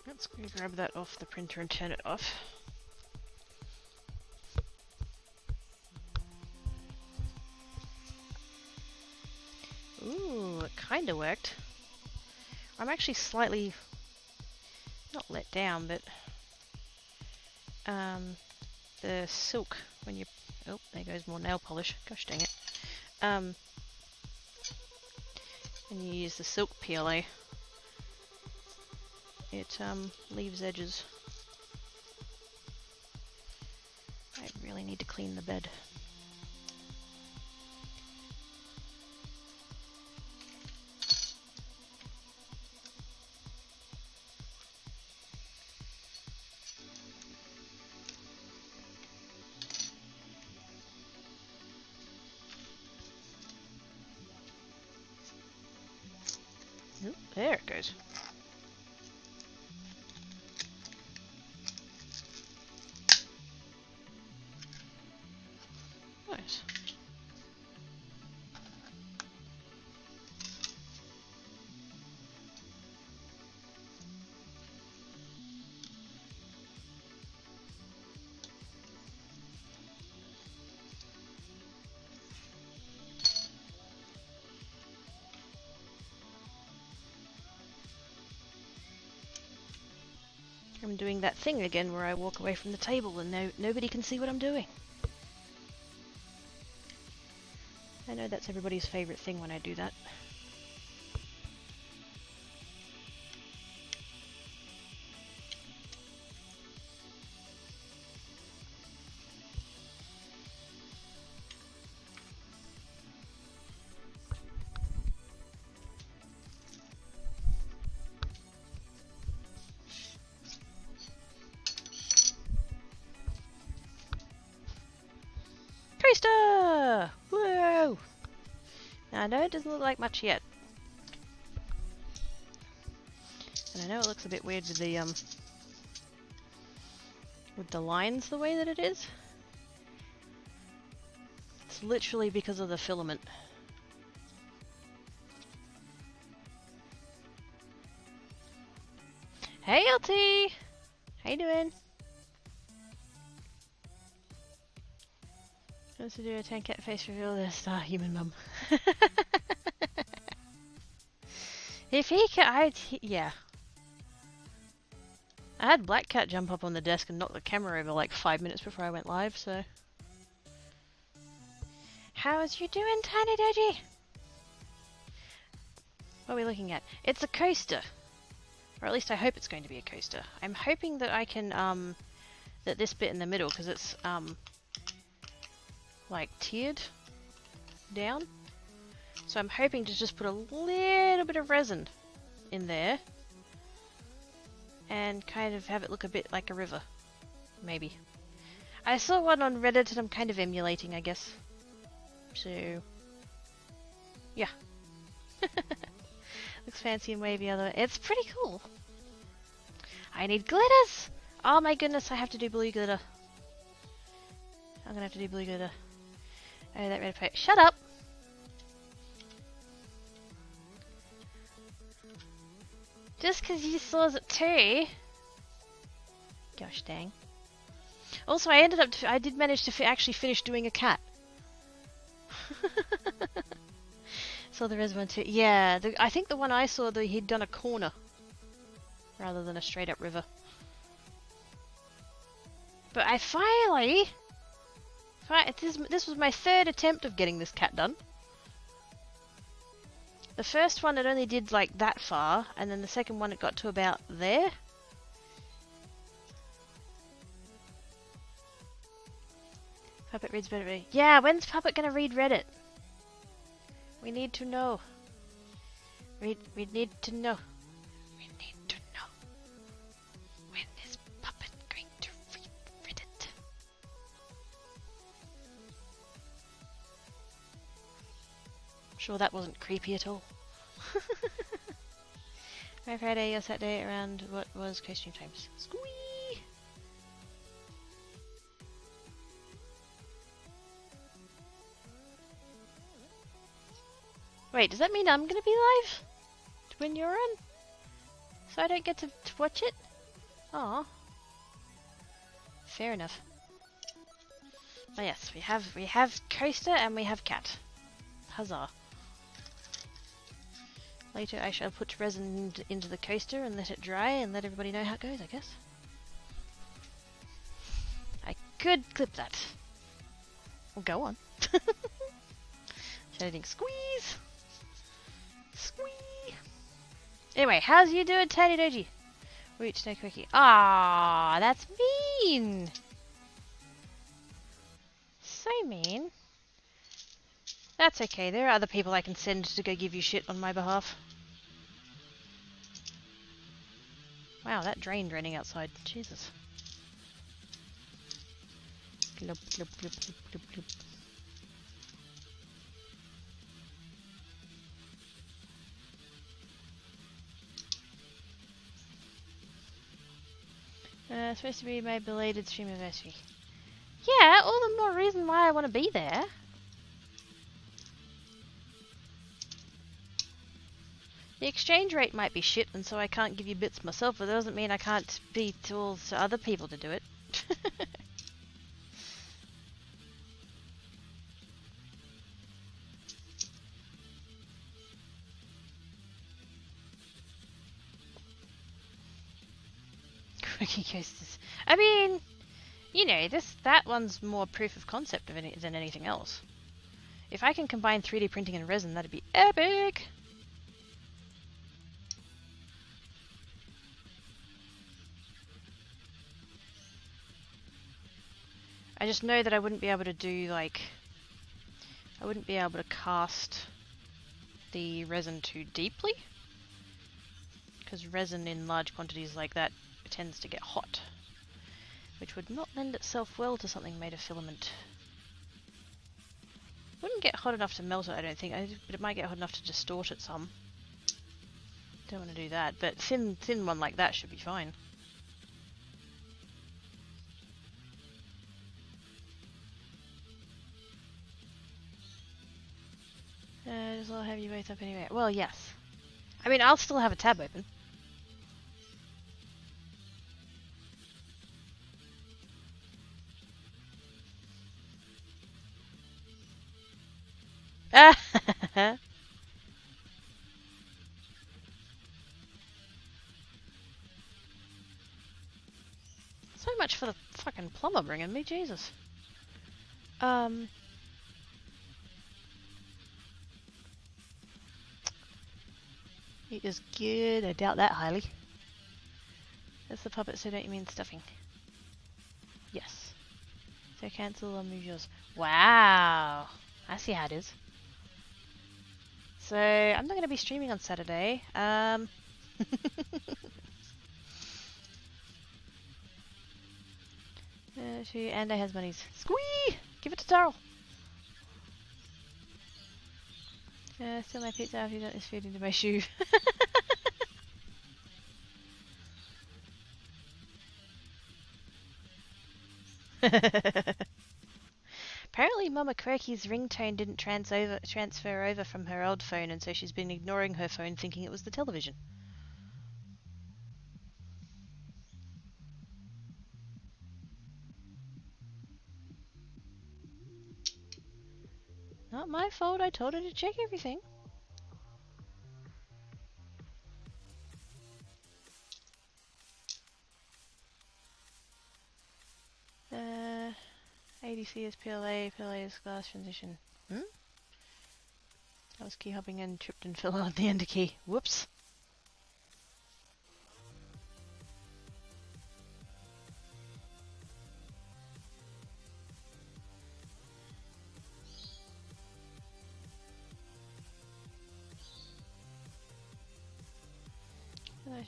Let's go grab that off the printer and turn it off. Ooh, it kinda worked. I'm actually slightly, not let down, but the silk, when you, oh, there goes more nail polish, gosh dang it. When you use the silk PLA, it leaves edges. I really need to clean the bed. Oop, there it goes. Nice. I'm doing that thing again where I walk away from the table and nobody can see what I'm doing. I know that's everybody's favorite thing when I do that. Coaster! Whoa! Now, I know it doesn't look like much yet. And I know it looks a bit weird with the lines the way that it is. It's literally because of the filament. Hey LT! How you doing? Wants to do a 10 cat face reveal of the star human mum. If he can, yeah. I had Black Cat jump up on the desk and knock the camera over like 5 minutes before I went live, so. How's you doing, Tiny Doji? What are we looking at? It's a coaster. Or at least I hope it's going to be a coaster. I'm hoping that I can, that this bit in the middle, because it's, like tiered down. So I'm hoping to just put a little bit of resin in there and kind of have it look a bit like a river. Maybe. I saw one on Reddit and I'm kind of emulating, I guess. So, yeah. Looks fancy and wavy other way. It's pretty cool. I need glitters! Oh my goodness, I have to do blue glitter. I'm gonna have to do blue glitter. Oh, that red plate. Shut up! Just because you saw it too. Gosh dang. Also, I did manage to actually finish doing a cat. Saw the res one too. Yeah, I think the one I saw, he'd done a corner rather than a straight up river. But I finally... This was my third attempt of getting this cat done. The first one it only did like that far, and then the second one it got to about there. Puppet reads Reddit. Yeah, when's Puppet gonna read Reddit? We need to know. We need to know. We need to know. When is Puppet going to read Reddit? Sure, that wasn't creepy at all. My Friday or Saturday around what was costume times? Squee! Wait, does that mean I'm gonna be live? When you're on? So I don't get to watch it? Aw. Fair enough. Oh yes, we have Coaster and we have Cat. Huzzah. Later I shall put resin into the coaster and let it dry and let everybody know how it goes, I guess. I could clip that. Well, go on. Shouting squeeze! Squee! Anyway, how's you doing, Tiny Doji? Root, no quickie. Ah, that's mean! So mean. That's okay, there are other people I can send to go give you shit on my behalf. Wow, that drain draining outside. Jesus. Glub, glub, glub, glub, glub, glub. Supposed to be my belated stream anniversary. Yeah, all the more reason why I want to be there. The exchange rate might be shit, and so I can't give you bits myself, but that doesn't mean I can't be to other people to do it. Quickie coasters. I mean, you know, that one's more proof of concept than anything else. If I can combine 3D printing and resin, that'd be epic! I just know that I wouldn't be able to do, like... I wouldn't be able to cast the resin too deeply. Because resin in large quantities like that tends to get hot. Which would not lend itself well to something made of filament. Wouldn't get hot enough to melt it, I don't think, but it might get hot enough to distort it some. Don't want to do that, but thin one like that should be fine. I'll have you both up anyway. Well, yes. I mean, I'll still have a tab open. So much for the fucking plumber bringing me, Jesus. It is good. I doubt that highly. That's the puppet, so don't you mean stuffing? Yes. So cancel or move yours. Wow. I see how it is. So, I'm not going to be streaming on Saturday. And I has money's. Squee! Give it to Daryl. Steal my pizza after you got this food into my shoe. Apparently Mama Quirky's ringtone didn't transfer over from her old phone, and so she's been ignoring her phone thinking it was the television. Not my fault, I told her to check everything. ADC is PLA, PLA is glass transition. I was key hopping and tripped and fell out the enter key. Whoops.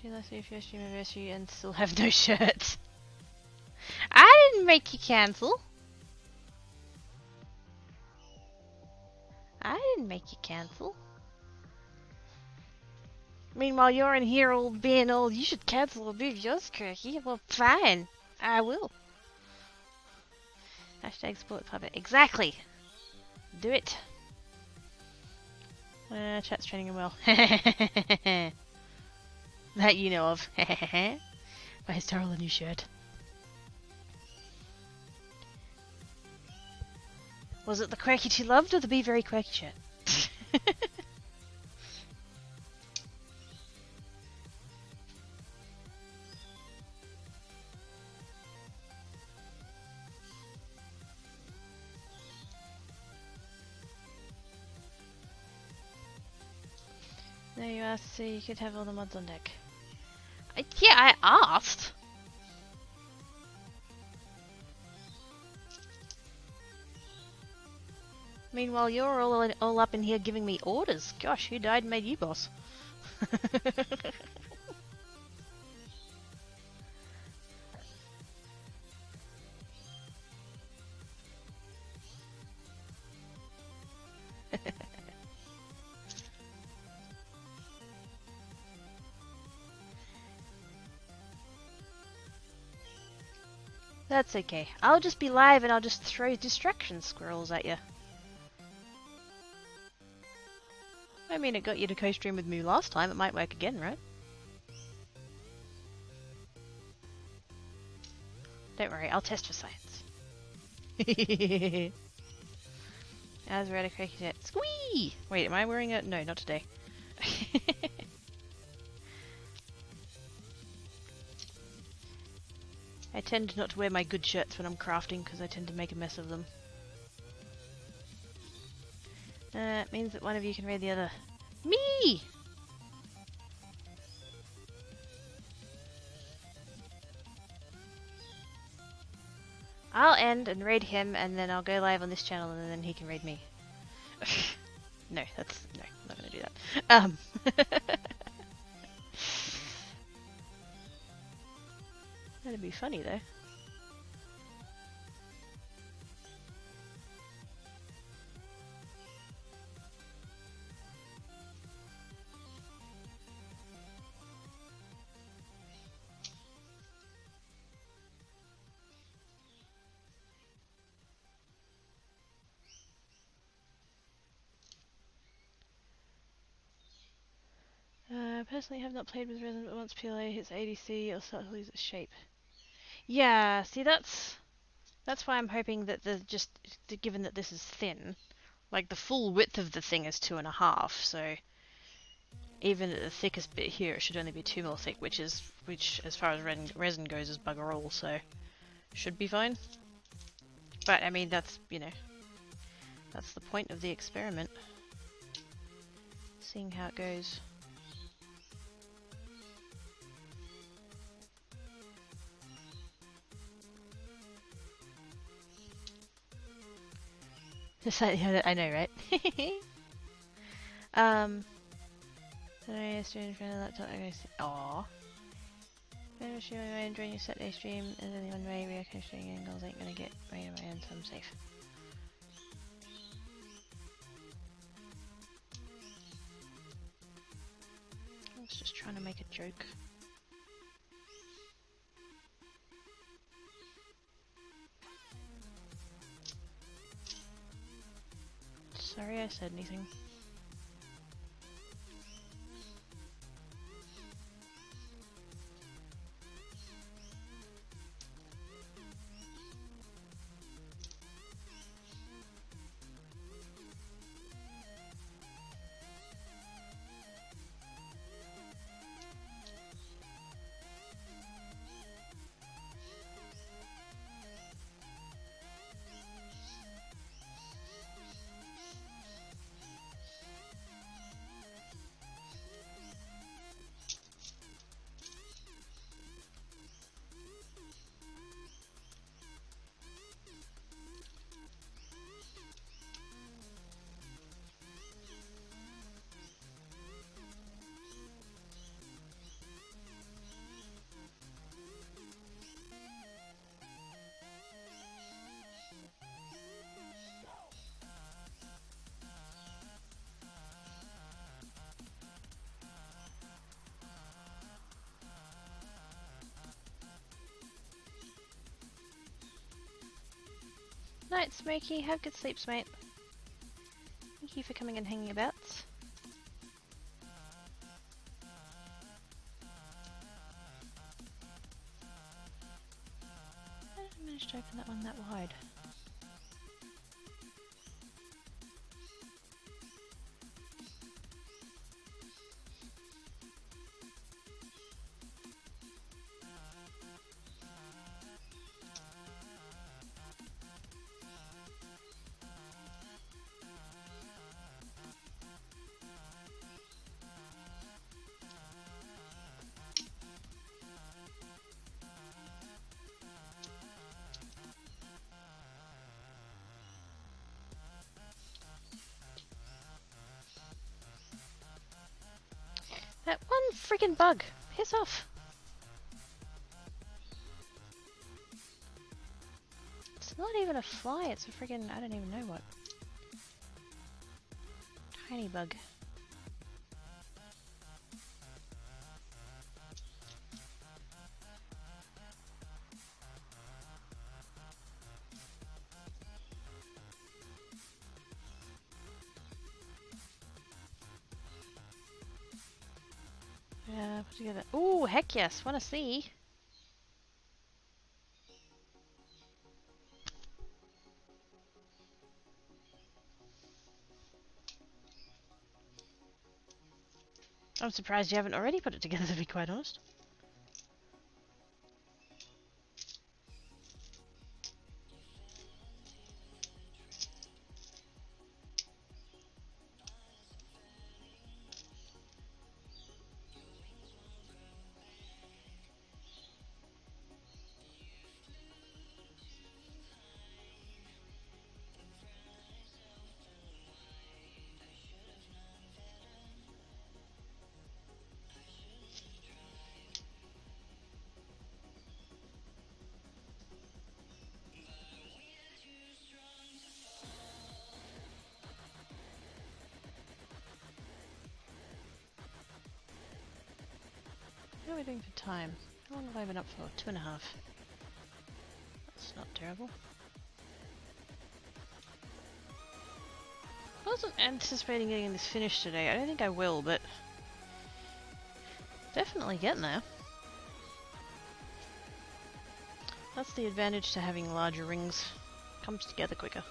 Let's see if your stream anniversary and still have no shirts. I didn't make you cancel. I didn't make you cancel. Meanwhile, you're in here all being all, you should cancel a bit of yours, Kirky. Well, fine. I will. Hashtag sport puppet. Exactly. Do it. Chat's training well. That you know of. Buy Starl a new shirt. Was it the quirky she loved or the Be Very Quirky shirt? No, you asked so you could have all the mods on deck. Yeah, I asked. Meanwhile, you're all up in here giving me orders. Gosh, who died and made you boss? That's okay. I'll just be live and I'll just throw distraction squirrels at you. I mean, it got you to co-stream with me last time. It might work again, right? Don't worry, I'll test for science. As we're at a cricket jet. Squee! Wait, am I wearing it? No, not today. I tend not to wear my good shirts when I'm crafting because I tend to make a mess of them. It means that one of you can raid the other. Me! I'll end and raid him and then I'll go live on this channel and then he can raid me. No, I'm not gonna do that. That'd be funny though. Personally have not played with Resin, but once PLA hits ADC, it'll start to lose its shape. Yeah, see that's why I'm hoping that given that this is thin, like the full width of the thing is 2.5, so even at the thickest bit here it should only be 2 mil thick, which as far as resin goes is bugger all, so should be fine. But I mean that's that's the point of the experiment. Seeing how it goes. I know, right? Today stream in front of the laptop. Aww. I'm sure I enjoy your Saturday stream. There's only one way reaction streaming angles ain't gonna get right on my end, so I'm safe. I was just trying to make a joke. Sorry I said anything. Night, Smokey. Have good sleeps, mate. Thank you for coming and hanging about. I didn't manage to open that one that wide. That one friggin' bug! Piss off! It's not even a fly, it's a friggin' I don't even know what. Tiny bug. Put together. Ooh, heck yes! Wanna see? I'm surprised you haven't already put it together, to be quite honest. What are we doing for time? How long have I been up for? 2.5. That's not terrible. I wasn't anticipating getting this finished today. I don't think I will, but definitely getting there. That's the advantage to having larger rings. Comes together quicker.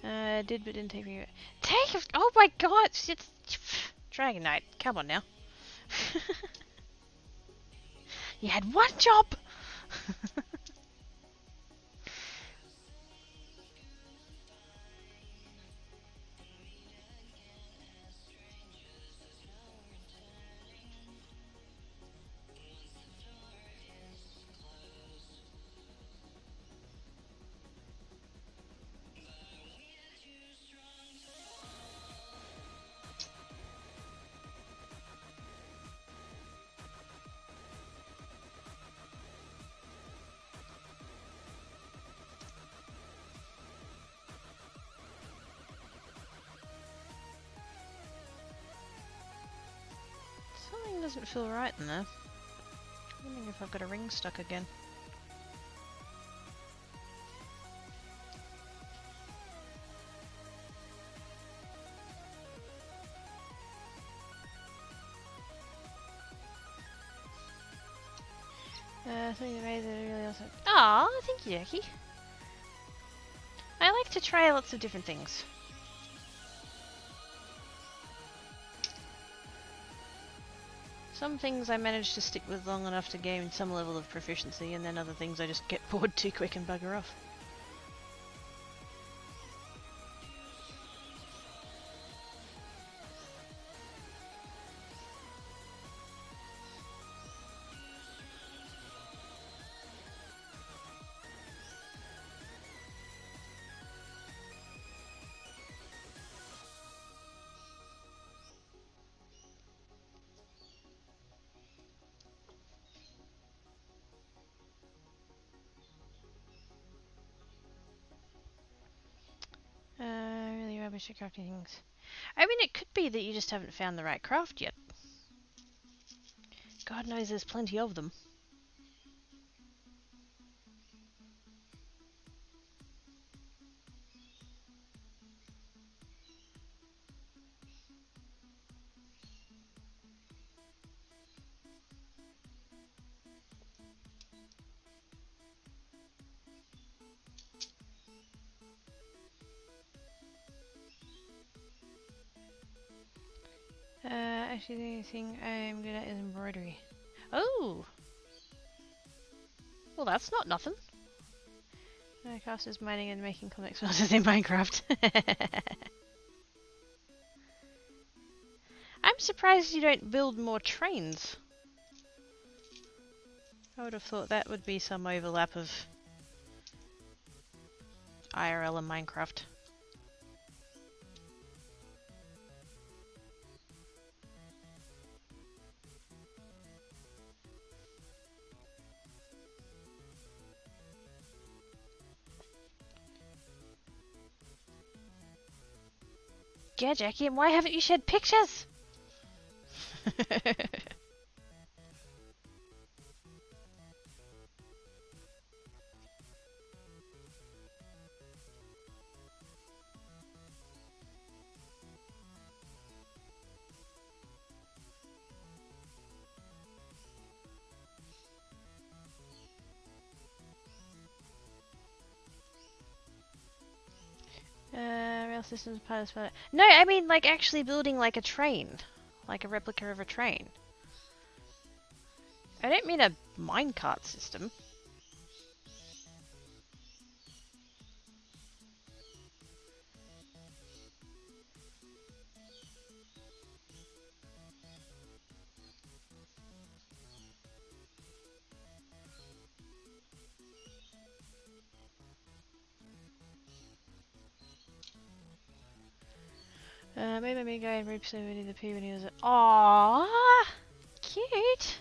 Did but didn't take me. Take! Oh my god! It's Dragonknight. Come on now. You had one job! Something doesn't feel right in there. I'm wondering if I've got a ring stuck again. Something that made it really awesome. Aw, thank you, Jackie. I like to try lots of different things. Some things I manage to stick with long enough to gain some level of proficiency, and then other things I just get bored too quick and bugger off. Really rubbish at crafting things. I mean, it could be that you just haven't found the right craft yet. God knows there's plenty of them. Actually, the only thing I'm good at is embroidery. Oh! Well, that's not nothing. My cast is mining and making comics monsters in Minecraft. I'm surprised you don't build more trains. I would have thought that would be some overlap of IRL and Minecraft. Yeah, Jackie, and why haven't you shared pictures? Rail systems pilot. No, I mean like actually building like a train, like a replica of a train. I don't mean a minecart system. Made my main guy and raped somebody the P when he was at. Aww, cute.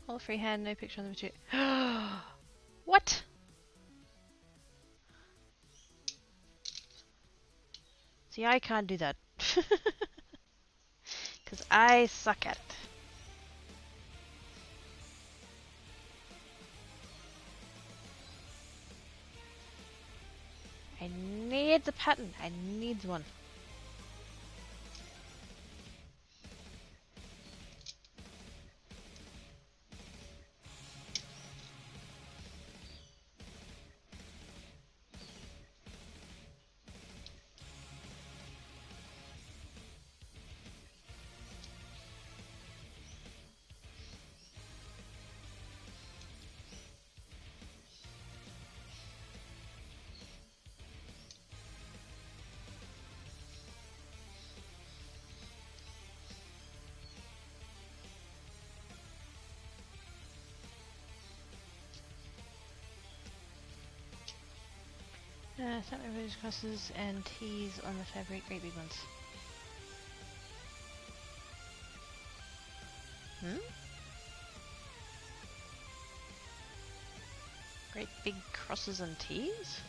All freehand, no picture on the material. What? See, I can't do that. Because I suck at it. I need the pattern. I need one. Start my British crosses and tees on the fabric, great big ones. Great big crosses and tees?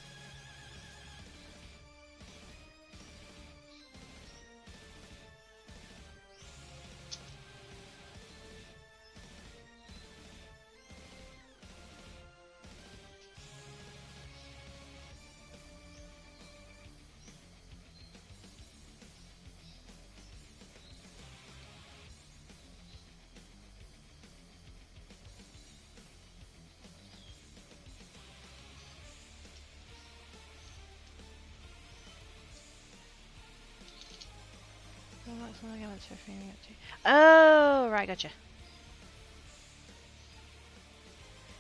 Oh, right, gotcha.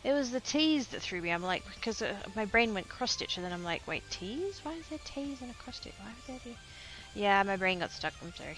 It was the tees that threw me. I'm like, because my brain went cross stitch, and then I'm like, wait, tees? Why is there tees and a cross stitch? Why would there be? Yeah, my brain got stuck. I'm sorry.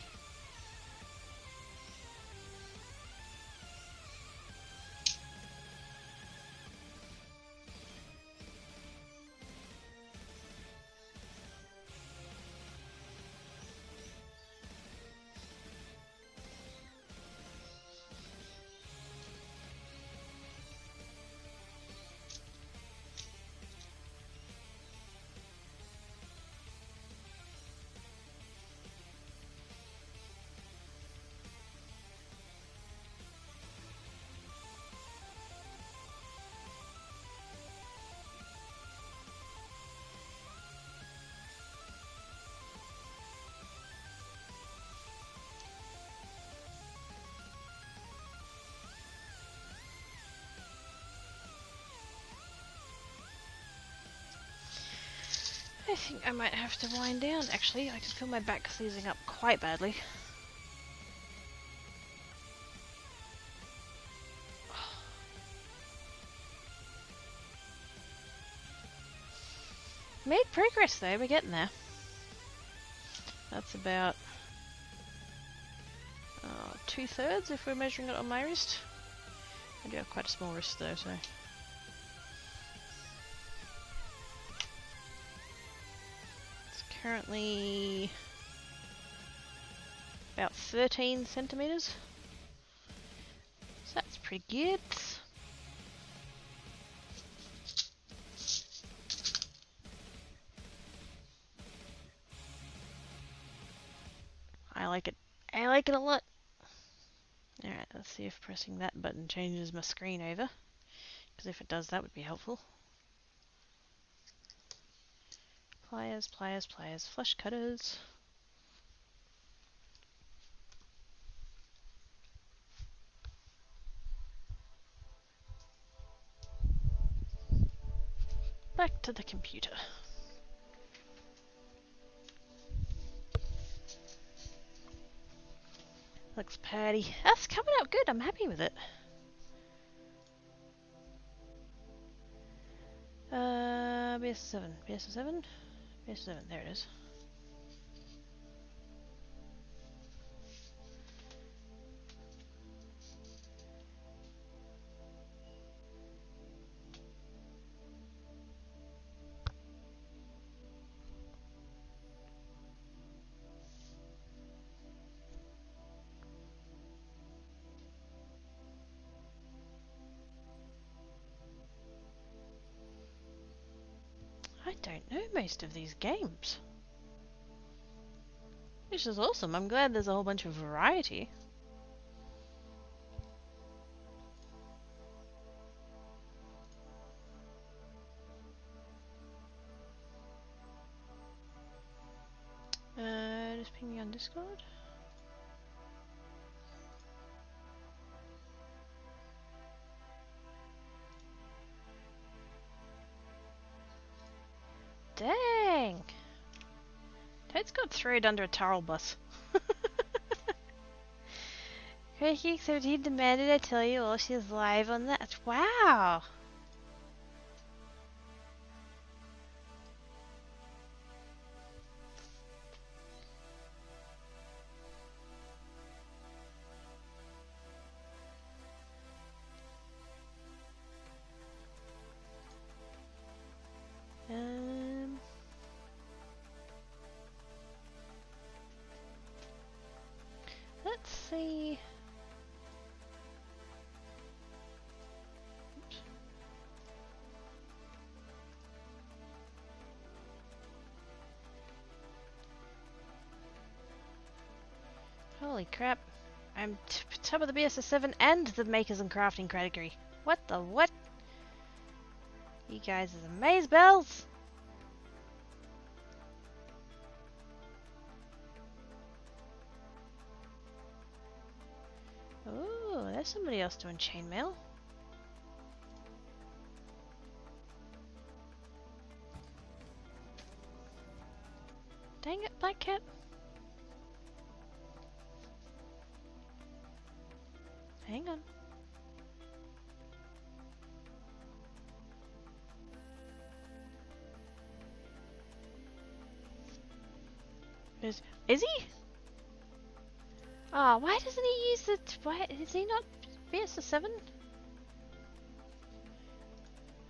I think I might have to wind down, actually. I can feel my back seizing up quite badly. Made progress though, we're getting there. That's about 2/3 if we're measuring it on my wrist. I do have quite a small wrist though, so... It's currently about 13 centimeters. So that's pretty good. I like it. I like it a lot. Alright, let's see if pressing that button changes my screen over. Because if it does, that would be helpful. Pliers, pliers, pliers, flush cutters. Back to the computer. Looks pretty. That's coming out good. I'm happy with it. BS7, BS7, BS7. There it is. I don't know most of these games. Which is awesome. I'm glad there's a whole bunch of variety. Just ping me on Discord. Dang! Toad's got thrown under a towel bus. Crazy 17 demanded I tell you all she's live on that. Wow! Let's see. Oops. Holy crap. I'm top of the BSS7 and the Makers and Crafting category. What the what? You guys is amaze bells! Oh, there's somebody else doing chainmail. Dang it, Black Cat. Hang on. Is he? Ah, oh, why doesn't he use the... Why is he not BS7? I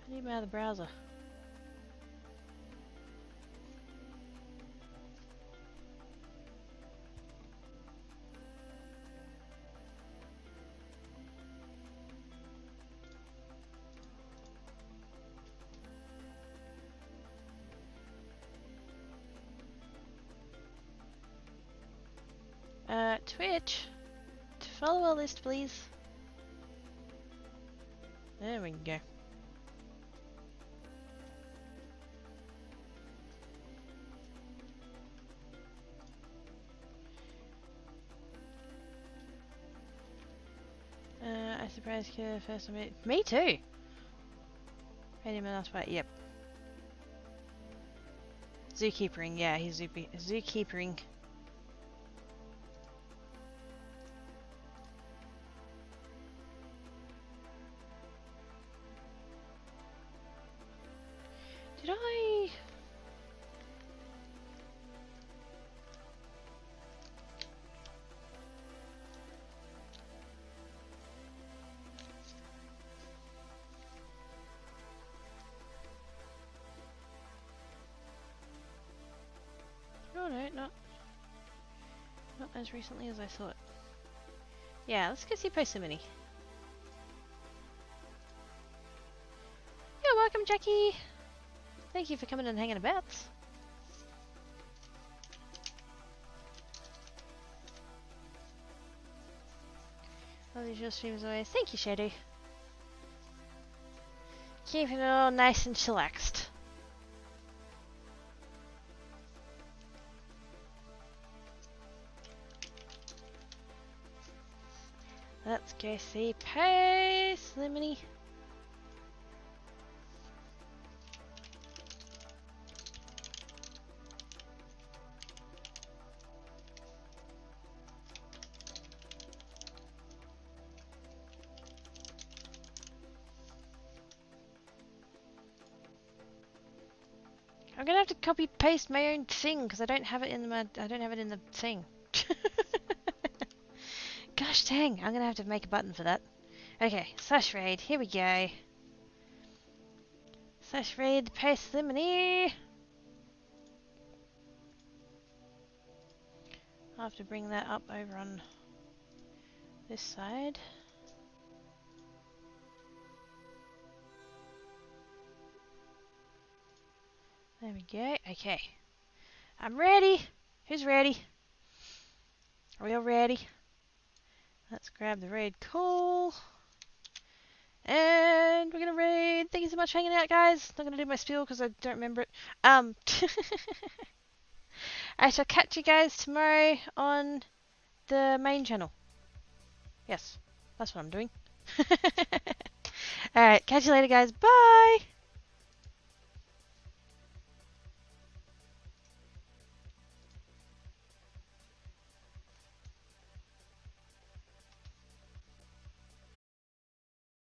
need him out of the browser. Twitch, to follow our list, please. There we go. I surprised Killer first time. Me too. Any last fight? Yep. Zookeepering, yeah, he's zookeepering. Did I... Oh no, not as recently as I thought. Yeah, let's go see Posimony. You're welcome, Jackie! Thank you for coming and hanging about. All these your streams always. Thank you, Shadow. Keeping it all nice and chillaxed. Let's go see Posimony. I'm gonna have to copy paste my own thing because I don't have it in the thing. Gosh dang, I'm gonna have to make a button for that. Okay, slash raid, here we go. Slash raid Posimony. I'll have to bring that up over on this side. There we go. Okay. I'm ready. Who's ready? Are we all ready? Let's grab the raid call. And we're gonna raid. Thank you so much for hanging out, guys. Not gonna do my spiel because I don't remember it. I shall catch you guys tomorrow on the main channel. Yes, that's what I'm doing. Alright, catch you later, guys. Bye!